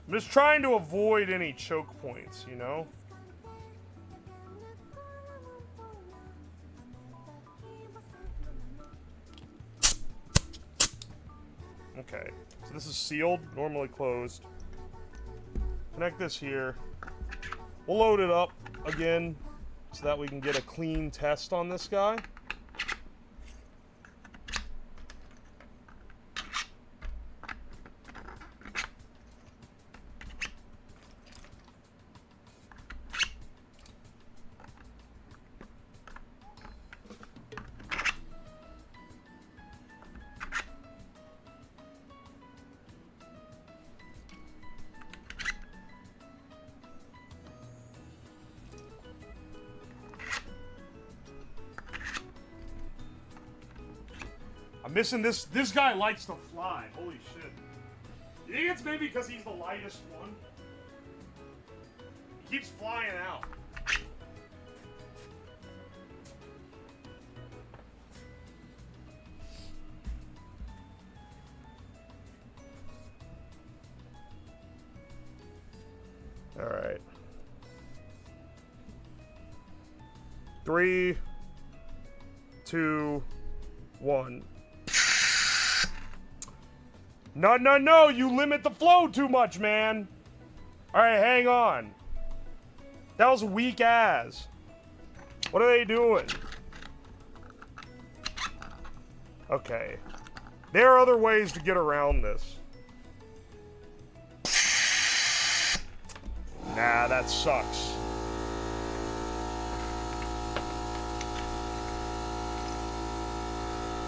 I'm just trying to avoid any choke points, you know? Okay, so this is sealed, normally closed. Connect this here. We'll load it up again so that we can get a clean test on this guy. I'm missing this. This guy likes to fly. Holy shit. You think it's maybe because he's the lightest one? He keeps flying out. All right. 3, 2, 1. No, you limit the flow too much, man. Alright, hang on. That was weak as. What are they doing? Okay. There are other ways to get around this. Nah, that sucks.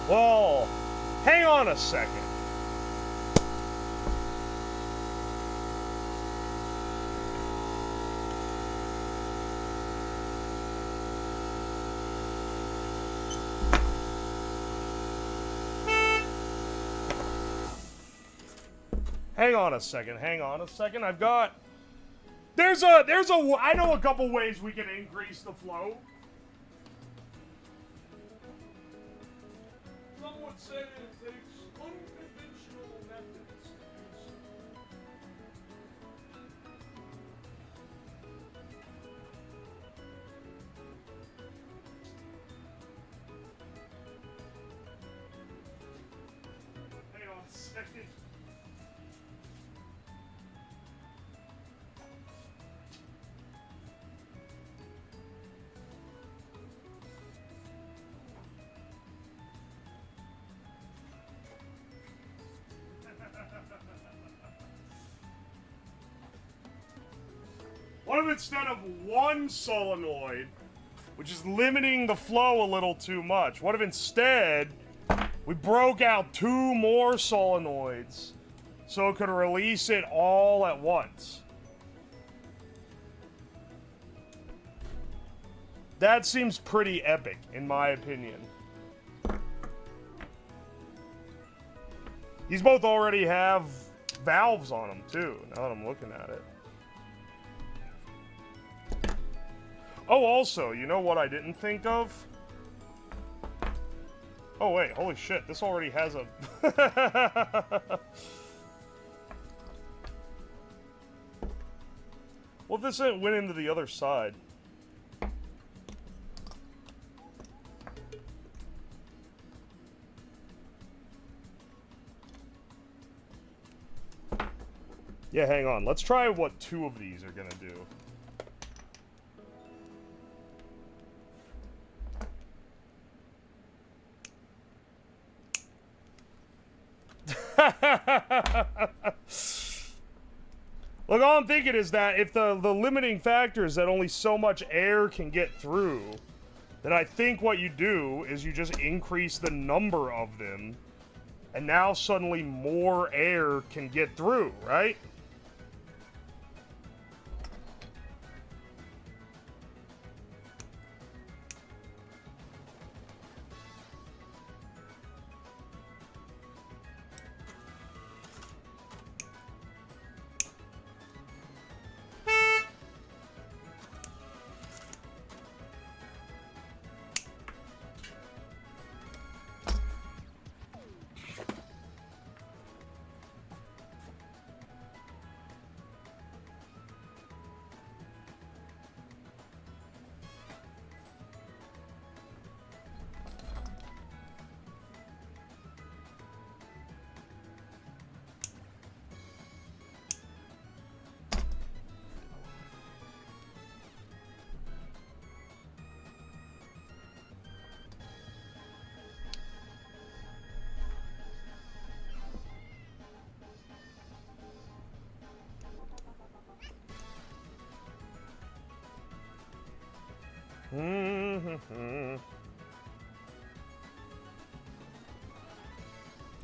Well, hang on a second. Hang on a second. I've got... I know a couple ways we can increase the flow. Some would say that it takes unconventional methods. Hang on a second. What if instead of one solenoid, which is limiting the flow a little too much, what if instead we broke out 2 more solenoids so it could release it all at once? That seems pretty epic, in my opinion. These both already have valves on them, too, now that I'm looking at it. Oh, also, you know what I didn't think of? Oh, wait, holy shit, this already has a... Well, this went into the other side. Yeah, hang on. Let's try what 2 of these are gonna do. Look, all I'm thinking is that if the limiting factor is that only so much air can get through, then I think what you do is you just increase the number of them, and now suddenly more air can get through, right?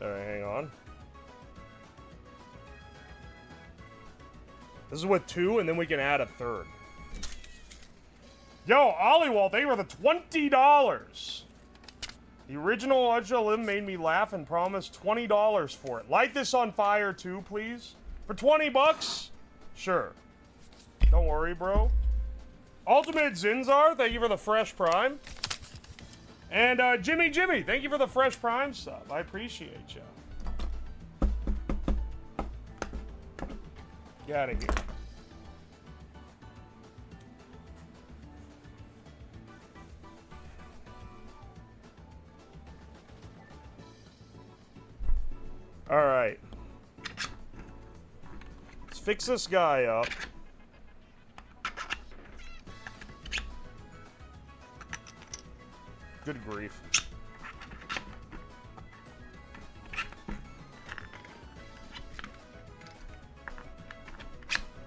Alright, hang on. This is with 2, and then we can add a 3rd. Yo, Ollywall, thank you for the $20! The original Ultra Lim made me laugh and promised $20 for it. Light this on fire too, please. For 20 bucks? Sure. Don't worry, bro. Ultimate Zinzar, thank you for the fresh prime. And Jimmy, thank you for the fresh prime sub. I appreciate you. Get out of here. All right. Let's fix this guy up. Good grief.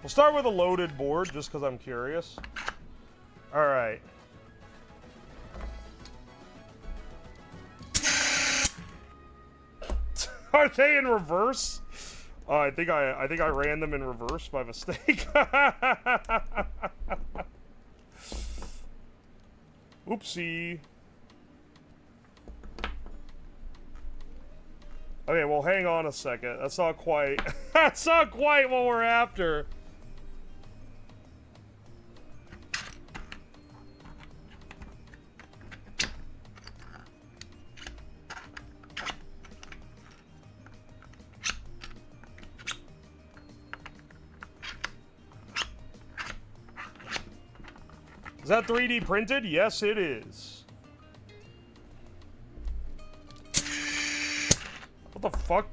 We'll start with a loaded board, just because I'm curious. All right. Are they in reverse? I think I ran them in reverse by mistake. Oopsie. Okay, well, hang on a second. That's not quite... That's not quite what we're after. Is that 3D printed? Yes, it is. What the fuck?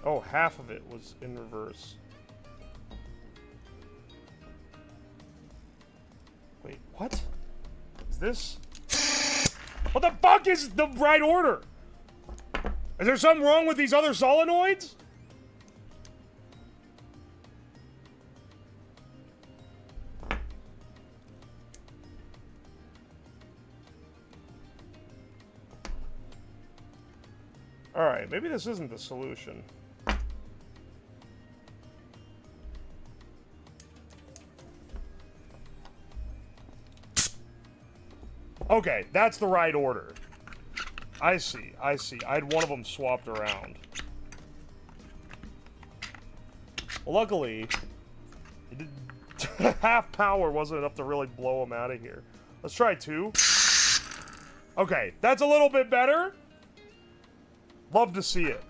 Oh, half of it was in reverse. Wait, what? Is this? What the fuck is the right order? Is there something wrong with these other solenoids? Alright, maybe this isn't the solution. Okay, that's the right order. I see, I see. I had one of them swapped around. Well, luckily, half power wasn't enough to really blow him out of here. Let's try 2. Okay, that's a little bit better. Love to see it.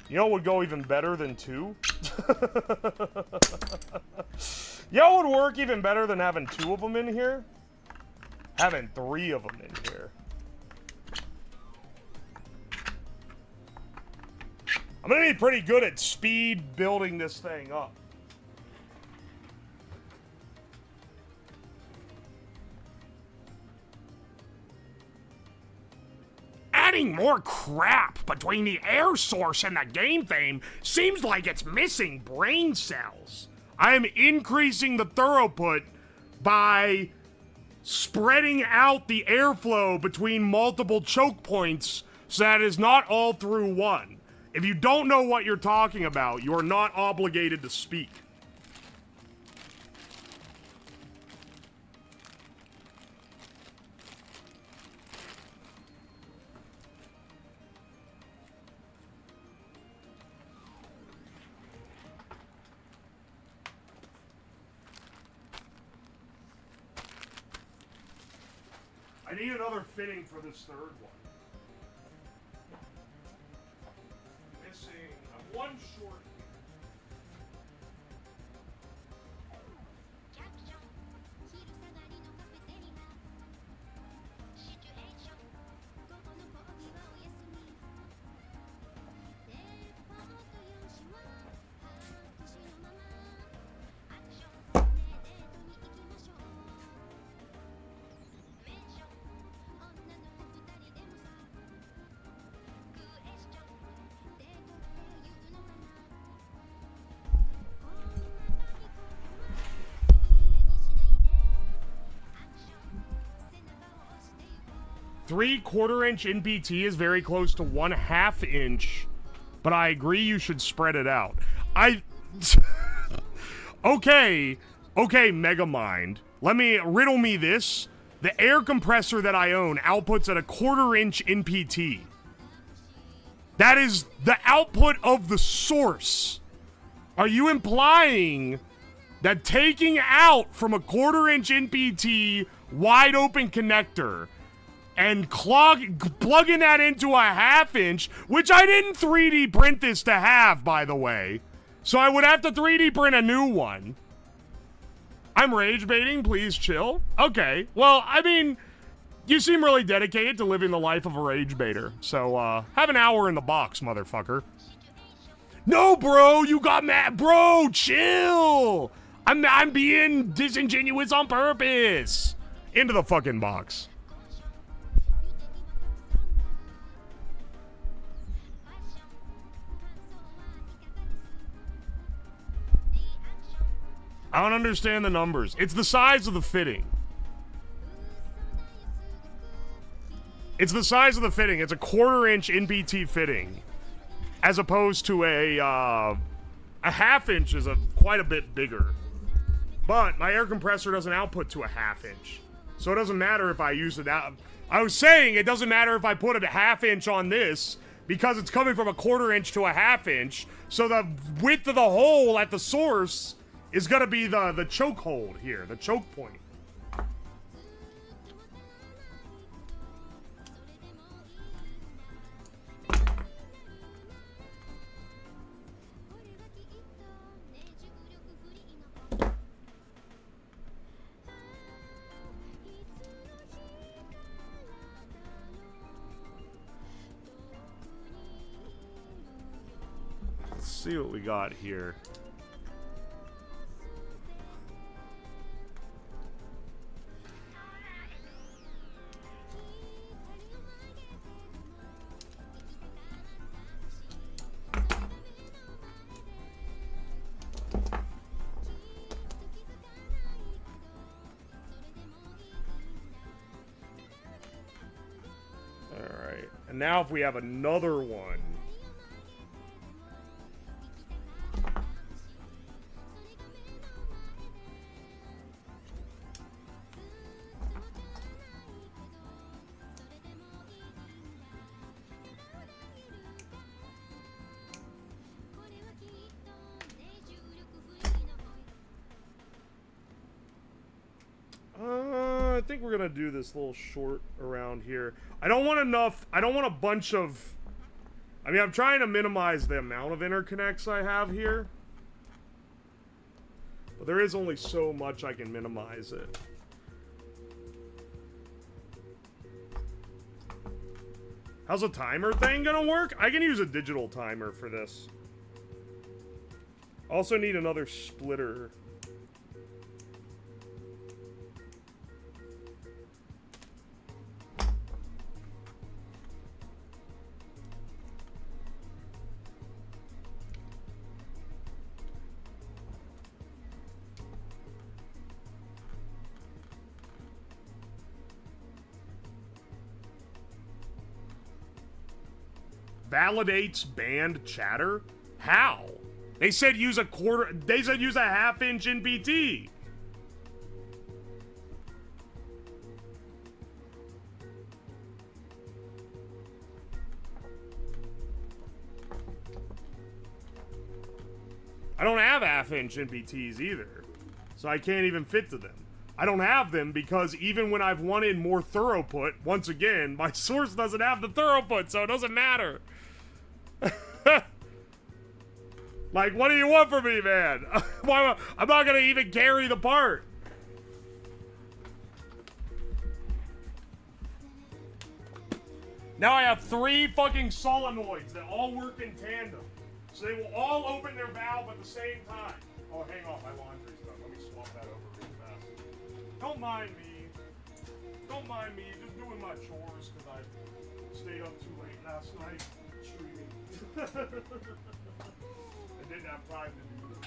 You know what would go even better than 2? You know what would work even better than having 2 of them in here? Having 3 of them in here. I'm gonna be pretty good at speed building this thing up. Adding more crap between the air source and the game theme seems like it's missing brain cells. I am increasing the throughput by spreading out the airflow between multiple choke points so that it is not all through one. If you don't know what you're talking about, you are not obligated to speak. I need another fitting for this third one. Missing one short. Three-quarter-inch NPT is very close to 1/2 inch, but I agree you should spread it out. Okay, Megamind. Riddle me this. The air compressor that I own outputs at 1/4 inch NPT. That is the output of the source. Are you implying that taking out from 1/4 inch NPT wide open connector and plugging that into 1/2 inch, which I didn't 3D print this to have, by the way, so I would have to 3D print a new one. I'm rage baiting, please chill. Okay, well, I mean, you seem really dedicated to living the life of a rage baiter, so have an hour in the box, motherfucker. No, bro, you got mad. Bro, chill. I'm being disingenuous on purpose. Into the fucking box. I don't understand the numbers. It's the size of the fitting. It's the size of the fitting. It's a 1/4 inch NPT fitting, as opposed to a 1/2 inch is quite a bit bigger. But my air compressor doesn't output to 1/2 inch, so it doesn't matter if I use it out. I was saying it doesn't matter if I put it 1/2 inch on this because it's coming from 1/4 inch to 1/2 inch. So the width of the hole at the source is gonna be the choke hold here, the choke point. see what we got here. Alright, and now if we have another one. I think we're gonna do this little short around here. I don't want a bunch of... I mean, I'm trying to minimize the amount of interconnects I have here. But there is only so much I can minimize it. How's a timer thing gonna work? I can use a digital timer for this. Also need another splitter. Validates banned chatter? How? They said use a quarter. They said use a half-inch NBT. I don't have half-inch NBTs either, so I can't even fit to them. I don't have them because even when I've wanted more throughput, once again, my source doesn't have the throughput, so it doesn't matter. Like, what do you want from me, man? I'm not gonna even carry the part. Now I have 3 fucking solenoids that all work in tandem. So they will all open their valve at the same time. Oh, hang on, my laundry's done. Let me swap that over real fast. Don't mind me. Don't mind me. Just doing my chores because I stayed up too late last night streaming. I didn't have time to do this.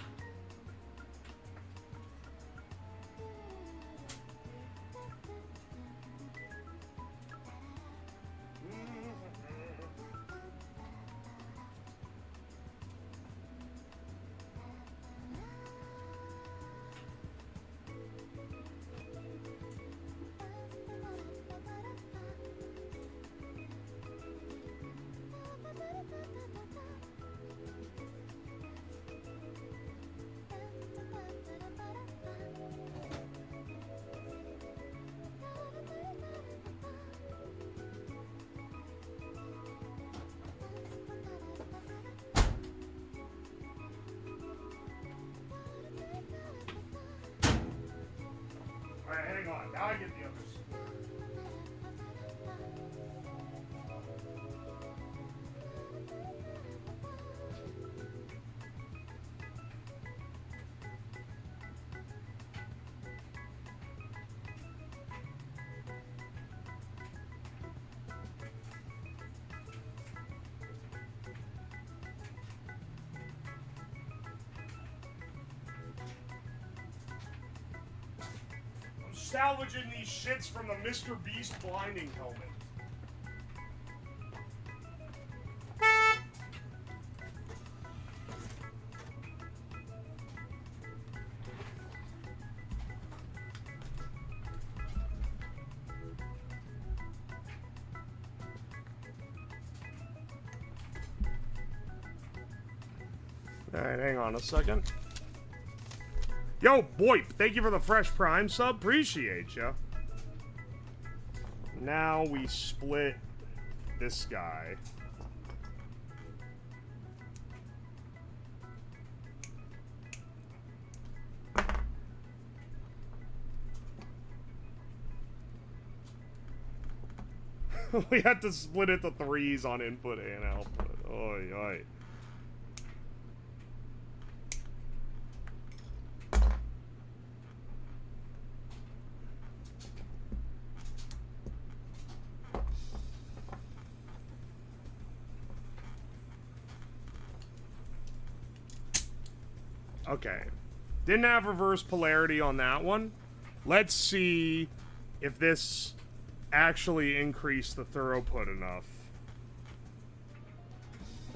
Alright, hang on. Now I get the others. Salvaging these shits from the Mr. Beast blinding helmet. Alright, hang on a second. Yo, Boip, thank you for the fresh Prime sub. Appreciate ya. Now we split this guy. We had to split it to 3s on input and output. Oy, oy. Okay. Didn't have reverse polarity on that one. Let's see if this actually increased the throughput enough.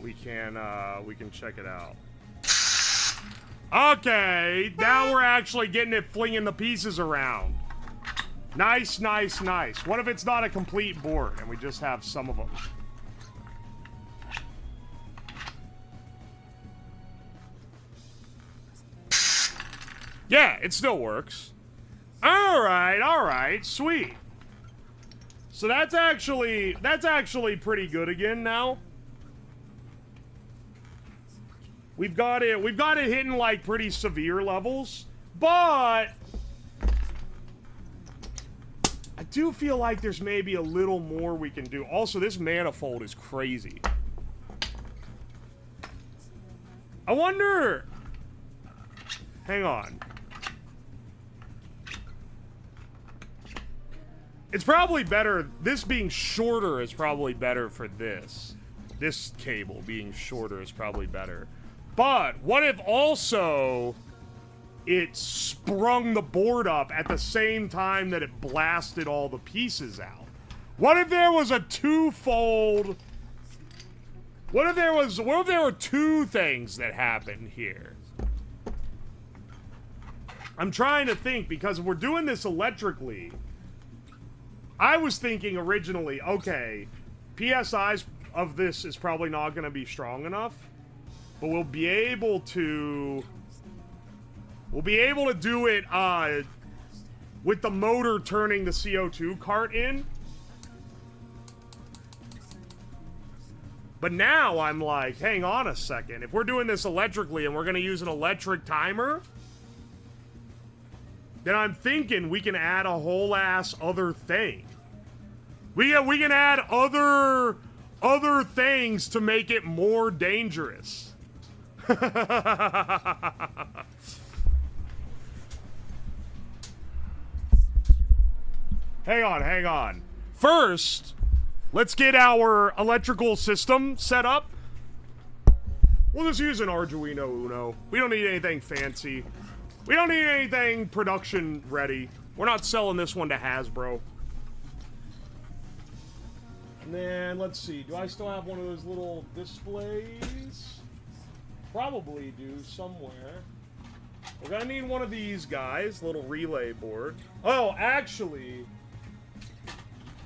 We can check it out. Okay, now we're actually getting it flinging the pieces around. Nice, nice, nice. What if it's not a complete board and we just have some of them? Yeah, it still works. All right, sweet. So that's actually pretty good again now. We've got it hitting like pretty severe levels, but I do feel like there's maybe a little more we can do. Also, this manifold is crazy. I wonder. Hang on. It's probably better. This being shorter is probably better for this. This cable being shorter is probably better. But what if also it sprung the board up at the same time that it blasted all the pieces out? What if there was a twofold? What if there were two things that happened here? I'm trying to think, because if we're doing this electrically, I was thinking originally, okay, PSIs of this is probably not going to be strong enough, but we'll be able to do it with the motor turning the CO2 cart in. But now I'm like, hang on a second. If we're doing this electrically and we're going to use an electric timer, then I'm thinking we can add a whole ass other thing. We can add other things to make it more dangerous. Hang on. First, let's get our electrical system set up. We'll just use an Arduino Uno. We don't need anything fancy. We don't need anything production ready. We're not selling this one to Hasbro. And then, let's see. Do I still have one of those little displays? Probably do somewhere. We're gonna need one of these guys, little relay board. Oh, actually,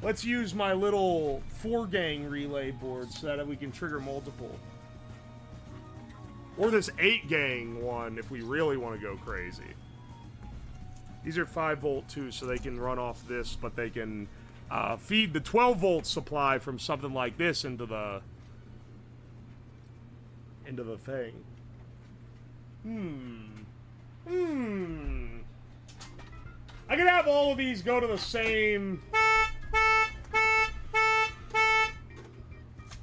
let's use my little 4-gang relay board so that we can trigger multiple. Or this 8-gang one if we really want to go crazy. These are 5-volt too, so they can run off this, but they can feed the 12-volt supply from something like this into the thing. I could have all of these go to the same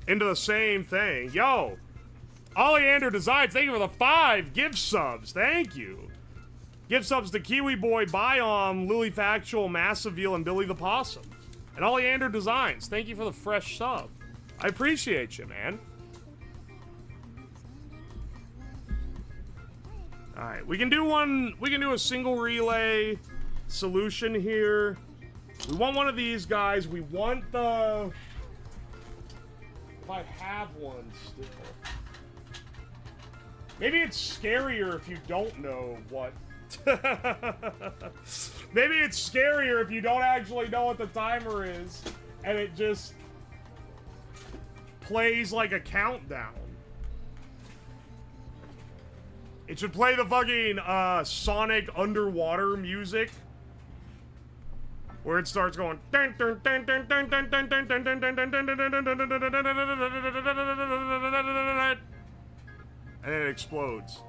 into the same thing. Yo, Oleander Designs, thank you for the 5 gift subs. Thank you. Gift subs to Kiwi Boy, Biom, Lily Factual, Massive Veal, and Billy the Possum. And Oleander Designs, thank you for the fresh sub. I appreciate you, man. Alright, we can do a single relay solution here. We want one of these guys. We want the... If I have one still. Maybe it's scarier if you don't know what... Maybe it's scarier if you don't actually know what the timer is, and it just plays like a countdown. It should play the fucking Sonic underwater music, where it starts going, and then it explodes.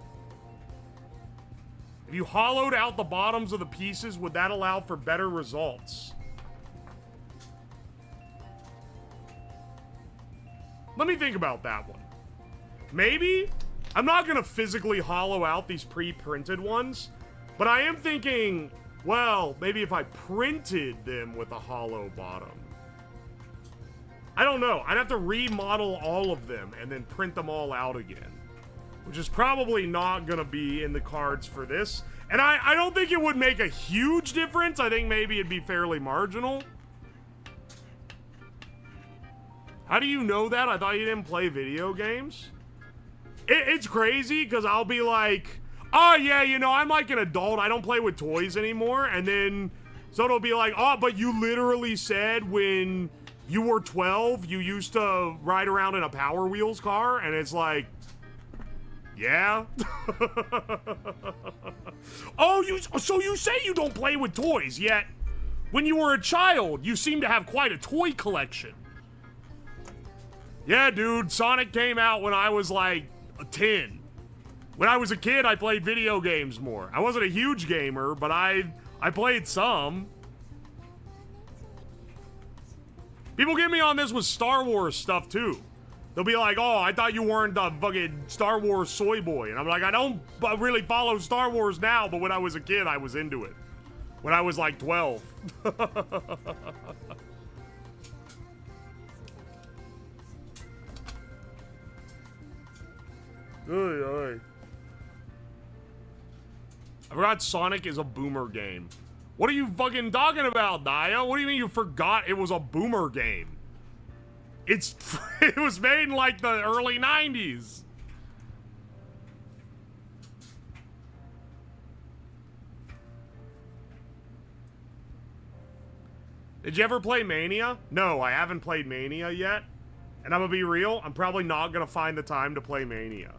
If you hollowed out the bottoms of the pieces, would that allow for better results? Let me think about that one. Maybe? I'm not gonna physically hollow out these pre-printed ones, but I am thinking, well, maybe if I printed them with a hollow bottom. I don't know. I'd have to remodel all of them and then print them all out again. which is probably not gonna be in the cards for this. And I don't think it would make a huge difference. I think maybe it'd be fairly marginal. How do you know that? I thought you didn't play video games. It's crazy because I'll be like, oh yeah, you know, I'm like an adult. I don't play with toys anymore. And then so it'll be like, oh, but you literally said when you were 12, you used to ride around in a Power Wheels car. And it's like, yeah. Oh, so you say you don't play with toys, yet when you were a child, you seem to have quite a toy collection. Yeah, dude, Sonic came out when I was like 10. When I was a kid, I played video games more. I wasn't a huge gamer, but I played some. People get me on this with Star Wars stuff, too. They'll be like, oh, I thought you weren't the fucking Star Wars soy boy. And I'm like, I don't really follow Star Wars now, but when I was a kid, I was into it. When I was like 12. I forgot Sonic is a boomer game. What are you fucking talking about, Naya? What do you mean you forgot it was a boomer game? It was made in like the early 90s. Did you ever play Mania? No, I haven't played Mania yet. And I'm gonna be real, I'm probably not gonna find the time to play Mania.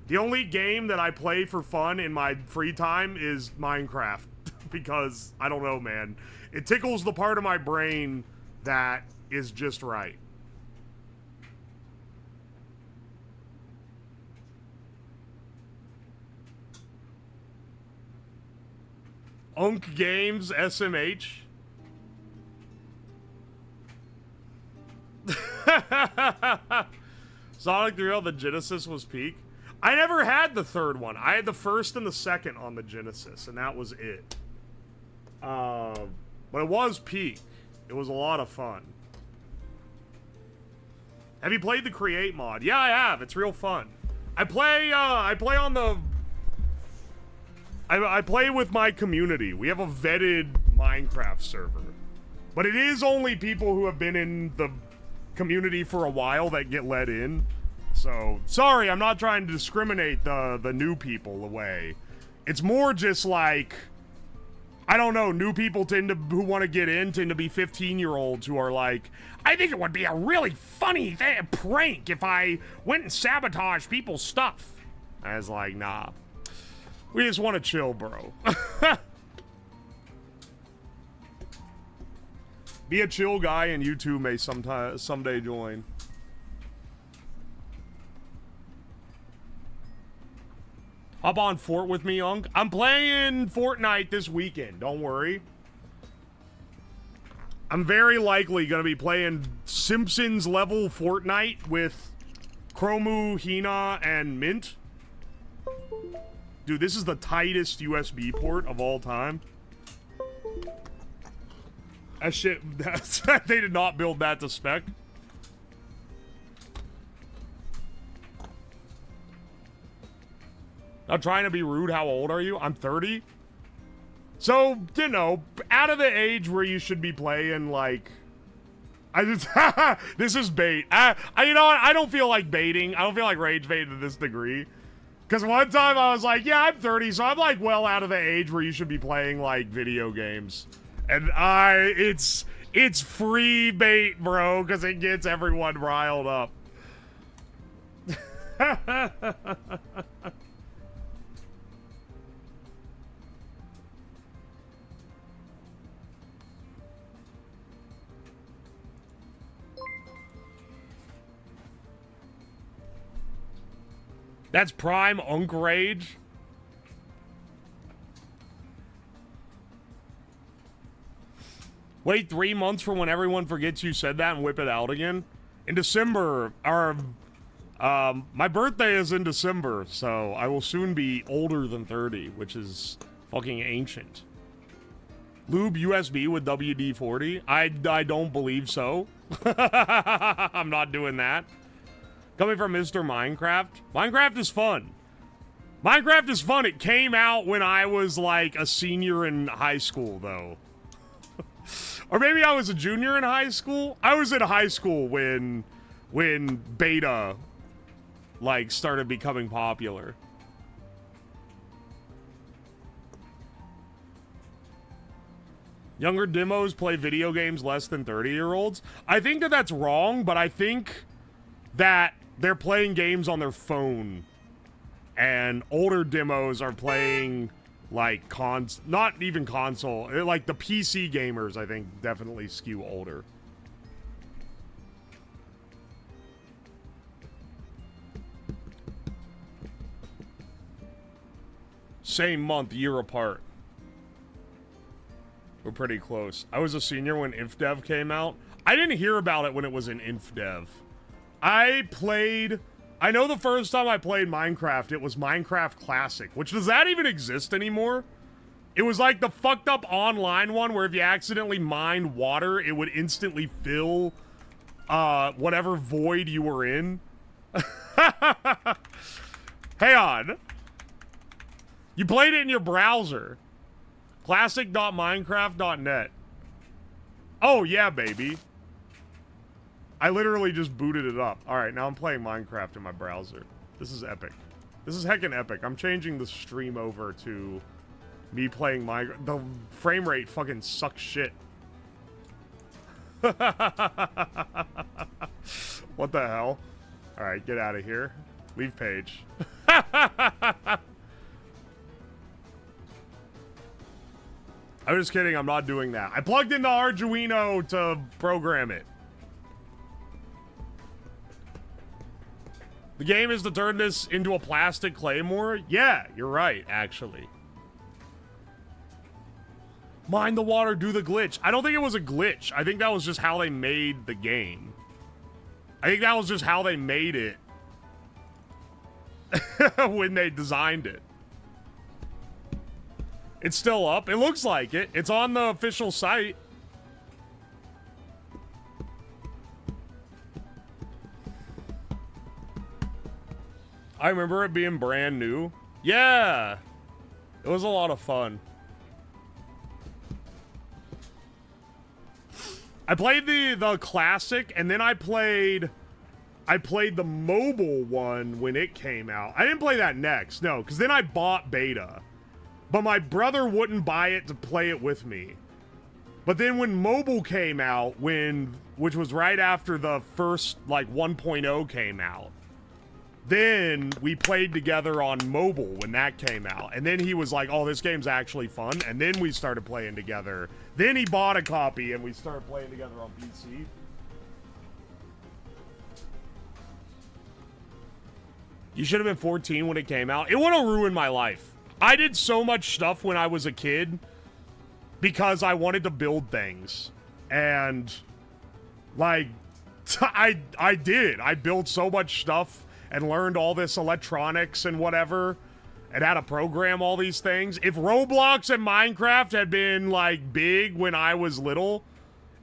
The only game that I play for fun in my free time is Minecraft. Because, I don't know, man. It tickles the part of my brain that is just right. Unk Games SMH. Sonic 3 on the Genesis was peak. I never had the third one. I had the first and the second on the Genesis, and that was it. But it was peak. It was a lot of fun. Have you played the Create mod? Yeah, I have. It's real fun. I play on the... I play with my community. We have a vetted Minecraft server. But it is only people who have been in the community for a while that get let in. So, sorry, I'm not trying to discriminate the new people away. It's more just like, I don't know, new people who want to get in tend to be 15-year-olds who are like, I think it would be a really funny prank if I went and sabotaged people's stuff. I was like, nah. We just want to chill, bro. Be a chill guy and you too may someday join. Hop on Fort with me, Unk. I'm playing Fortnite this weekend, don't worry. I'm very likely going to be playing Simpsons level Fortnite with Chromu, Hina, and Mint. Dude, this is the tightest USB port of all time. That shit, they did not build that to spec. Not trying to be rude, how old are you? I'm 30. So, you know, out of the age where you should be playing, like... this is bait. You know what? I don't feel like baiting. I don't feel like rage baiting to this degree. Because one time I was like, yeah, I'm 30, so I'm like well out of the age where you should be playing like video games. And it's free bait, bro, because it gets everyone riled up. That's prime Unk Rage. Wait 3 months for when everyone forgets you said that and whip it out again. In December, my birthday is in December, so I will soon be older than 30, which is fucking ancient. Lube USB with WD-40? I don't believe so. I'm not doing that. Coming from Mr. Minecraft. Minecraft is fun. Minecraft is fun. It came out when I was like a senior in high school, though. Or maybe I was a junior in high school. I was in high school when beta like started becoming popular. Younger demos play video games less than 30-year-olds. I think that that's wrong, but I think that they're playing games on their phone. And older demos are playing, like, not even console. Like, the PC gamers, I think, definitely skew older. Same month, year apart. We're pretty close. I was a senior when InfDev came out. I didn't hear about it when it was in InfDev. I know the first time I played Minecraft, it was Minecraft Classic, which does that even exist anymore? It was like the fucked up online one where if you accidentally mined water, it would instantly fill whatever void you were in. Hey on. You played it in your browser. Classic.minecraft.net. Oh, yeah, baby. I literally just booted it up. Alright, now I'm playing Minecraft in my browser. This is epic. This is heckin' epic. I'm changing the stream over to me playing Minecraft. The frame rate fucking sucks shit. What the hell? Alright, get out of here. Leave page. I'm just kidding, I'm not doing that. I plugged into Arduino to program it. The game is to turn this into a plastic claymore? Yeah, you're right, actually. Mine the water, do the glitch. I don't think it was a glitch. I think that was just how they made the game. I think that was just how they made it when they designed it. It's still up. It looks like it. It's on the official site. I remember it being brand new. Yeah. It was a lot of fun. I played the classic, and then I played the mobile one when it came out. I didn't play that next, no, because then I bought beta. But my brother wouldn't buy it to play it with me. But then when mobile came out, which was right after the first, like, 1.0 came out, then we played together on mobile when that came out. And then he was like, oh, this game's actually fun. And then we started playing together. Then he bought a copy and we started playing together on PC. You should have been 14 when it came out. It would have ruined my life. I did so much stuff when I was a kid because I wanted to build things. And, like, I did. I built so much stuff and learned all this electronics and whatever and how to program all these things. If Roblox and Minecraft had been, like, big when I was little,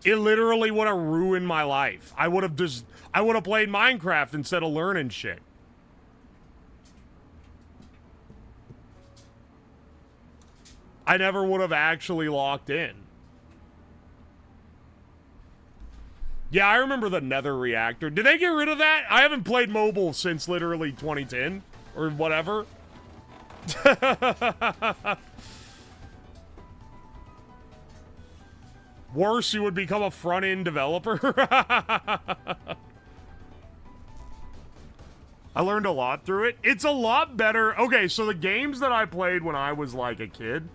it literally would have ruined my life. I would have played Minecraft instead of learning shit. I never would have actually locked in. Yeah, I remember the Nether reactor. Did they get rid of that? I haven't played mobile since literally 2010 or whatever. Worse, you would become a front-end developer. I learned a lot through it. It's a lot better. Okay, so the games that I played when I was like a kid,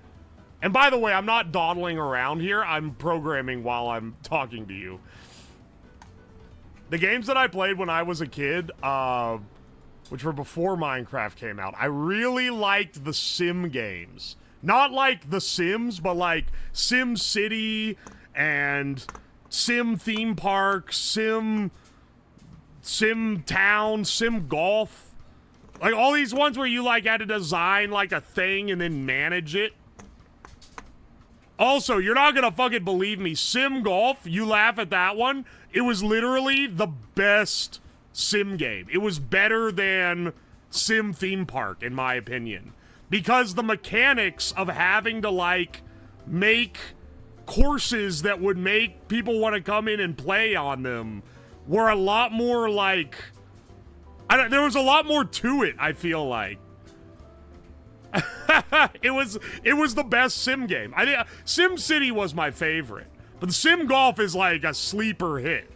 and by the way, I'm not dawdling around here. I'm programming while I'm talking to you. The games that I played when I was a kid, which were before Minecraft came out, I really liked the Sim games. Not like The Sims, but like Sim City and Sim Theme Park, Sim Town, Sim Golf. Like all these ones where you like had to design like a thing and then manage it. Also, you're not gonna fucking believe me. Sim Golf, you laugh at that one. It was literally the best sim game. It was better than sim theme park, in my opinion. Because the mechanics of having to, like, make courses that would make people want to come in and play on them were a lot more, like... there was a lot more to it, I feel like. It was the best sim game. I think Sim City was my favorite, but Sim Golf is like a sleeper hit.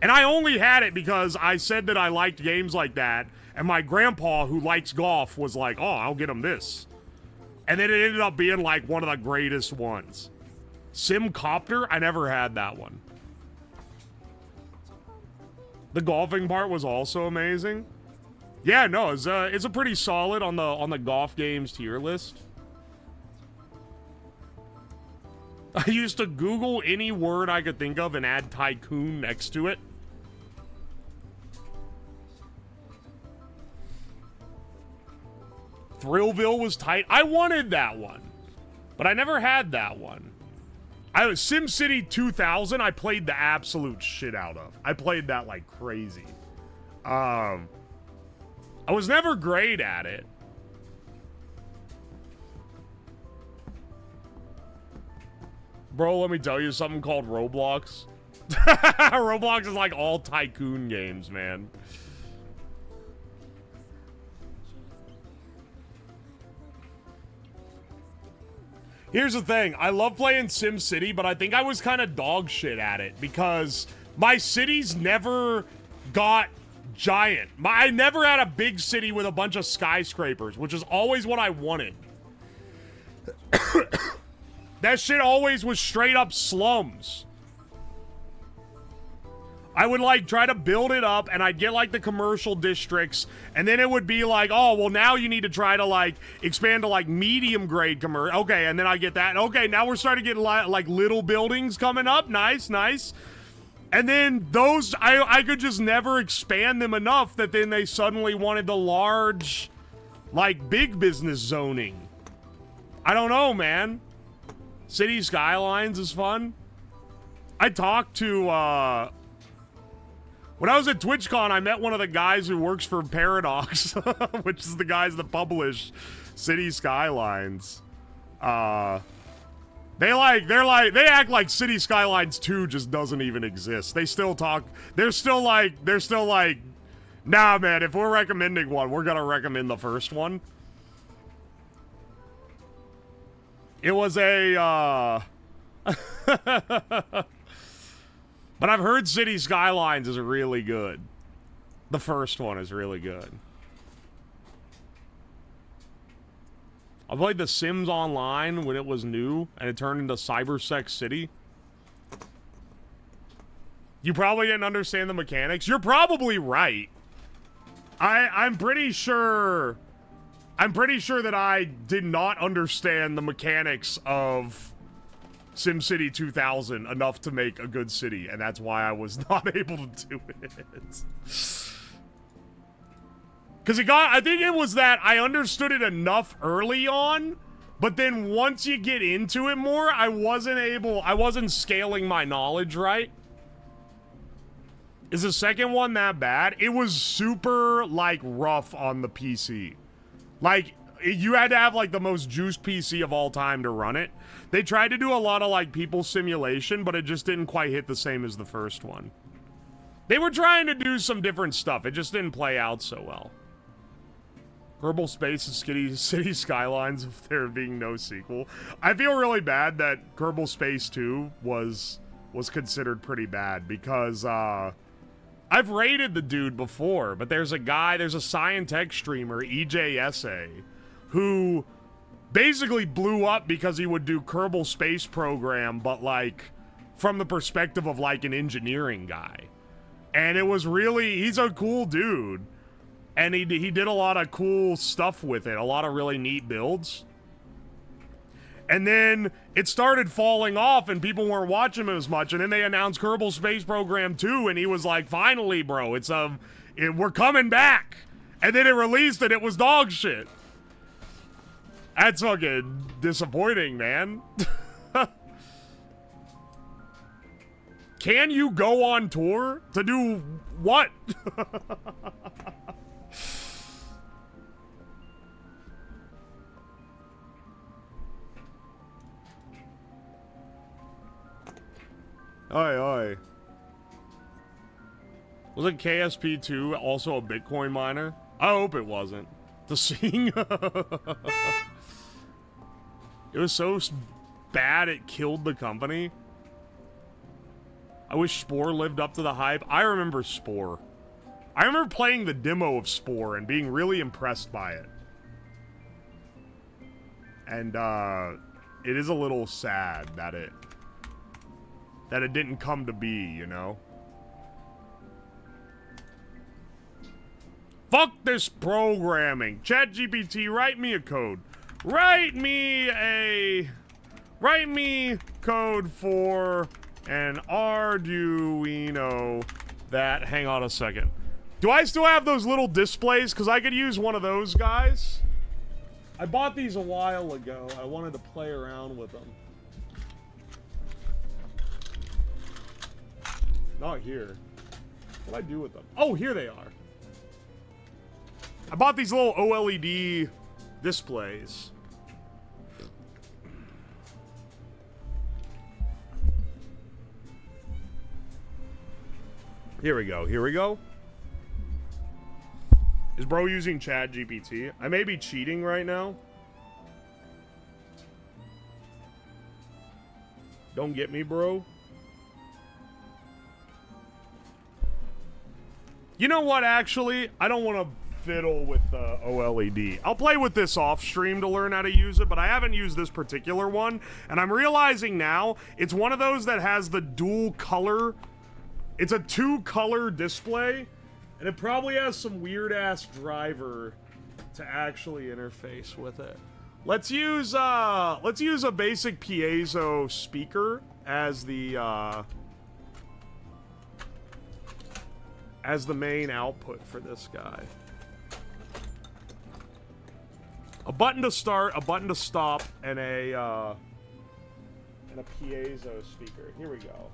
And I only had it because I said that I liked games like that, and my grandpa, who likes golf, was like, "Oh, I'll get him this," and then it ended up being like one of the greatest ones. Sim Copter, I never had that one. The golfing part was also amazing. Yeah, no, it's a pretty solid on the golf games tier list. I used to Google any word I could think of and add tycoon next to it. Thrillville was tight. I wanted that one, but I never had that one. SimCity 2000, I played the absolute shit out of. I played that like crazy. I was never great at it. Bro, let me tell you something called Roblox. Roblox is like all tycoon games, man. Here's the thing. I love playing SimCity, but I think I was kind of dog shit at it because my cities never got giant. I never had a big city with a bunch of skyscrapers, which is always what I wanted. That shit always was straight up slums. I would like try to build it up and I'd get like the commercial districts and then it would be like, oh, well now you need to try to like expand to like medium grade commercial. Okay, and then I get that. Okay, now we're starting to get like little buildings coming up. Nice, nice. And then those, I could just never expand them enough that then they suddenly wanted the large, like, big business zoning. I don't know, man. City Skylines is fun. I talked to, when I was at TwitchCon, I met one of the guys who works for Paradox, which is the guys that publish City Skylines. They act like City Skylines 2 just doesn't even exist. They still talk, they're still like, nah, man, if we're recommending one, we're gonna recommend the first one. It was a, but I've heard City Skylines is really good. The first one is really good. I played The Sims Online when it was new, and it turned into Cybersex City. You probably didn't understand the mechanics. You're probably right. I'm pretty sure that I did not understand the mechanics of SimCity 2000 enough to make a good city, and that's why I was not able to do it. Because I think it was that I understood it enough early on, but then once you get into it more, I wasn't scaling my knowledge right. Is the second one that bad? It was super, like, rough on the PC. Like, you had to have, like, the most juiced PC of all time to run it. They tried to do a lot of, like, people simulation, but it just didn't quite hit the same as the first one. They were trying to do some different stuff. It just didn't play out so well. Kerbal Space and City Skylines, if there being no sequel. I feel really bad that Kerbal Space 2 was considered pretty bad because I've rated the dude before, but there's a Scientech streamer, EJSA, who basically blew up because he would do Kerbal Space Program, but like from the perspective of like an engineering guy. And it was really, he's a cool dude. And he did a lot of cool stuff with it, a lot of really neat builds. And then it started falling off and people weren't watching him as much. And then they announced Kerbal Space Program 2 and he was like, finally, bro, we're coming back. And then it released and it was dog shit. That's fucking disappointing, man. Can you go on tour to do what? Oi, oi. Was it KSP2 also a Bitcoin miner? I hope it wasn't. The seeing. It was so bad it killed the company. I wish Spore lived up to the hype. I remember Spore. I remember playing the demo of Spore and being really impressed by it. And it is a little sad that it didn't come to be, you know? Fuck this programming. ChatGPT, write me a code. Write me code for an Arduino that, hang on a second. Do I still have those little displays? Because I could use one of those guys. I bought these a while ago. I wanted to play around with them. Not here. What do I do with them? Oh, here they are. I bought these little OLED displays. Here we go. Here we go. Is bro using ChatGPT? I may be cheating right now. Don't get me, bro. You know what, actually? I don't want to fiddle with the OLED. I'll play with this off stream to learn how to use it, but I haven't used this particular one, and I'm realizing now it's one of those that has the dual color. It's a 2-color display, and it probably has some weird-ass driver to actually interface with it. Let's use a basic piezo speaker as the main output for this guy. A button to start, a button to stop, and a piezo speaker. Here we go.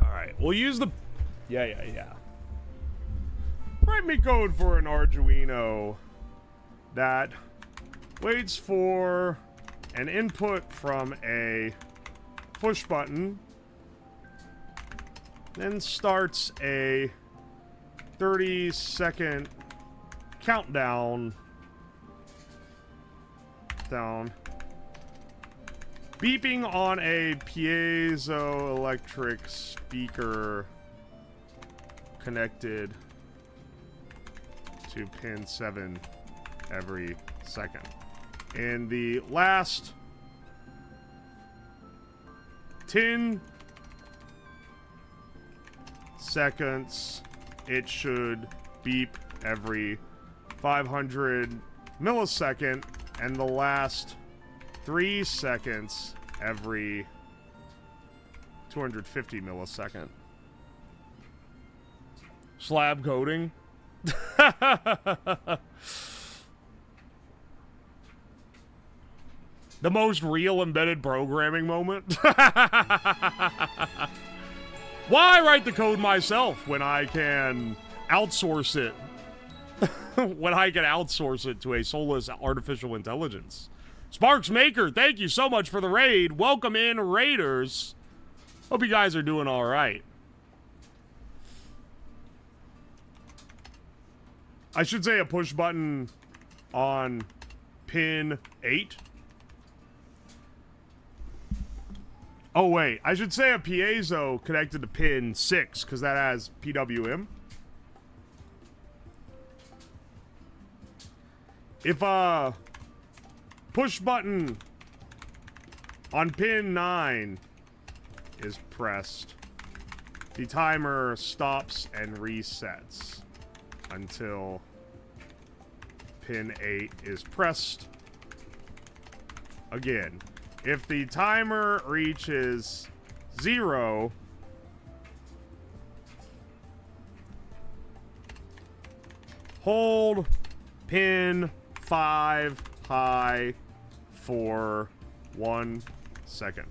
Alright, we'll use the... Yeah. Write me code for an Arduino that waits for an input from a push button, then starts a 30-second countdown. Beeping on a piezoelectric speaker connected to pin 7 every second. In the last 10 seconds, it should beep every 500 millisecond, and the last 3 seconds every 250 millisecond. Slab coding. The most real embedded programming moment. Why write the code myself when I can outsource it? When I can outsource it to a soulless artificial intelligence. Sparks Maker, thank you so much for the raid. Welcome in, Raiders. Hope you guys are doing all right. I should say a push button on pin 8. Oh, wait. I should say a piezo connected to pin 6, because that has PWM. If a push button on pin 9 is pressed, the timer stops and resets until pin 8 is pressed again. If the timer reaches 0, hold pin 5 high for 1 second.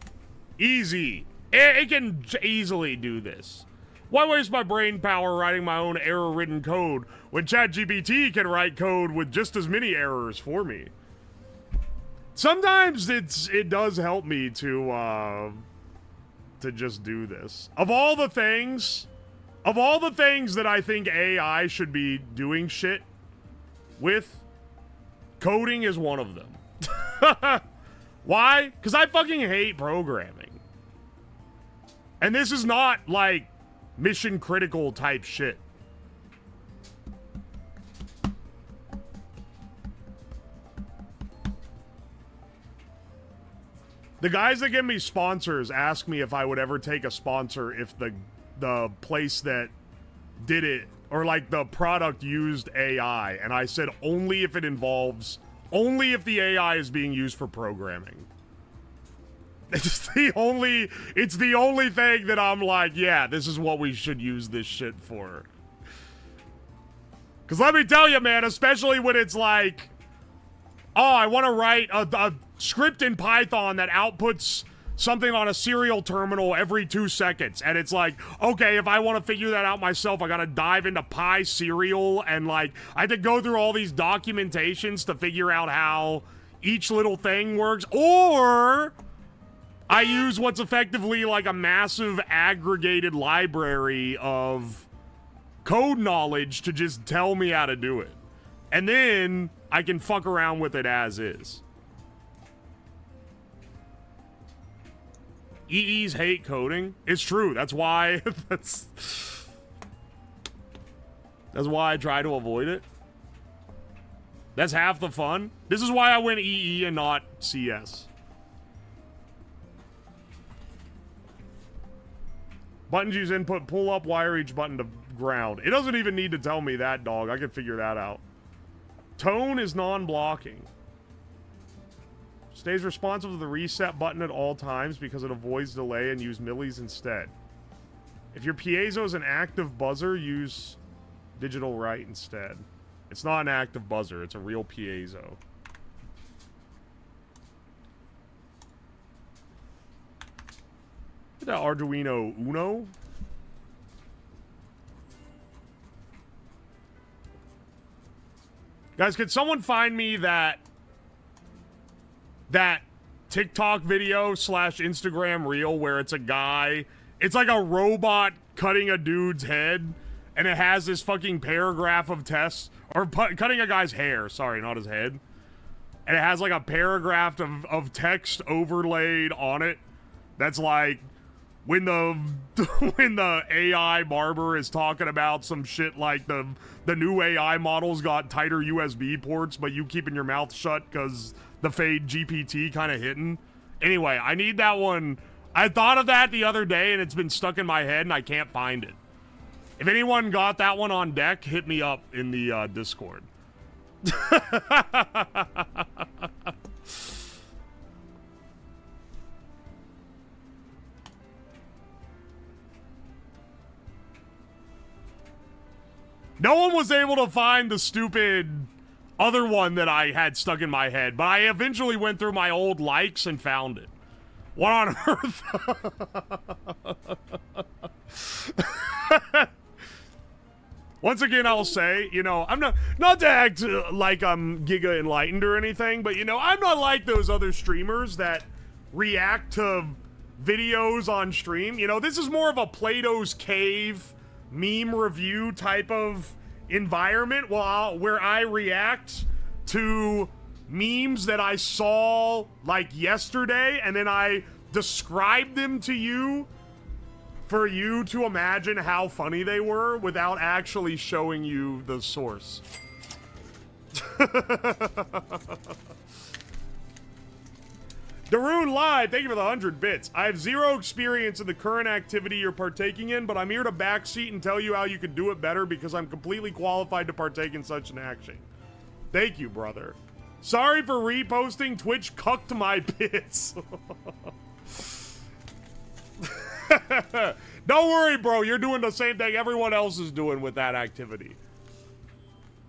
Easy. It can easily do this. Why waste my brain power writing my own error-ridden code when ChatGPT can write code with just as many errors for me? Sometimes it does help me to just do this. Of all the things that I think AI should be doing shit with, coding is one of them. Why? Because I fucking hate programming. And this is not, like, mission critical type shit. The guys that give me sponsors ask me if I would ever take a sponsor if the place that did it, or like the product, used AI. And I said only if the AI is being used for programming. It's the only thing that I'm like, yeah, this is what we should use this shit for. Because let me tell you, man, especially when it's like, oh, I want to write a script in Python that outputs something on a serial terminal every 2 seconds. And it's like, okay, if I want to figure that out myself, I got to dive into Pi serial, and like, I had to go through all these documentations to figure out how each little thing works. Or I use what's effectively like a massive aggregated library of code knowledge to just tell me how to do it. And then I can fuck around with it as is. EEs hate coding. It's true. That's why that's why I try to avoid it. That's half the fun. This is why I went EE and not CS. Buttons use input, pull up, wire each button to ground. It doesn't even need to tell me that, dog. I can figure that out. Tone is non-blocking. Stays responsive to the reset button at all times because it avoids delay, and use millis instead. If your piezo is an active buzzer, use digital write instead. It's not an active buzzer, it's a real piezo. Look at that Arduino Uno. Guys, could someone find me that TikTok video / Instagram reel where it's a guy, it's like a robot cutting a dude's head, and it has this fucking paragraph of text, or cutting a guy's hair, sorry, not his head. And it has like a paragraph of text overlaid on it that's like, when the AI barber is talking about some shit like the new AI models got tighter USB ports, but you keeping your mouth shut because the Fade GPT kind of hitting. Anyway, I need that one. I thought of that the other day, and it's been stuck in my head, and I can't find it. If anyone got that one on deck, hit me up in the Discord. No one was able to find the stupid other one that I had stuck in my head, but I eventually went through my old likes and found it. What on earth? Once again, I'll say, you know, I'm not to act like I'm giga enlightened or anything, but you know, I'm not like those other streamers that react to videos on stream. You know, this is more of a Plato's Cave meme review type of environment, where I react to memes that I saw like yesterday, and then I describe them to you for you to imagine how funny they were without actually showing you the source. Daroon Live, thank you for the 100 bits. I have zero experience in the current activity you're partaking in, but I'm here to backseat and tell you how you can do it better because I'm completely qualified to partake in such an action. Thank you, brother. Sorry for reposting. Twitch cucked my bits. Don't worry, bro. You're doing the same thing everyone else is doing with that activity.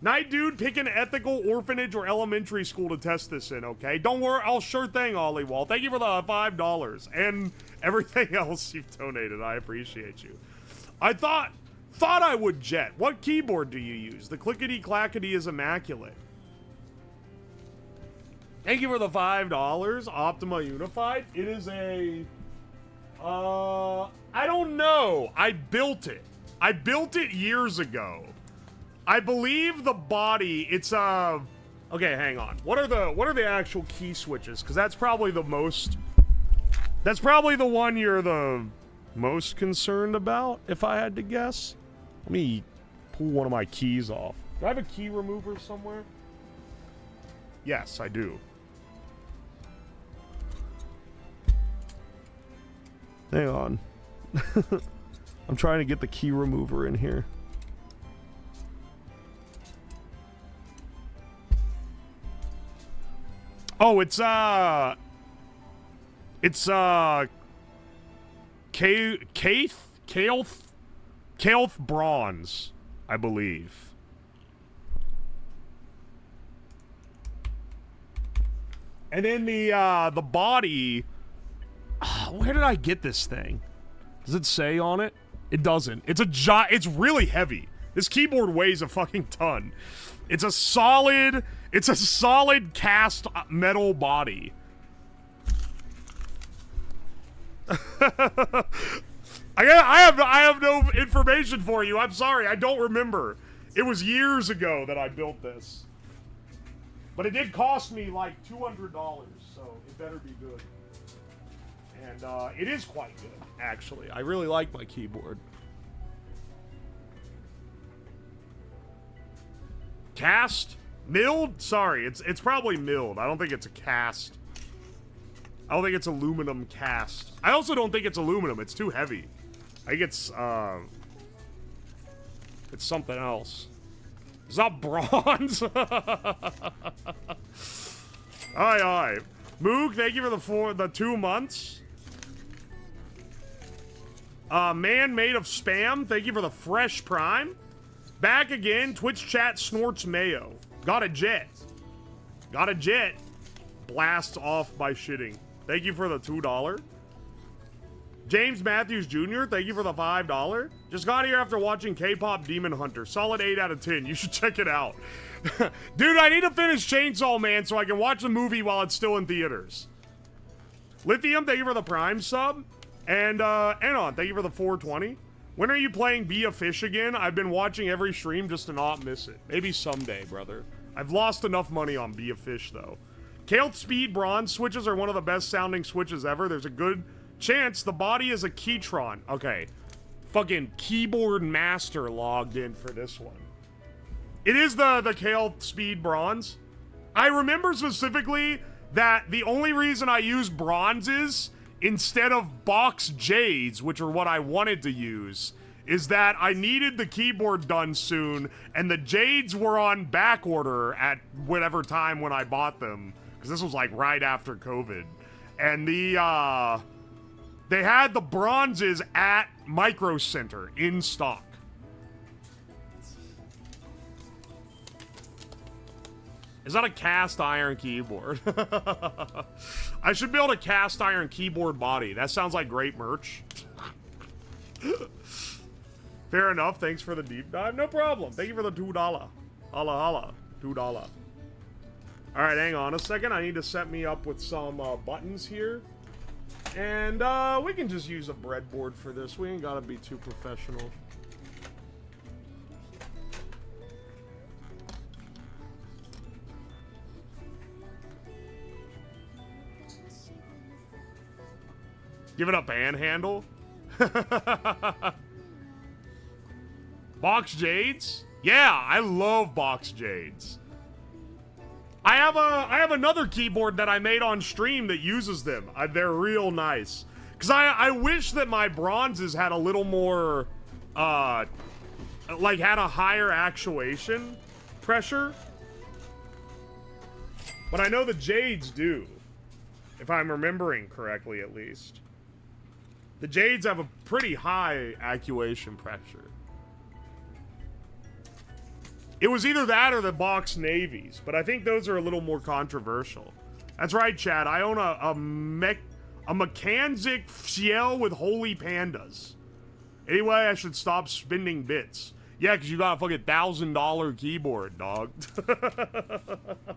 Night Dude, pick an ethical orphanage or elementary school to test this in, okay? Don't worry, I'll sure thing, Ollywall. Thank you for the $5 and everything else you've donated. I appreciate you. I thought I would jet. What keyboard do you use? The clickety-clackety is immaculate. Thank you for the $5. Optima Unified. It is a... I don't know. I built it. I built it years ago. I believe the body, it's okay, hang on. What are the actual key switches? Because that's probably the most... That's probably the one you're the most concerned about, if I had to guess. Let me pull one of my keys off. Do I have a key remover somewhere? Yes, I do. Hang on. I'm trying to get the key remover in here. Oh, it's Kael'th bronze, I believe. And then the body. Where did I get this thing? Does it say on it? It doesn't. It's really heavy. This keyboard weighs a fucking ton. It's a solid cast metal body. I have no information for you. I'm sorry. I don't remember. It was years ago that I built this. But it did cost me like $200, so it better be good. And it is quite good, actually. I really like my keyboard. Cast? Milled? Sorry, it's probably milled. I don't think it's a cast. I don't think it's aluminum cast. I also don't think it's aluminum. It's too heavy. I think it's something else. It's not bronze. Aye. Moog, thank you for the 2 months. Man made of spam, thank you for the fresh prime. Back again, Twitch chat snorts mayo. Got a jet. Blasts off by shitting. Thank you for the $2. James Matthews Jr., thank you for the $5. Just got here after watching K-pop Demon Hunter. Solid 8 out of 10. You should check it out. Dude, I need to finish Chainsaw Man so I can watch the movie while it's still in theaters. Lithium, thank you for the Prime sub. And Anon, thank you for the 420. When are you playing Be a Fish again? I've been watching every stream just to not miss it. Maybe someday, brother. I've lost enough money on Be a Fish, though. Kael'th Speed Bronze switches are one of the best sounding switches ever. There's a good chance the body is a Keytron. Okay. Fucking keyboard master logged in for this one. It is the Kael'th Speed Bronze. I remember specifically that the only reason I use bronzes instead of box jades, which are what I wanted to use, is that I needed the keyboard done soon, and the jades were on back order at whatever time when I bought them, because this was like right after COVID. And they had the bronzes at Micro Center in stock. Is that a cast iron keyboard? I should build a cast iron keyboard body. That sounds like great merch. Fair enough. Thanks for the deep dive. No problem. Thank you for the $2. Holla holla. $2. All right, hang on a second. I need to set me up with some buttons here. And we can just use a breadboard for this. We ain't gotta be too professional. Give it a panhandle. Box jades? Yeah, I love box jades. I have another keyboard that I made on stream that uses them. They're real nice. Cause I wish that my bronzes had a little more, like had a higher actuation pressure. But I know the jades do, if I'm remembering correctly at least. The jades have a pretty high actuation pressure. It was either that or the box navies, but I think those are a little more controversial. That's right, Chad. I own a Mekanzik Fiel with holy pandas. Anyway, I should stop spending bits. Yeah, because you got a fucking $1,000 keyboard, dog.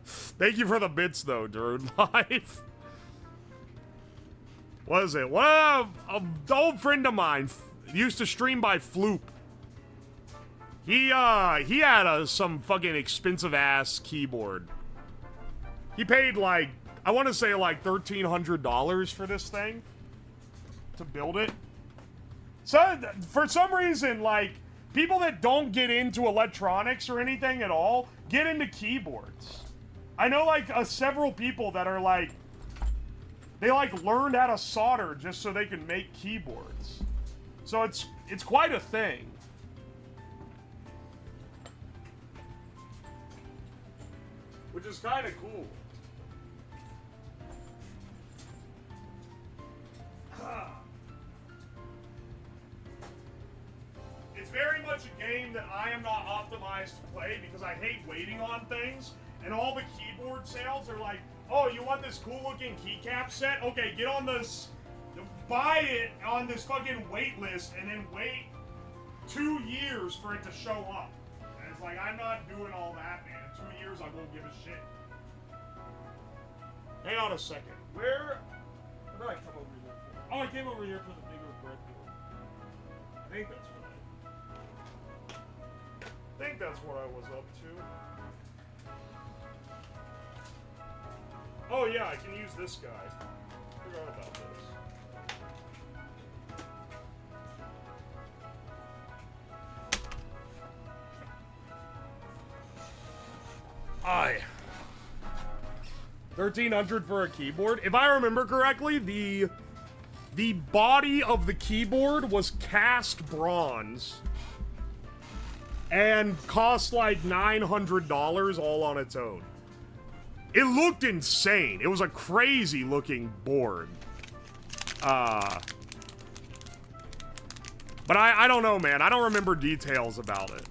Thank you for the bits, though, dude. Life. What is it? Well, an old friend of mine used to stream by Floop. He had some fucking expensive-ass keyboard. He paid, like, I want to say, like, $1,300 for this thing to build it. So, for some reason, like, people that don't get into electronics or anything at all get into keyboards. I know, like, several people that are, like, they, like, learned how to solder just so they can make keyboards. So it's quite a thing. Which is kind of cool. It's very much a game that I am not optimized to play because I hate waiting on things. And all the keyboard sales are like, oh, you want this cool looking keycap set? Okay, get on this, buy it on this fucking wait list and then wait 2 years for it to show up. And it's like, I'm not doing all that, man. In 2 years, I won't give a shit. Hang on a second. What did I come over here for? Oh, I came over here for the bigger breadboard. I think that's what I was up to. Oh yeah, I can use this guy. I forgot about this. $1,300 for a keyboard. If I remember correctly, the body of the keyboard was cast bronze and cost like $900 all on its own. It looked insane. It was a crazy looking board. But I don't know, man. I don't remember details about it.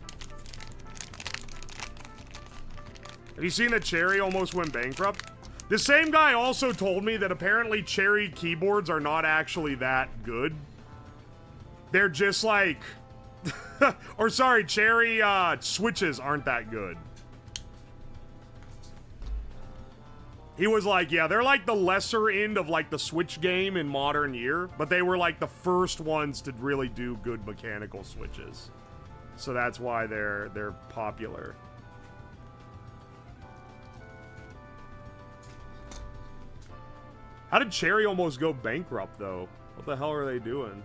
Have you seen that Cherry almost went bankrupt? The same guy also told me that apparently Cherry keyboards are not actually that good. They're just like... or sorry, Cherry switches aren't that good. He was like, yeah, they're like the lesser end of like the Switch game in modern year, but they were like the first ones to really do good mechanical switches. So that's why they're popular. How did Cherry almost go bankrupt, though? What the hell are they doing?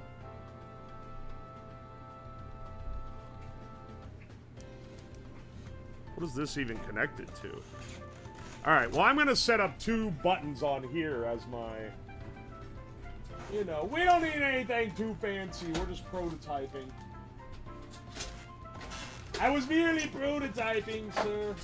What is this even connected to? Alright, well, I'm going to set up 2 buttons on here as my... You know, we don't need anything too fancy. We're just prototyping. I was merely prototyping, sir.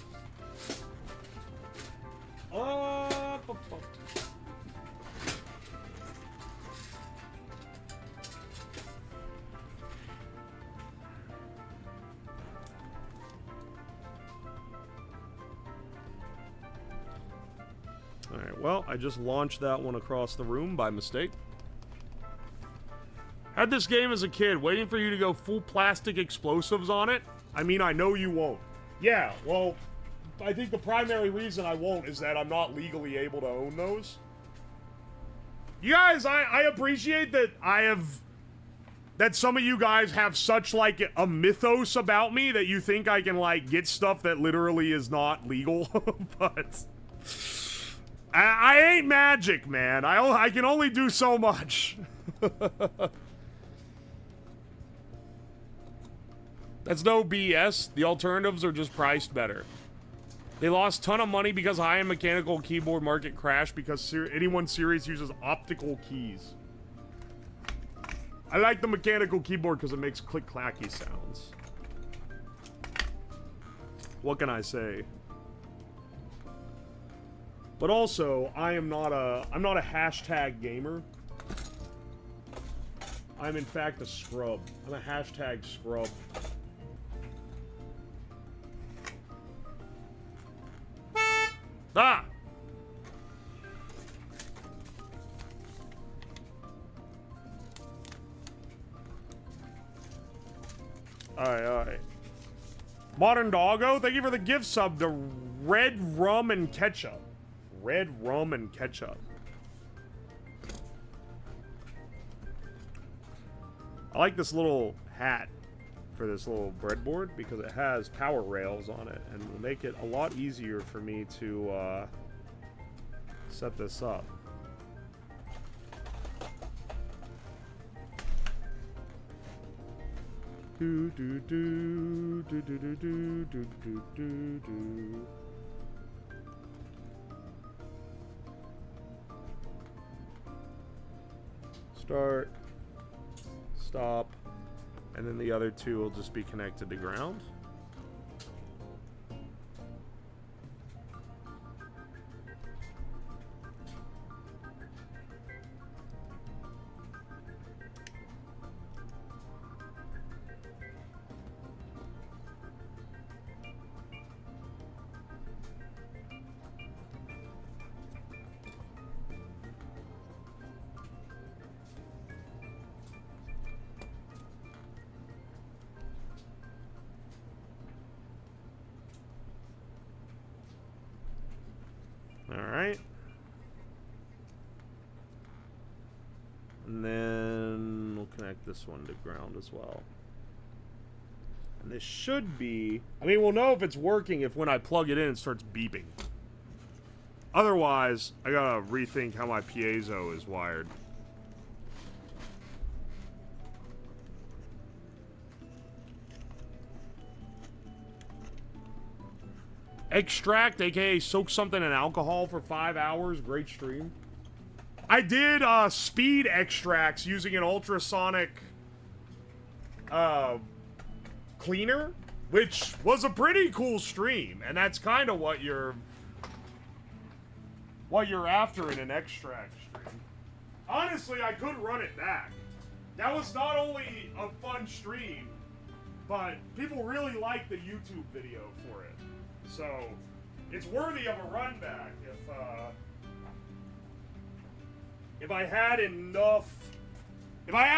Alright, well, I just launched that one across the room by mistake. Had this game as a kid, waiting for you to go full plastic explosives on it. I mean, I know you won't. Yeah, well, I think the primary reason I won't is that I'm not legally able to own those. You guys, I appreciate that that some of you guys have such, like, a mythos about me that you think I can, like, get stuff that literally is not legal, but... I ain't magic, man. I can only do so much. That's no BS. The alternatives are just priced better. They lost a ton of money because high-end mechanical keyboard market crashed because anyone serious uses optical keys. I like the mechanical keyboard because it makes click-clacky sounds. What can I say? But also, I'm not a hashtag gamer. I'm in fact a scrub. I'm a hashtag scrub. Ah! Alright. Modern Doggo, thank you for the gift sub to Red Rum and Ketchup. Red Rum and Ketchup. I like this little hat for this little breadboard because it has power rails on it and will make it a lot easier for me to set this up. Do do do do do do do do do do do. Start, stop, and then the other two will just be connected to ground. Alright. And then we'll connect this one to ground as well. And this should be... I mean, we'll know if it's working if when I plug it in, it starts beeping. Otherwise, I gotta rethink how my piezo is wired. Extract, aka soak something in alcohol for 5 hours. Great stream. I did speed extracts using an ultrasonic cleaner, which was a pretty cool stream, and that's kind of what you're after in an extract stream. Honestly, I could run it back. That was not only a fun stream, but people really liked the YouTube video for it. So, it's worthy of a run back if I had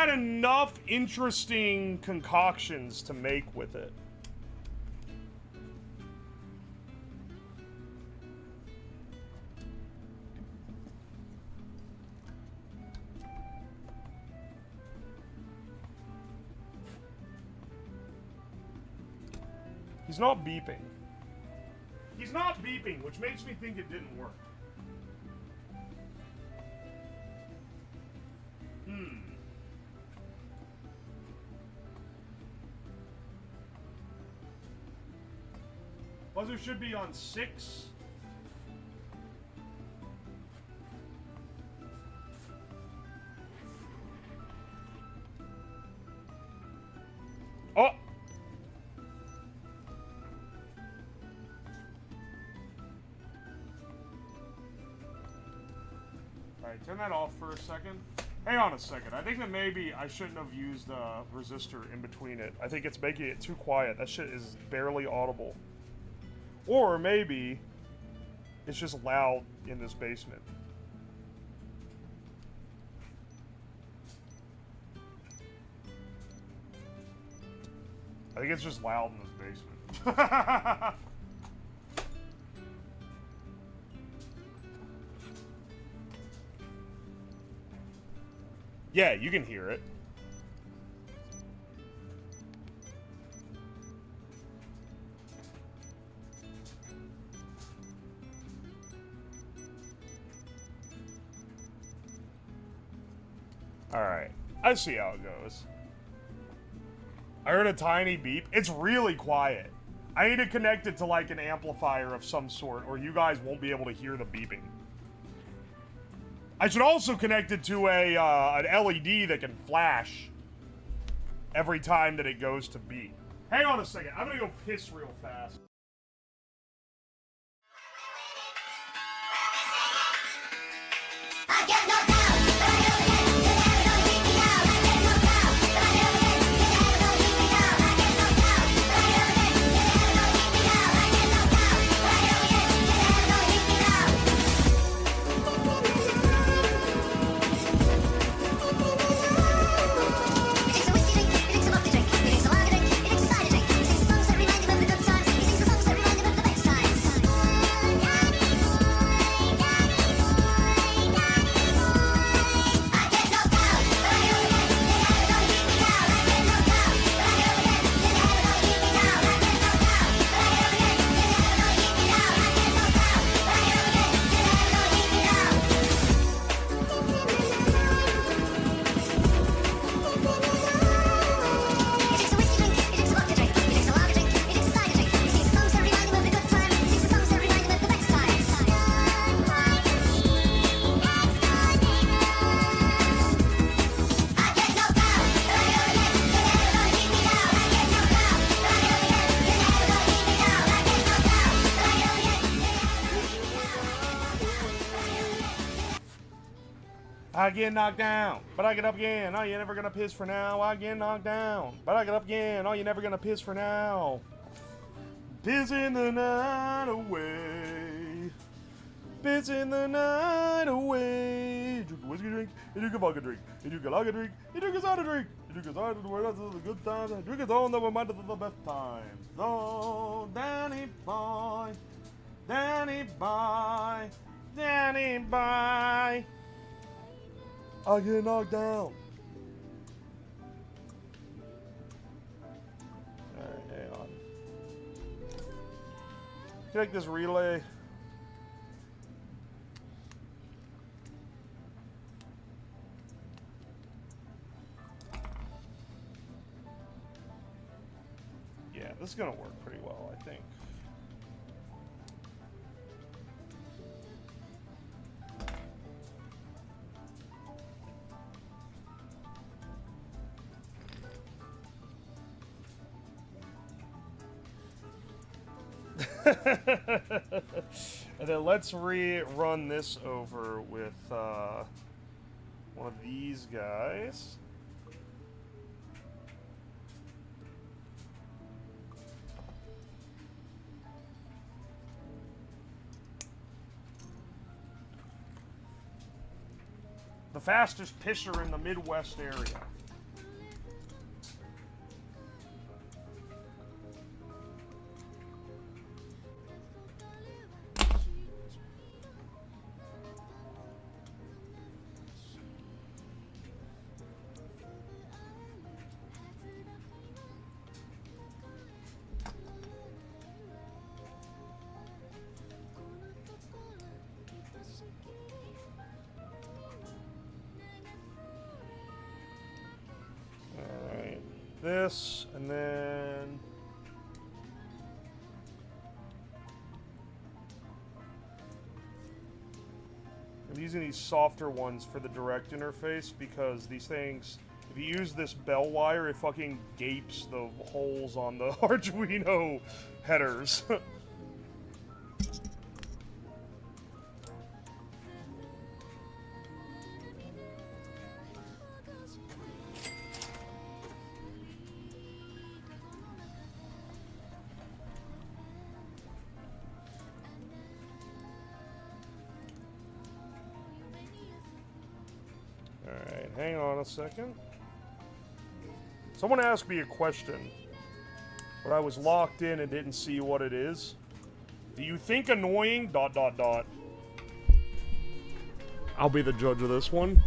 enough interesting concoctions to make with it. He's not beeping. He's not beeping, which makes me think it didn't work. Buzzer should be on 6. Oh! Alright, turn that off for a second. Hang on a second. I think that maybe I shouldn't have used a resistor in between it. I think it's making it too quiet. That shit is barely audible. Or maybe it's just loud in this basement. I think it's just loud in this basement. Yeah, you can hear it. Alright, I see how it goes. I heard a tiny beep. It's really quiet. I need to connect it to like an amplifier of some sort, or you guys won't be able to hear the beeping. I should also connect it to a an LED that can flash every time that it goes to beep. Hang on a second. I'm gonna go piss real fast. I get knocked down, but I never get down, don't keep me down. I get knocked down, but I never get down, don't keep me down. I get knocked down, but I never get down, don't keep me down. I get knocked down, but I never get down, don't keep me down. It takes a whiskey drink, it takes a vodka drink, it takes a lager drink, it takes a cider drink. It takes songs that remind you of the good times. I get knocked down, but I get up again. Oh, you're never gonna piss for now. I get knocked down, but I get up again. Oh, you're never gonna piss for now. Pissing the night away. Pissing the night away. You drink a whiskey drink, you drink a vodka drink, you drink a lager drink, you drink a soda drink, you drink a soda drink, that's a good time. You drink a all never mind, it's the best times. Oh, Danny boy, Danny boy, Danny boy. I get knocked down. Alright, hang on. Take this relay. Yeah, this is gonna work pretty well, I think. And then let's rerun this over with one of these guys. The fastest pisser in the Midwest area. This, and then I'm using these softer ones for the direct interface because these things, if you use this bell wire, it fucking gapes the holes on the Arduino headers. Alright, hang on a second. Someone asked me a question, but I was locked in and didn't see what it is. Do you think annoying... ... I'll be the judge of this one.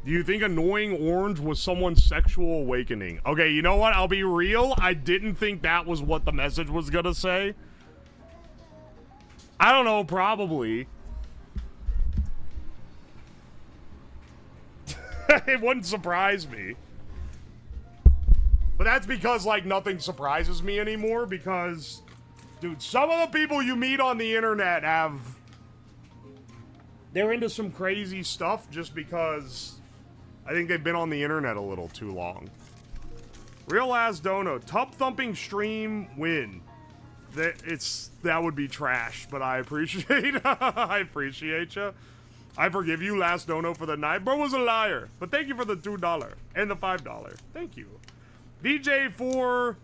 Do you think annoying orange was someone's sexual awakening? Okay, you know what? I'll be real. I didn't think that was what the message was gonna say. I don't know, probably. It wouldn't surprise me. But that's because, like, nothing surprises me anymore because, dude, some of the people you meet on the internet they're into some crazy stuff just because I think they've been on the internet a little too long. Real ass dono. Tub thumping stream win. That would be trash, but I appreciate I appreciate you. I forgive you, last dono for the night. Bro was a liar. But thank you for the $2 and the $5. Thank you. DJ4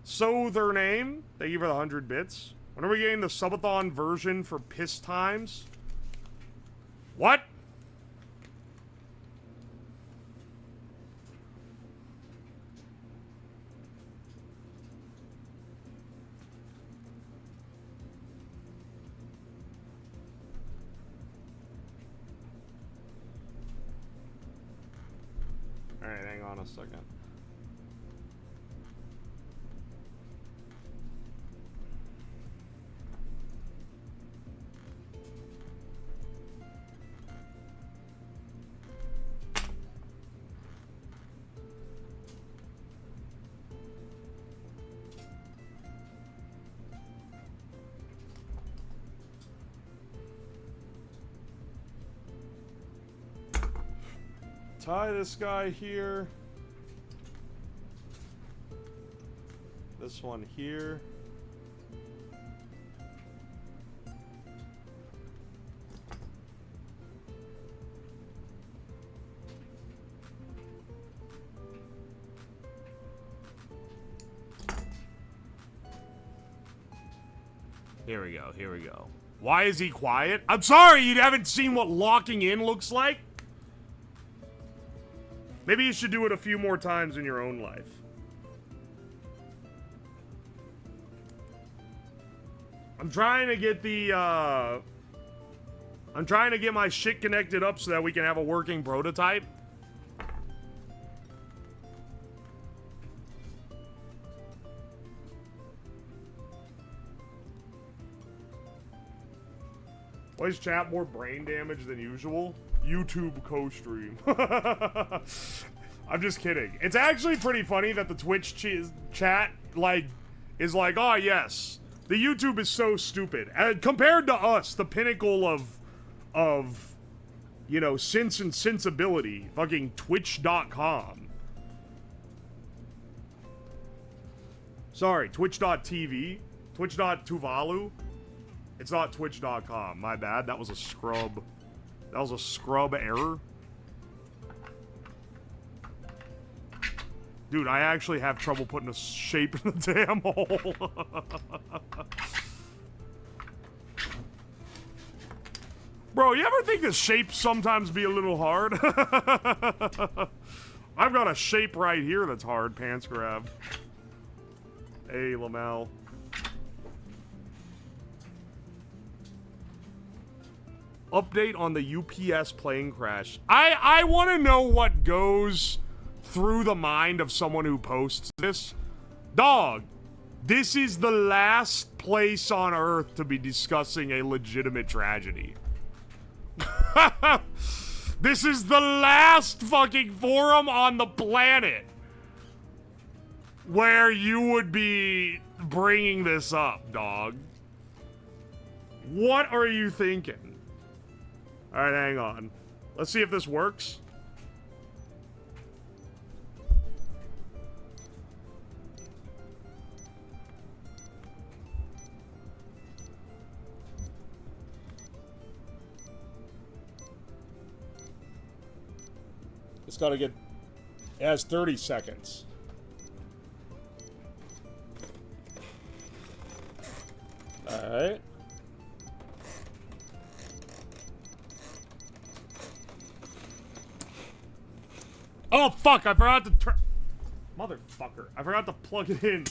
So Their Name. Thank you for the 100 bits. When are we getting the subathon version for piss times? What? Alright, hang on a second. Tie this guy here. This one here. Here we go, here we go. Why is he quiet? I'm sorry, you haven't seen what locking in looks like? Maybe you should do it a few more times in your own life. I'm trying to get the, I'm trying to get my shit connected up so that we can have a working prototype. Why is chat more brain damage than usual? YouTube co-stream. I'm just kidding. It's actually pretty funny that the Twitch chat, like, is like, oh yes, the YouTube is so stupid. Compared to us, the pinnacle of, you know, sense and sensibility, fucking Twitch.com. Sorry, Twitch.tv, Twitch.tuvalu. It's not Twitch.com. My bad. That was a scrub. That was a scrub error. Dude, I actually have trouble putting a shape in the damn hole. Bro, you ever think the shapes sometimes be a little hard? I've got a shape right here that's hard. Pants grab. Hey, Lamel. Update on the UPS plane crash. I want to know what goes through the mind of someone who posts this. Dog, this is the last place on Earth to be discussing a legitimate tragedy. This is the last fucking forum on the planet where you would be bringing this up, dog. What are you thinking? Alright, hang on. Let's see if this works. It's gotta get... It has 30 seconds. Alright. Oh, fuck, I forgot to turn... Motherfucker, I forgot to plug it in.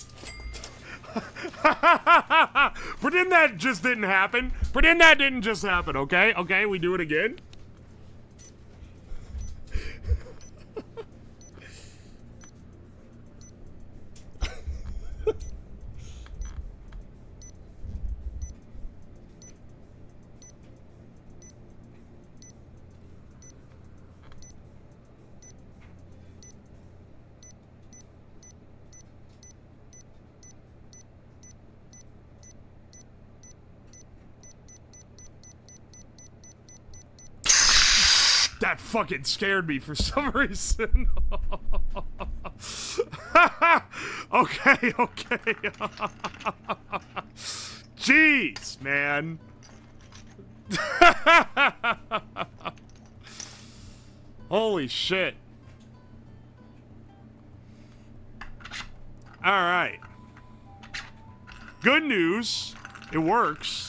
Pretend that just didn't happen. Pretend that didn't just happen, okay? Okay, we do it again. That fucking scared me for some reason. Okay, okay. Jeez, man. Holy shit. All right. Good news. It works.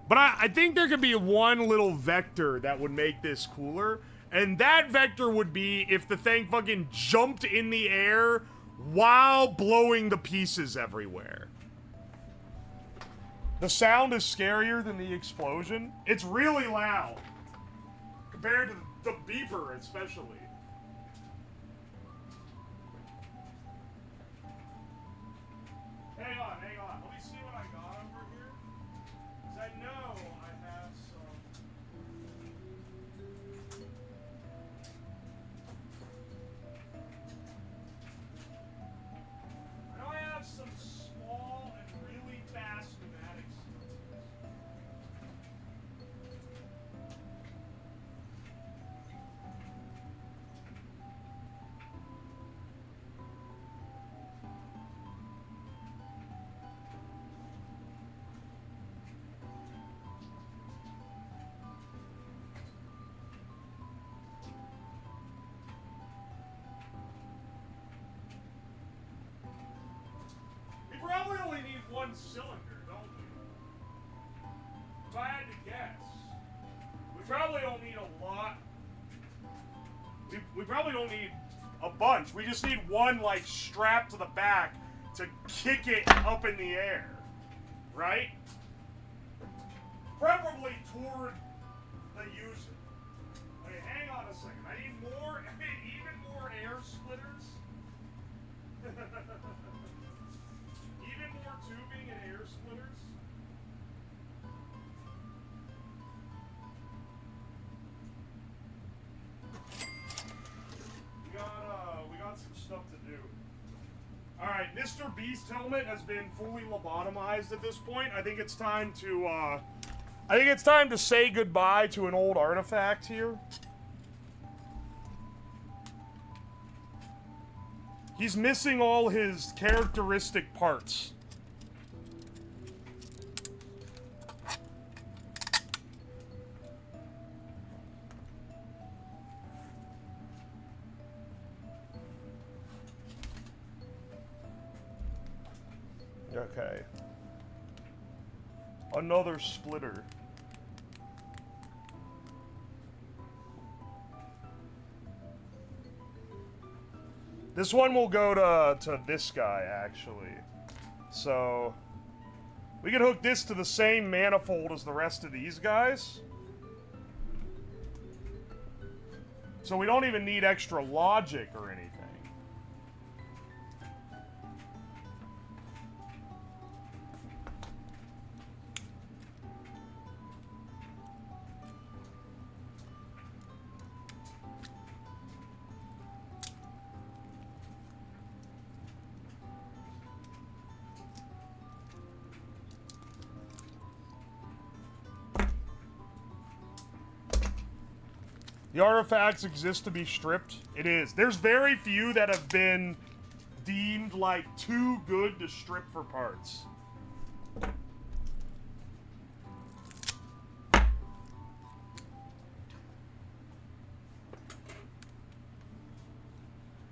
But I think there could be one little vector that would make this cooler. And that vector would be if the thing fucking jumped in the air while blowing the pieces everywhere. The sound is scarier than the explosion. It's really loud. Compared to the beeper, especially. Hang on, hang on. Let me see what I got over here. Because I know I have some... I know I have some small and really fast pneumatics. We probably only need one cylinder, don't we? probably don't need a lot. We probably don't need a bunch. We just need one, like, strap to the back to kick it up in the air. Right? Preferably toward the user. Okay, hang on a second. I need even more air splitters. Even more tubing and air splitters. We got some stuff to do. All right, Mr. Beast helmet has been fully lobotomized at this point. I think it's time to say goodbye to an old artifact here. He's missing all his characteristic parts. Okay. Another splitter. This one will go to this guy, actually. So, we can hook this to the same manifold as the rest of these guys. So we don't even need extra logic or anything. The artifacts exist to be stripped. It is. There's very few that have been deemed, like, too good to strip for parts.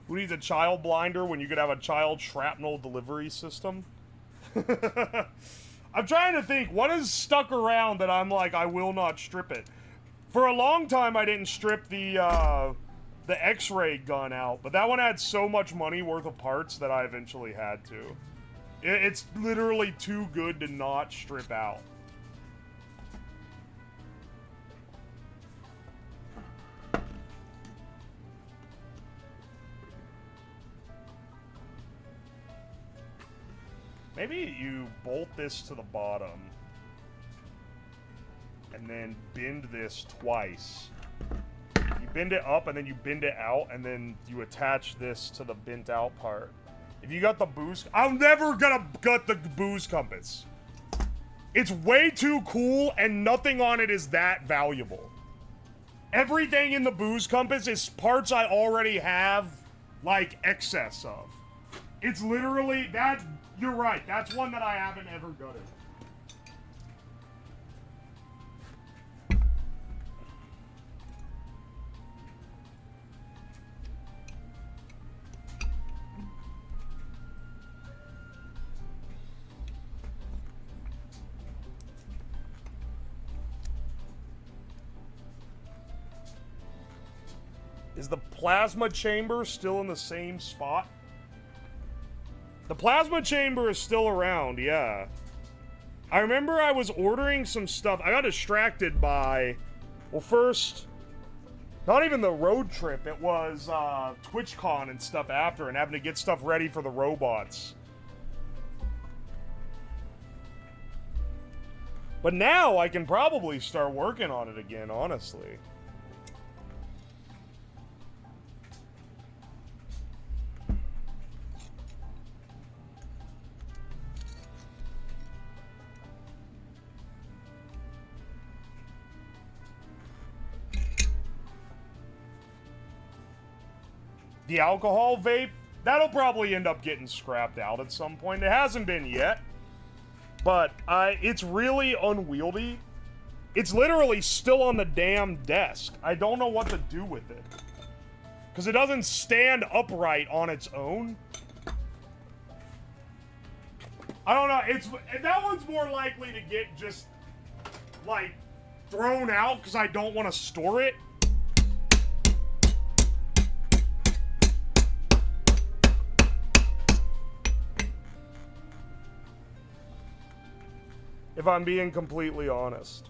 Who needs a child blinder when you could have a child shrapnel delivery system? I'm trying to think, what is stuck around that I'm like, I will not strip it? For a long time, I didn't strip the X-ray gun out, but that one had so much money worth of parts that I eventually had to. It's literally too good to not strip out. Maybe you bolt this to the bottom. And then bend this twice. You bend it up and then you bend it out and then you attach this to the bent out part. If you got the boost, I'm never gonna gut the boost compass. It's way too cool and nothing on it is that valuable. Everything in the boost compass is parts I already have, like, excess of. It's literally that. You're right. That's one that I haven't ever gutted. Is the plasma chamber still in the same spot? The plasma chamber is still around, yeah. I remember I was ordering some stuff. I got distracted by, well, first, not even the road trip. It was TwitchCon and stuff after, and having to get stuff ready for the robots. But now I can probably start working on it again, honestly. The alcohol vape, that'll probably end up getting scrapped out at some point. It hasn't been yet, but it's really unwieldy. It's literally still on the damn desk. I don't know what to do with it. Because it doesn't stand upright on its own. I don't know, that one's more likely to get just, like, thrown out because I don't want to store it. If I'm being completely honest.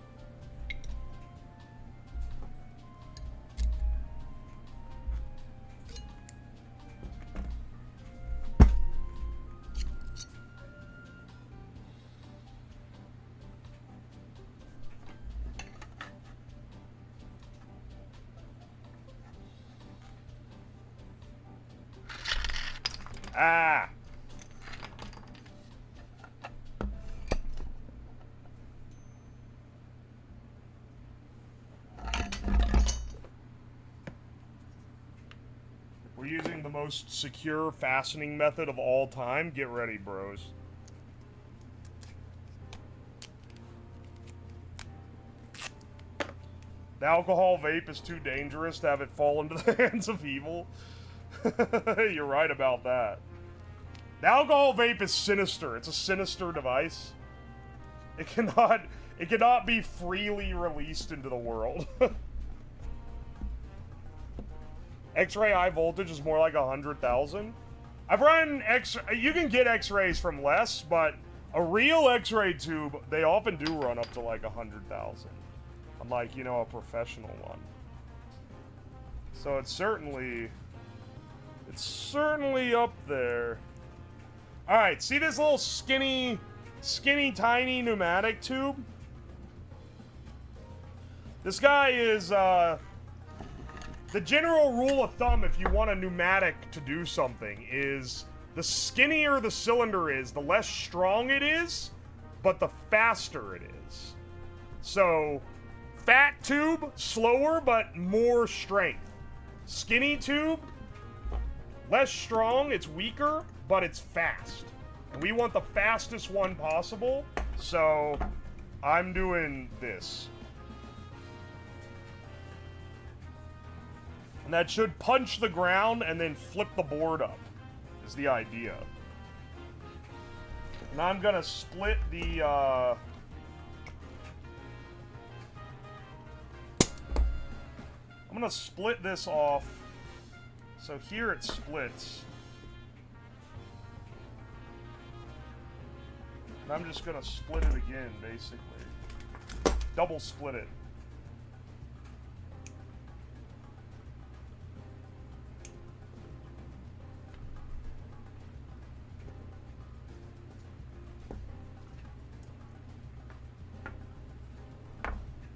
Ah. We're using the most secure fastening method of all time. Get ready, bros. The alcohol vape is too dangerous to have it fall into the hands of evil. You're right about that. The alcohol vape is sinister. It's a sinister device. It cannot be freely released into the world. X-ray high voltage is more like 100,000. I've run you can get X-rays from less, but a real X-ray tube, they often do run up to like 100,000. Unlike, you know, a professional one. So it's certainly up there. Alright, see this little skinny, tiny pneumatic tube? This guy is, the general rule of thumb if you want a pneumatic to do something is the skinnier the cylinder is, the less strong it is, but the faster it is. So, fat tube, slower, but more strength. Skinny tube, less strong, it's weaker, but it's fast. And we want the fastest one possible, so I'm doing this. And that should punch the ground and then flip the board up, is the idea. And I'm gonna split the, I'm gonna split this off. So here it splits. And I'm just gonna split it again, basically. Double split it.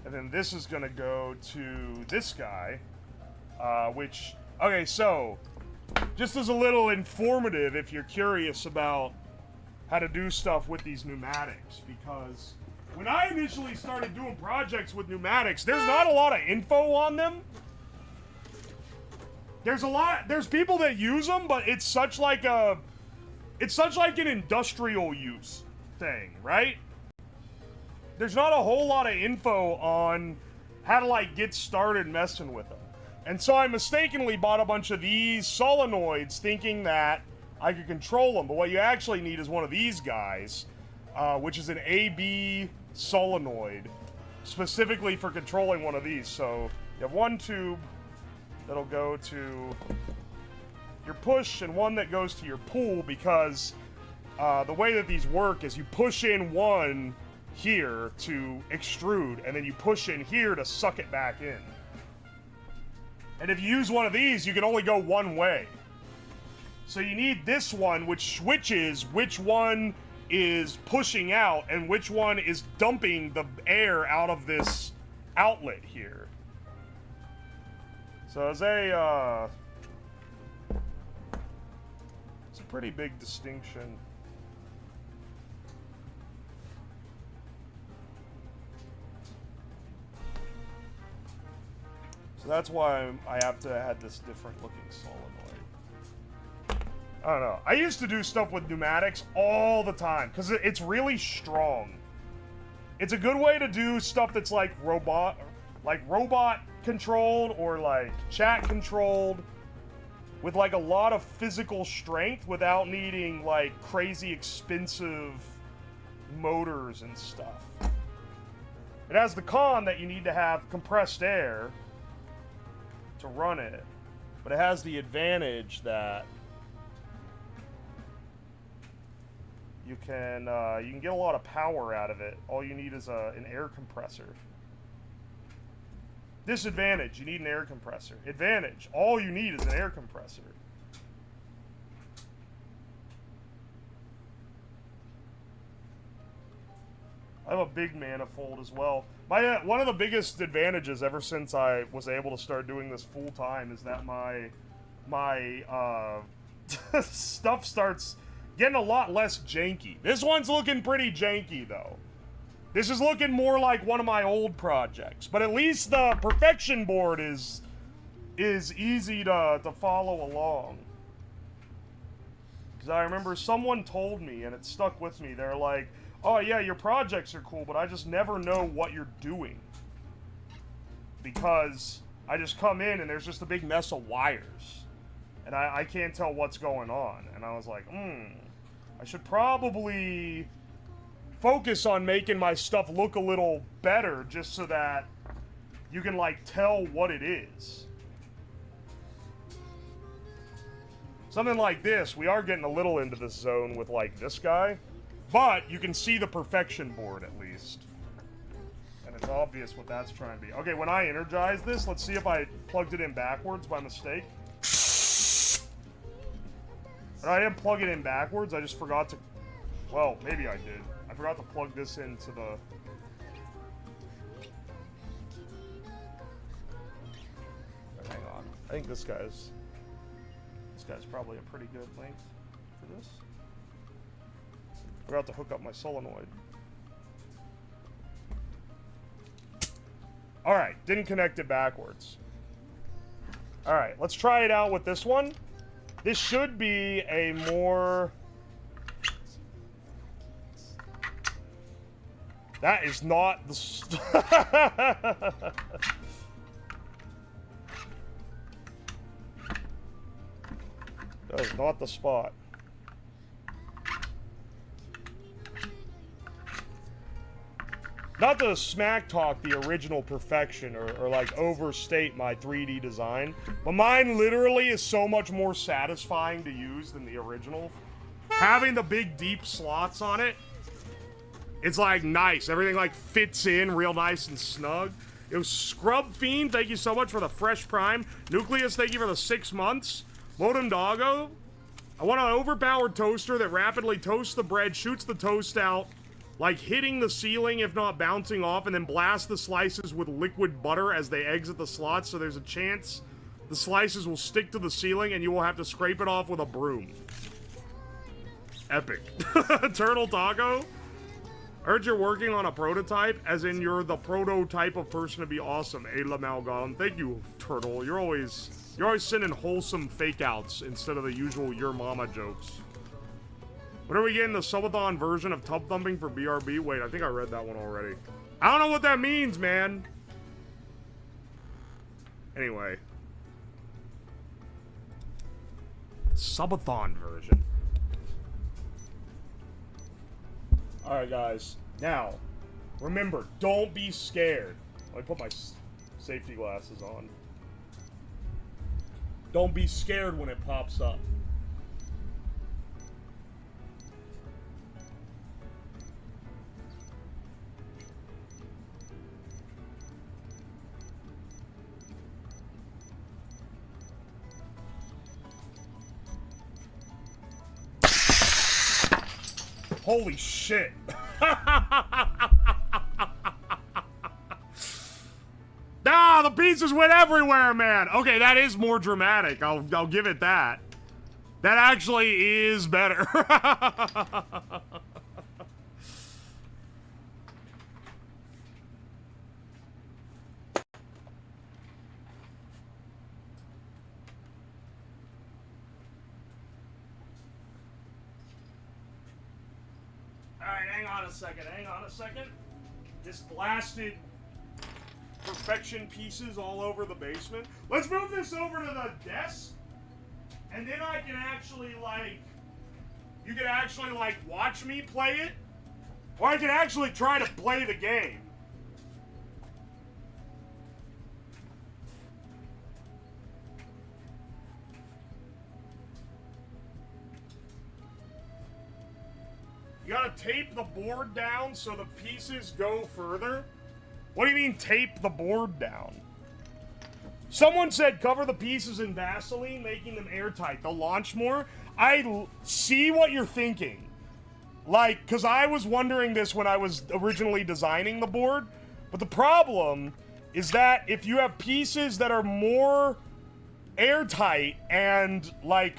And then this is gonna go to this guy, which, okay, so, just as a little informative if you're curious about how to do stuff with these pneumatics, because when I initially started doing projects with pneumatics, there's not a lot of info on them. There's people that use them, but it's such like an industrial use thing, right? There's not a whole lot of info on how to like get started messing with them. And so I mistakenly bought a bunch of these solenoids thinking that I could control them, but what you actually need is one of these guys, which is an AB solenoid, specifically for controlling one of these. So you have one tube that'll go to your push and one that goes to your pull, because the way that these work is you push in one here to extrude, and then you push in here to suck it back in. And if you use one of these, you can only go one way. So you need this one, which switches which one is pushing out and which one is dumping the air out of this outlet here. So it's a pretty big distinction. So that's why I have to have this different looking solenoid. I don't know. I used to do stuff with pneumatics all the time because it's really strong. It's a good way to do stuff that's like robot controlled or like chat controlled with like a lot of physical strength without needing like crazy expensive motors and stuff. It has the con that you need to have compressed air to run it, but it has the advantage that you can get a lot of power out of it. All you need is an air compressor. Disadvantage, you need an air compressor. Advantage, all you need is an air compressor. I have a big manifold as well. My one of the biggest advantages ever since I was able to start doing this full time is that my stuff starts getting a lot less janky. This one's looking pretty janky though. This is looking more like one of my old projects, but at least the perfection board is easy to follow along. Because I remember someone told me, and it stuck with me, they're like, oh yeah, your projects are cool, but I just never know what you're doing. Because I just come in and there's just a big mess of wires. And I can't tell what's going on. And I was like, I should probably focus on making my stuff look a little better just so that you can, like, tell what it is. Something like this, we are getting a little into this zone with, like, this guy. But you can see the perfection board at least. And it's obvious what that's trying to be. Okay, when I energize this, let's see if I plugged it in backwards by mistake. But I didn't plug it in backwards, I just forgot to... Well, maybe I did. I forgot to plug this into the... Hang on. I think this guy's probably a pretty good length for this. Forgot to hook up my solenoid. Alright, didn't connect it backwards. Alright, let's try it out with this one. This should be a more... That is not the... That is not the spot. Not to smack talk the original perfection or like overstate my 3D design, but mine literally is so much more satisfying to use than the original. Having the big deep slots on it, it's like nice. Everything like fits in real nice and snug. It was Scrub Fiend, thank you so much for the fresh prime. Nucleus, thank you for the 6 months. Modem Doggo, I want an overpowered toaster that rapidly toasts the bread, shoots the toast out, like hitting the ceiling if not bouncing off, and then blast the slices with liquid butter as they exit the slots, so there's a chance the slices will stick to the ceiling and you will have to scrape it off with a broom. Epic. Turtle Taco, heard you're working on a prototype, as in you're the prototype of person to be awesome. Ayla Malgam, thank you, Turtle. You're always sending wholesome fake outs instead of the usual your mama jokes. When are we getting the subathon version of tub thumping for BRB? Wait, I think I read that one already. I don't know what that means, man. Anyway. Subathon version. Alright, guys. Now, remember, don't be scared. Let me put my safety glasses on. Don't be scared when it pops up. Holy shit. Ah, the pieces went everywhere, man. Okay, that is more dramatic. I'll give it that. That actually is better. Alright, hang on a second. This blasted perfection pieces all over the basement. Let's move this over to the desk, and then I can actually, like, you can actually, like, watch me play it, or I can actually try to play the game. You gotta tape the board down so the pieces go further? What do you mean tape the board down? Someone said cover the pieces in Vaseline, making them airtight. They'll launch more. See what you're thinking. Like, because I was wondering this when I was originally designing the board. But the problem is that if you have pieces that are more airtight and, like,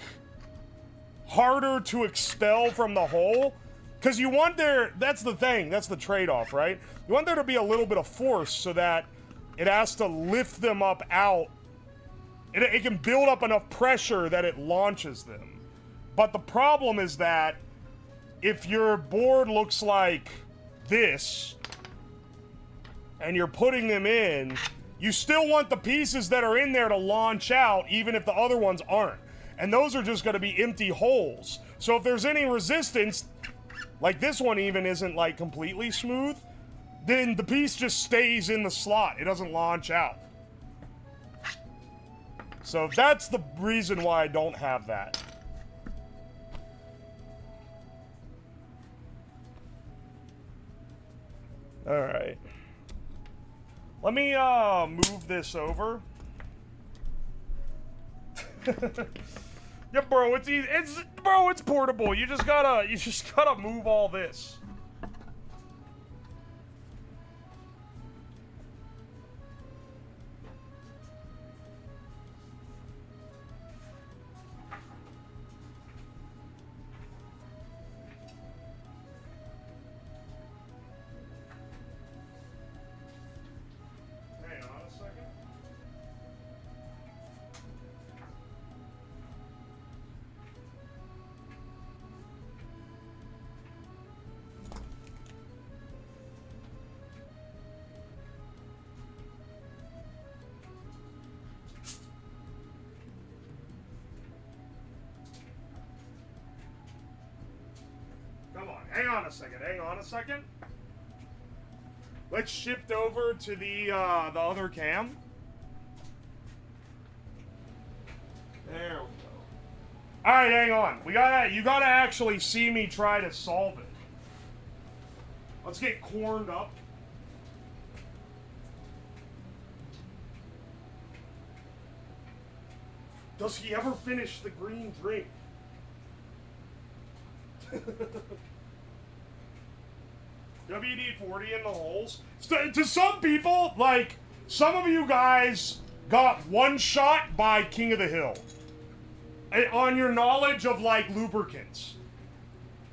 harder to expel from the hole, because you want that's the thing, that's the trade-off, right? You want there to be a little bit of force so that it has to lift them up out. It can build up enough pressure that it launches them. But the problem is that if your board looks like this, and you're putting them in, you still want the pieces that are in there to launch out, even if the other ones aren't. And those are just going to be empty holes. So if there's any resistance, like this one even isn't like completely smooth, then the piece just stays in the slot. It doesn't launch out. So that's the reason why I don't have that. All right. Let me move this over. Yeah, bro, it's easy. It's portable. You just gotta move all this. Hang on a second. Come on, hang on a second. Let's shift over to the other cam. There we go. All right, hang on. You gotta actually see me try to solve it. Let's get corned up. Does he ever finish the green drink? WD-40 in the holes. To some people, like, some of you guys got one shot by King of the Hill on your knowledge of, like, lubricants.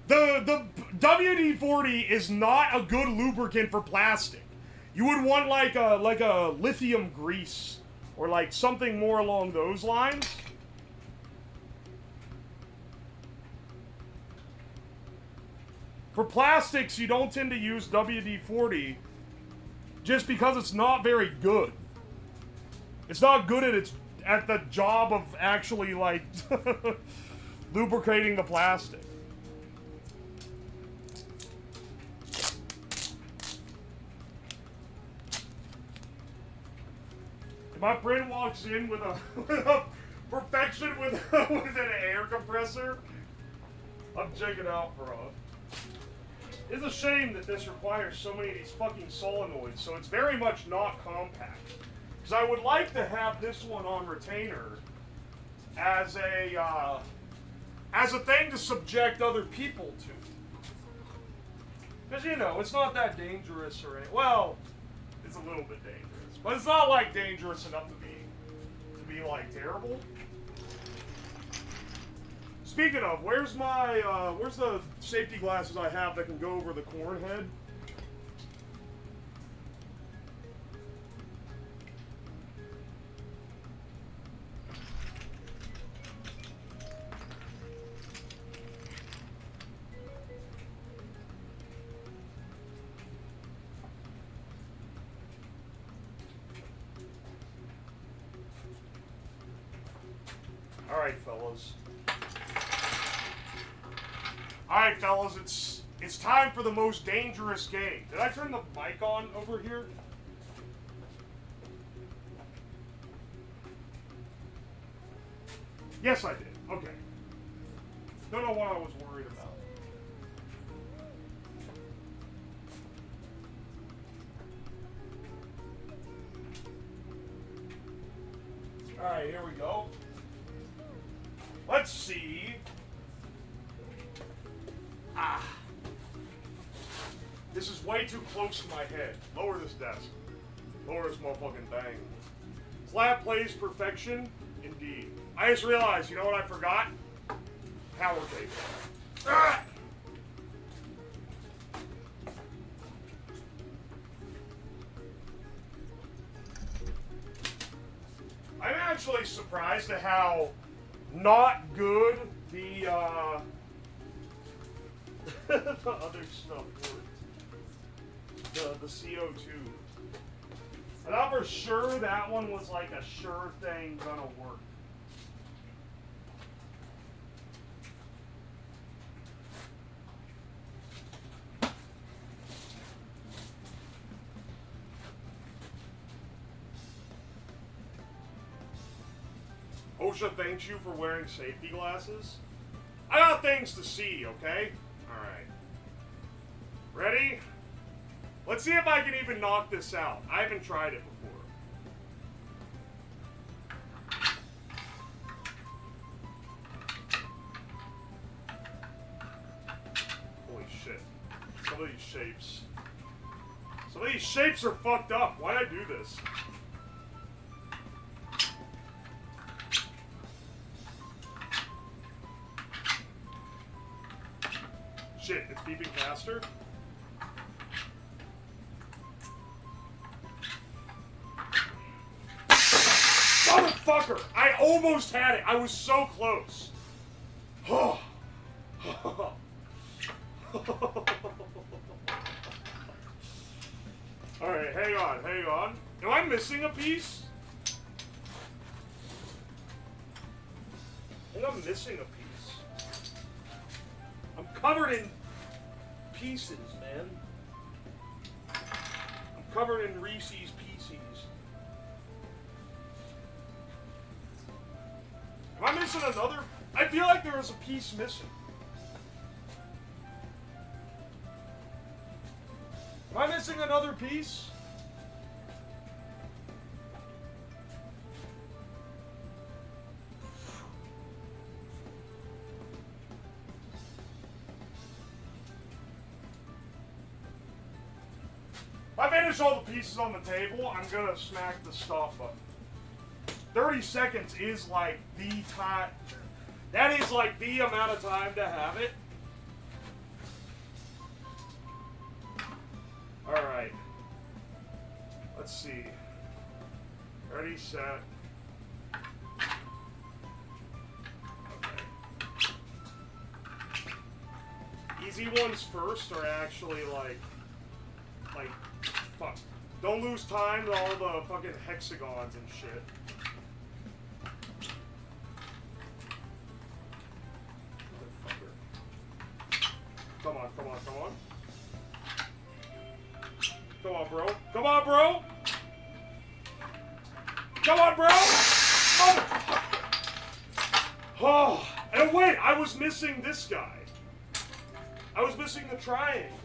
The WD-40 is not a good lubricant for plastic. You would want, like a lithium grease or, like, something more along those lines. For plastics, you don't tend to use WD-40 just because it's not very good. It's not good at the job of actually, like, lubricating the plastic. If my friend walks in with a perfection with an air compressor, I'm checking out, bro. It's a shame that this requires so many of these fucking solenoids, so it's very much not compact. Because I would like to have this one on retainer as a thing to subject other people to. Because, you know, it's not that dangerous or anything. Well, it's a little bit dangerous. But it's not, like, dangerous enough to be like, terrible. Speaking of, where's the safety glasses I have that can go over the corn head? All right, fellas. Alright, fellas, it's time for the most dangerous game. Did I turn the mic on over here? Yes, I did. Okay. Don't know what I was worried about. Alright, here we go. Let's see. This is way too close to my head. Lower this desk. Lower this motherfucking thing. Slab plays perfection, indeed. I just realized, you know what I forgot? Power tape. Ah! I'm actually surprised at how not good the the other stuff works. The CO2. I thought for sure that one was like a sure thing gonna work. OSHA thanks you for wearing safety glasses. I got things to see, okay? Alright. Ready? Let's see if I can even knock this out. I haven't tried it before. Holy shit. Some of these shapes. Some of these shapes are fucked up. Why'd I do this? Shit, it's beeping faster. Motherfucker! I almost had it. I was so close. Alright, hang on, hang on. Am I missing a piece? I think I'm missing a piece. I'm covered in pieces, man. I'm covered in Reese's Pieces. Am I missing another? I feel like there was a piece missing. Am I missing another piece? If I finish all the pieces on the table, I'm gonna smack the stop button. 30 seconds is like the time. That is like the amount of time to have it. Alright. Let's see. Ready, set. Okay. Easy ones first are actually like, fuck. Don't lose time to all the fucking hexagons and shit. Motherfucker. Come on, come on, come on. Come on, bro. Come on, bro! Come on, bro! Motherfucker! Oh, and wait, I was missing this guy. I was missing the triangle.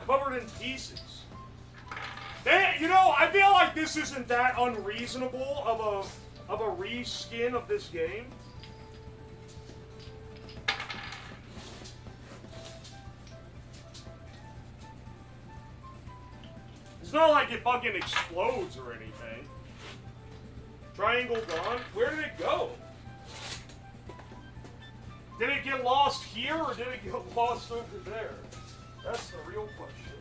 Covered in pieces. You know, I feel like this isn't that unreasonable of a reskin of this game. It's not like it fucking explodes or anything. Triangle gone? Where did it go? Did it get lost here or did it get lost over there? That's the real question.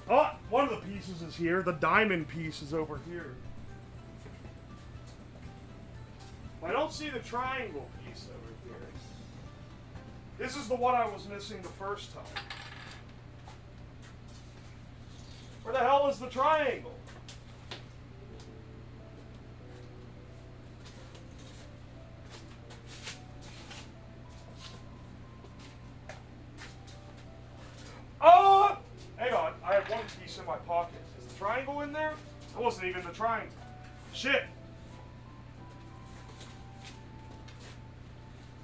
Oh, one of the pieces is here. The diamond piece is over here. I don't see the triangle piece over here. This is the one I was missing the first time. Where the hell is the triangle? in my pocket. Is the triangle in there? I wasn't even in the triangle. Shit.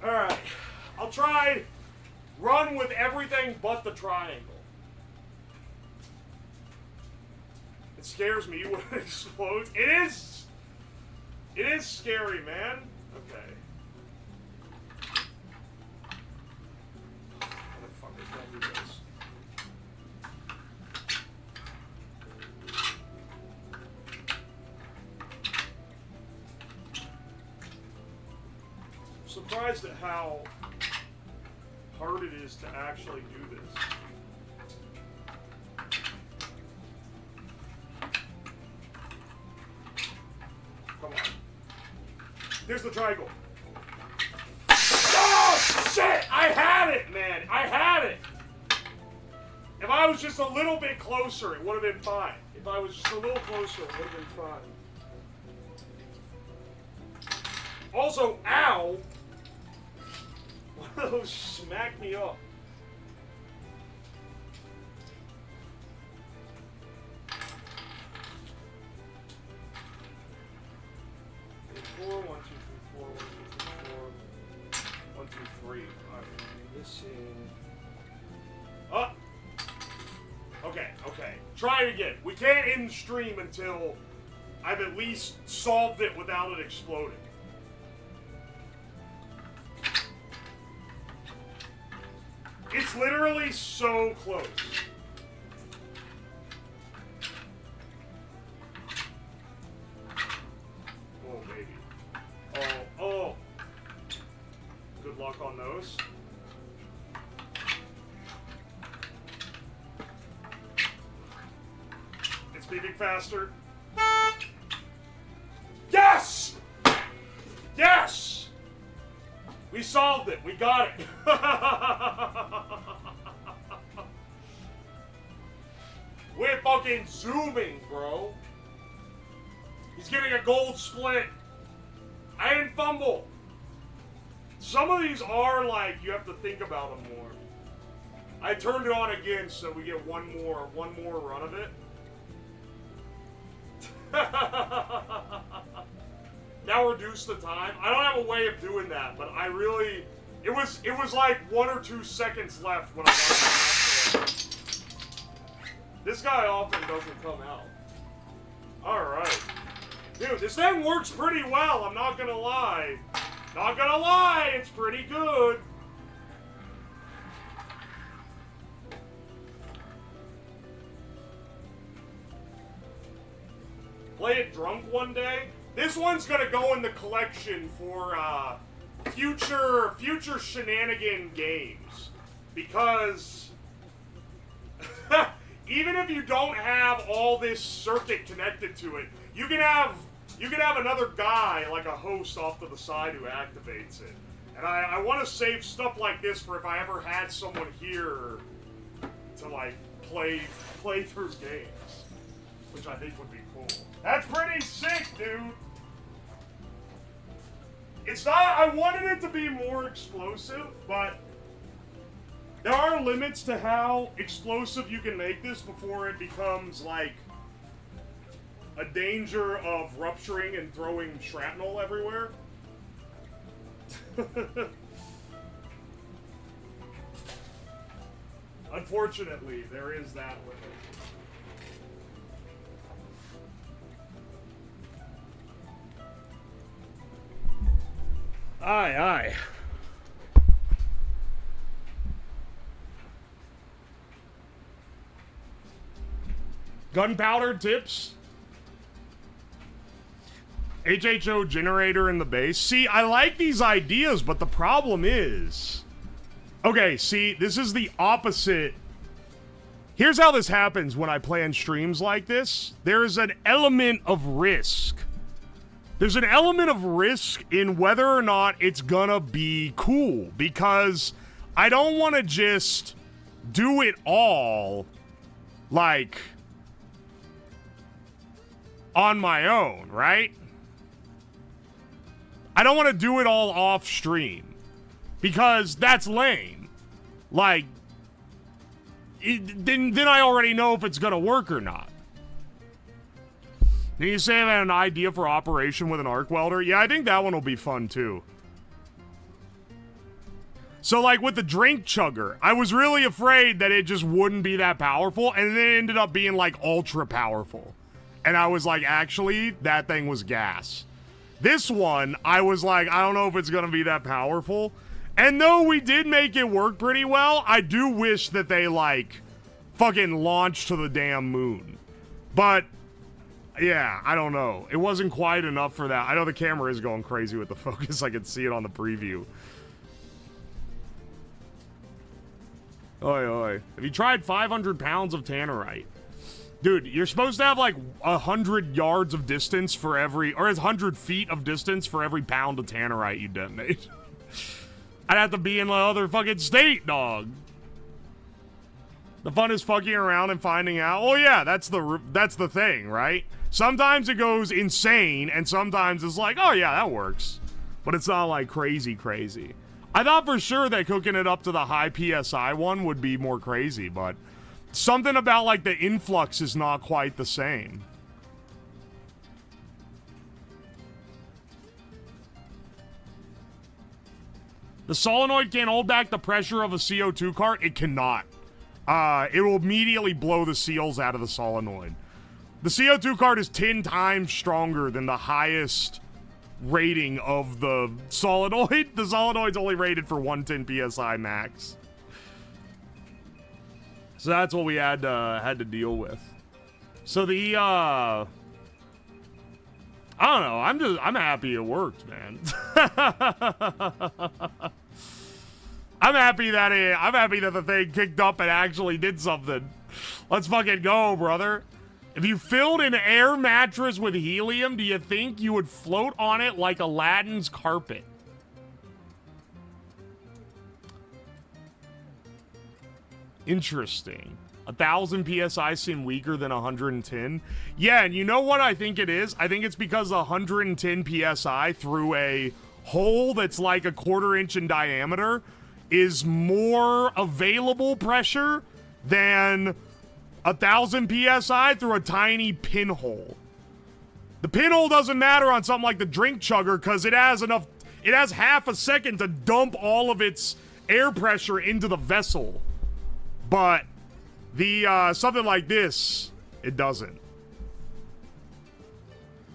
Alright. I'll try run with everything but the triangle. It scares me when it explodes. It is scary, man. Okay. Motherfuckers, don't do this. I'm surprised at how hard it is to actually do this. Come on. There's the triangle. Oh, shit! I had it, man! I had it! If I was just a little bit closer, it would have been fine. If I was just a little closer, it would have been fine. Also, ow! One of those smacked me up. Four, 1, 2, 3, 4, 1, 2, 3, 4, 1, 2, 3. Alright, missing. Oh! Okay, okay. Try it again. We can't end the stream until I've at least solved it without it exploding. It's literally so close. Oh, baby. Oh. Good luck on those. It's beating faster. Yes! Yes! We solved it. We got it. We're fucking zooming, bro. He's getting a gold split. I didn't fumble. Some of these are like, you have to think about them more. I turned it on again so we get one more run of it. Now reduce the time. I don't have a way of doing that, but I really, it was like 1 or 2 seconds left when I got it. This guy often doesn't come out. Alright. Dude, this thing works pretty well, I'm not gonna lie. Not gonna lie, it's pretty good. Play it drunk one day. This one's gonna go in the collection for future shenanigan games. Because even if you don't have all this circuit connected to it, you can have another guy, like a host off to the side who activates it. And I want to save stuff like this for if I ever had someone here to like play through games, which I think would be cool. That's pretty sick, dude. It's not, I wanted it to be more explosive, but there are limits to how explosive you can make this before it becomes like a danger of rupturing and throwing shrapnel everywhere. Unfortunately, there is that limit. Aye, aye. Gunpowder tips? HHO generator in the base. See, I like these ideas, but the problem is... Okay, see, this is the opposite. Here's how this happens when I plan streams like this. There's an element of risk. There's an element of risk in whether or not it's gonna be cool, because I don't want to just do it all, like, on my own, right? I don't want to do it all off stream, because that's lame. Like, then I already know if it's gonna work or not. Did you say I had an idea for operation with an arc welder? Yeah, I think that one will be fun too. So like with the drink chugger, I was really afraid that it just wouldn't be that powerful, and then it ended up being like ultra powerful. And I was like, actually, that thing was gas. This one, I was like, I don't know if it's gonna be that powerful. And though we did make it work pretty well, I do wish that they like fucking launched to the damn moon. But yeah, I don't know. It wasn't quite enough for that. I know the camera is going crazy with the focus. I can see it on the preview. Oi, oi. Have you tried 500 pounds of tannerite? Dude, you're supposed to have like 100 yards of distance for every, or 100 feet of distance for every pound of tannerite you detonate. I'd have to be in the other fucking state, dog. The fun is fucking around and finding out. Oh yeah, that's the thing, right? Sometimes it goes insane, and sometimes it's like, oh yeah, that works. But it's not like crazy. I thought for sure that cooking it up to the high PSI one would be more crazy, but something about like the influx is not quite the same. The solenoid can't hold back the pressure of a CO2 cart. It cannot. It will immediately blow the seals out of the solenoid. The CO2 cart is 10 times stronger than the highest rating of the solenoid. The solenoid's only rated for 110 PSI max. So that's what we had to deal with. So the I don't know. I'm happy it worked, man. I'm happy that the thing kicked up and actually did something. Let's fucking go, brother. If you filled an air mattress with helium, do you think you would float on it like Aladdin's carpet? Interesting. 1,000 PSI seem weaker than 110. Yeah, and you know what I think it is? I think it's because 110 PSI through a hole that's like a 1/4 inch in diameter is more available pressure than 1,000 PSI through a tiny pinhole. The pinhole doesn't matter on something like the drink chugger because it has half a second to dump all of its air pressure into the vessel. But the something like this, it doesn't.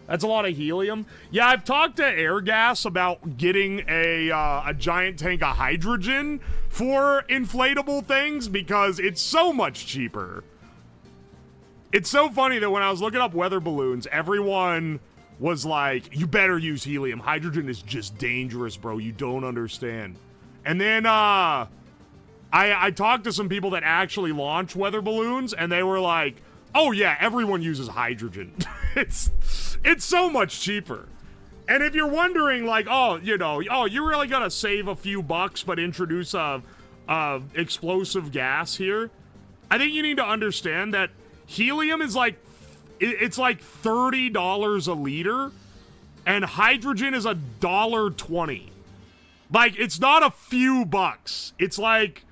That's a lot of helium. Yeah, I've talked to Airgas about getting a giant tank of hydrogen for inflatable things because it's so much cheaper. It's so funny that when I was looking up weather balloons, everyone was like, you better use helium. Hydrogen is just dangerous, bro. You don't understand. And then I talked to some people that actually launch weather balloons, and they were like, oh yeah, everyone uses hydrogen. It's so much cheaper. And if you're wondering, like, you're really gonna save a few bucks but introduce a explosive gas here, I think you need to understand that helium is like, it's like $30 a liter, and hydrogen is $1.20. Like, it's not a few bucks. It's like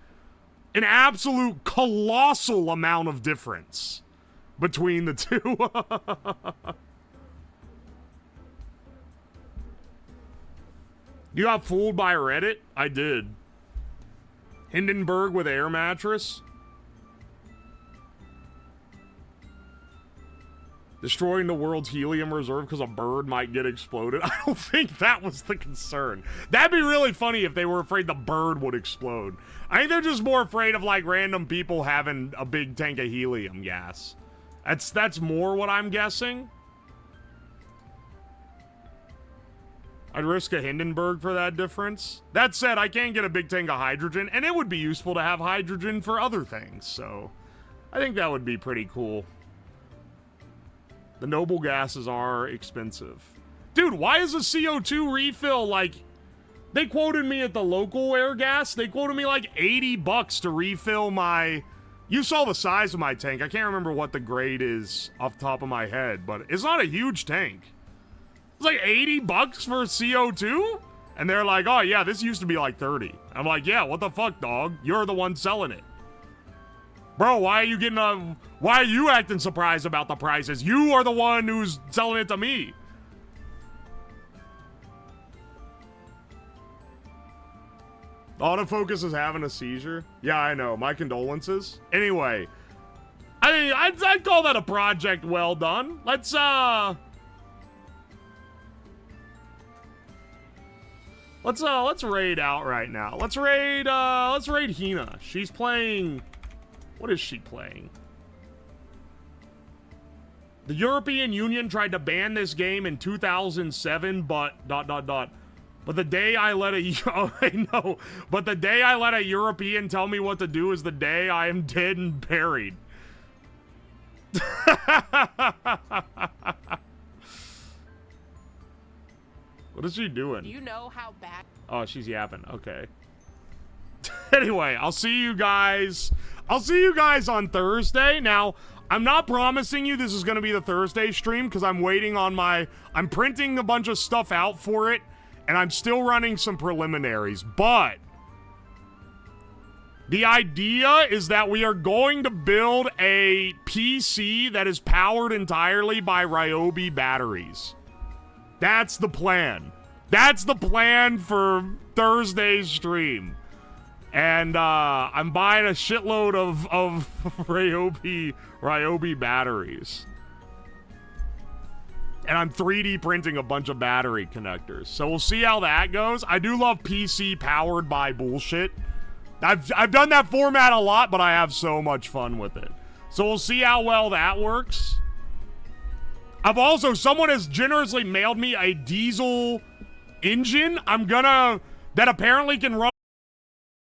an absolute colossal amount of difference between the two. You got fooled by Reddit? I did. Hindenburg with air mattress. Destroying the world's helium reserve because a bird might get exploded. I don't think that was the concern. That'd be really funny if they were afraid the bird would explode. I think they're just more afraid of like random people having a big tank of helium gas. That's more what I'm guessing. I'd risk a Hindenburg for that difference. That said, I can get a big tank of hydrogen, and it would be useful to have hydrogen for other things, so I think that would be pretty cool. The noble gases are expensive. Dude, why is a CO2 refill like... They quoted me at the local air gas. They quoted me like $80 to refill my... You saw the size of my tank. I can't remember what the grade is off the top of my head, but it's not a huge tank. It's like $80 for CO2? And they're like, oh yeah, this used to be like 30. I'm like, yeah, what the fuck, dog? You're the one selling it. Bro, why are you acting surprised about the prices? You are the one who's selling it to me. Autofocus is having a seizure. Yeah, I know. My condolences. Anyway, I'd call that a project well done. Let's raid out right now. Let's raid Hina. She's playing. What is she playing? The European Union tried to ban this game in 2007, but But the day I let a oh, I know. But the day I let a European tell me what to do is the day I am dead and buried. What is she doing? Do you know how bad? Oh, she's yapping. Okay. Anyway, I'll see you guys. I'll see you guys on Thursday. Now, I'm not promising you this is going to be the Thursday stream because I'm waiting on I'm printing a bunch of stuff out for it, and I'm still running some preliminaries. But the idea is that we are going to build a PC that is powered entirely by Ryobi batteries. That's the plan. That's the plan for Thursday's stream. And I'm buying a shitload of Ryobi batteries. And I'm 3D printing a bunch of battery connectors. So we'll see how that goes. I do love PC powered by bullshit. I've done that format a lot, but I have so much fun with it. So we'll see how well that works. Someone has generously mailed me a diesel engine. That apparently can run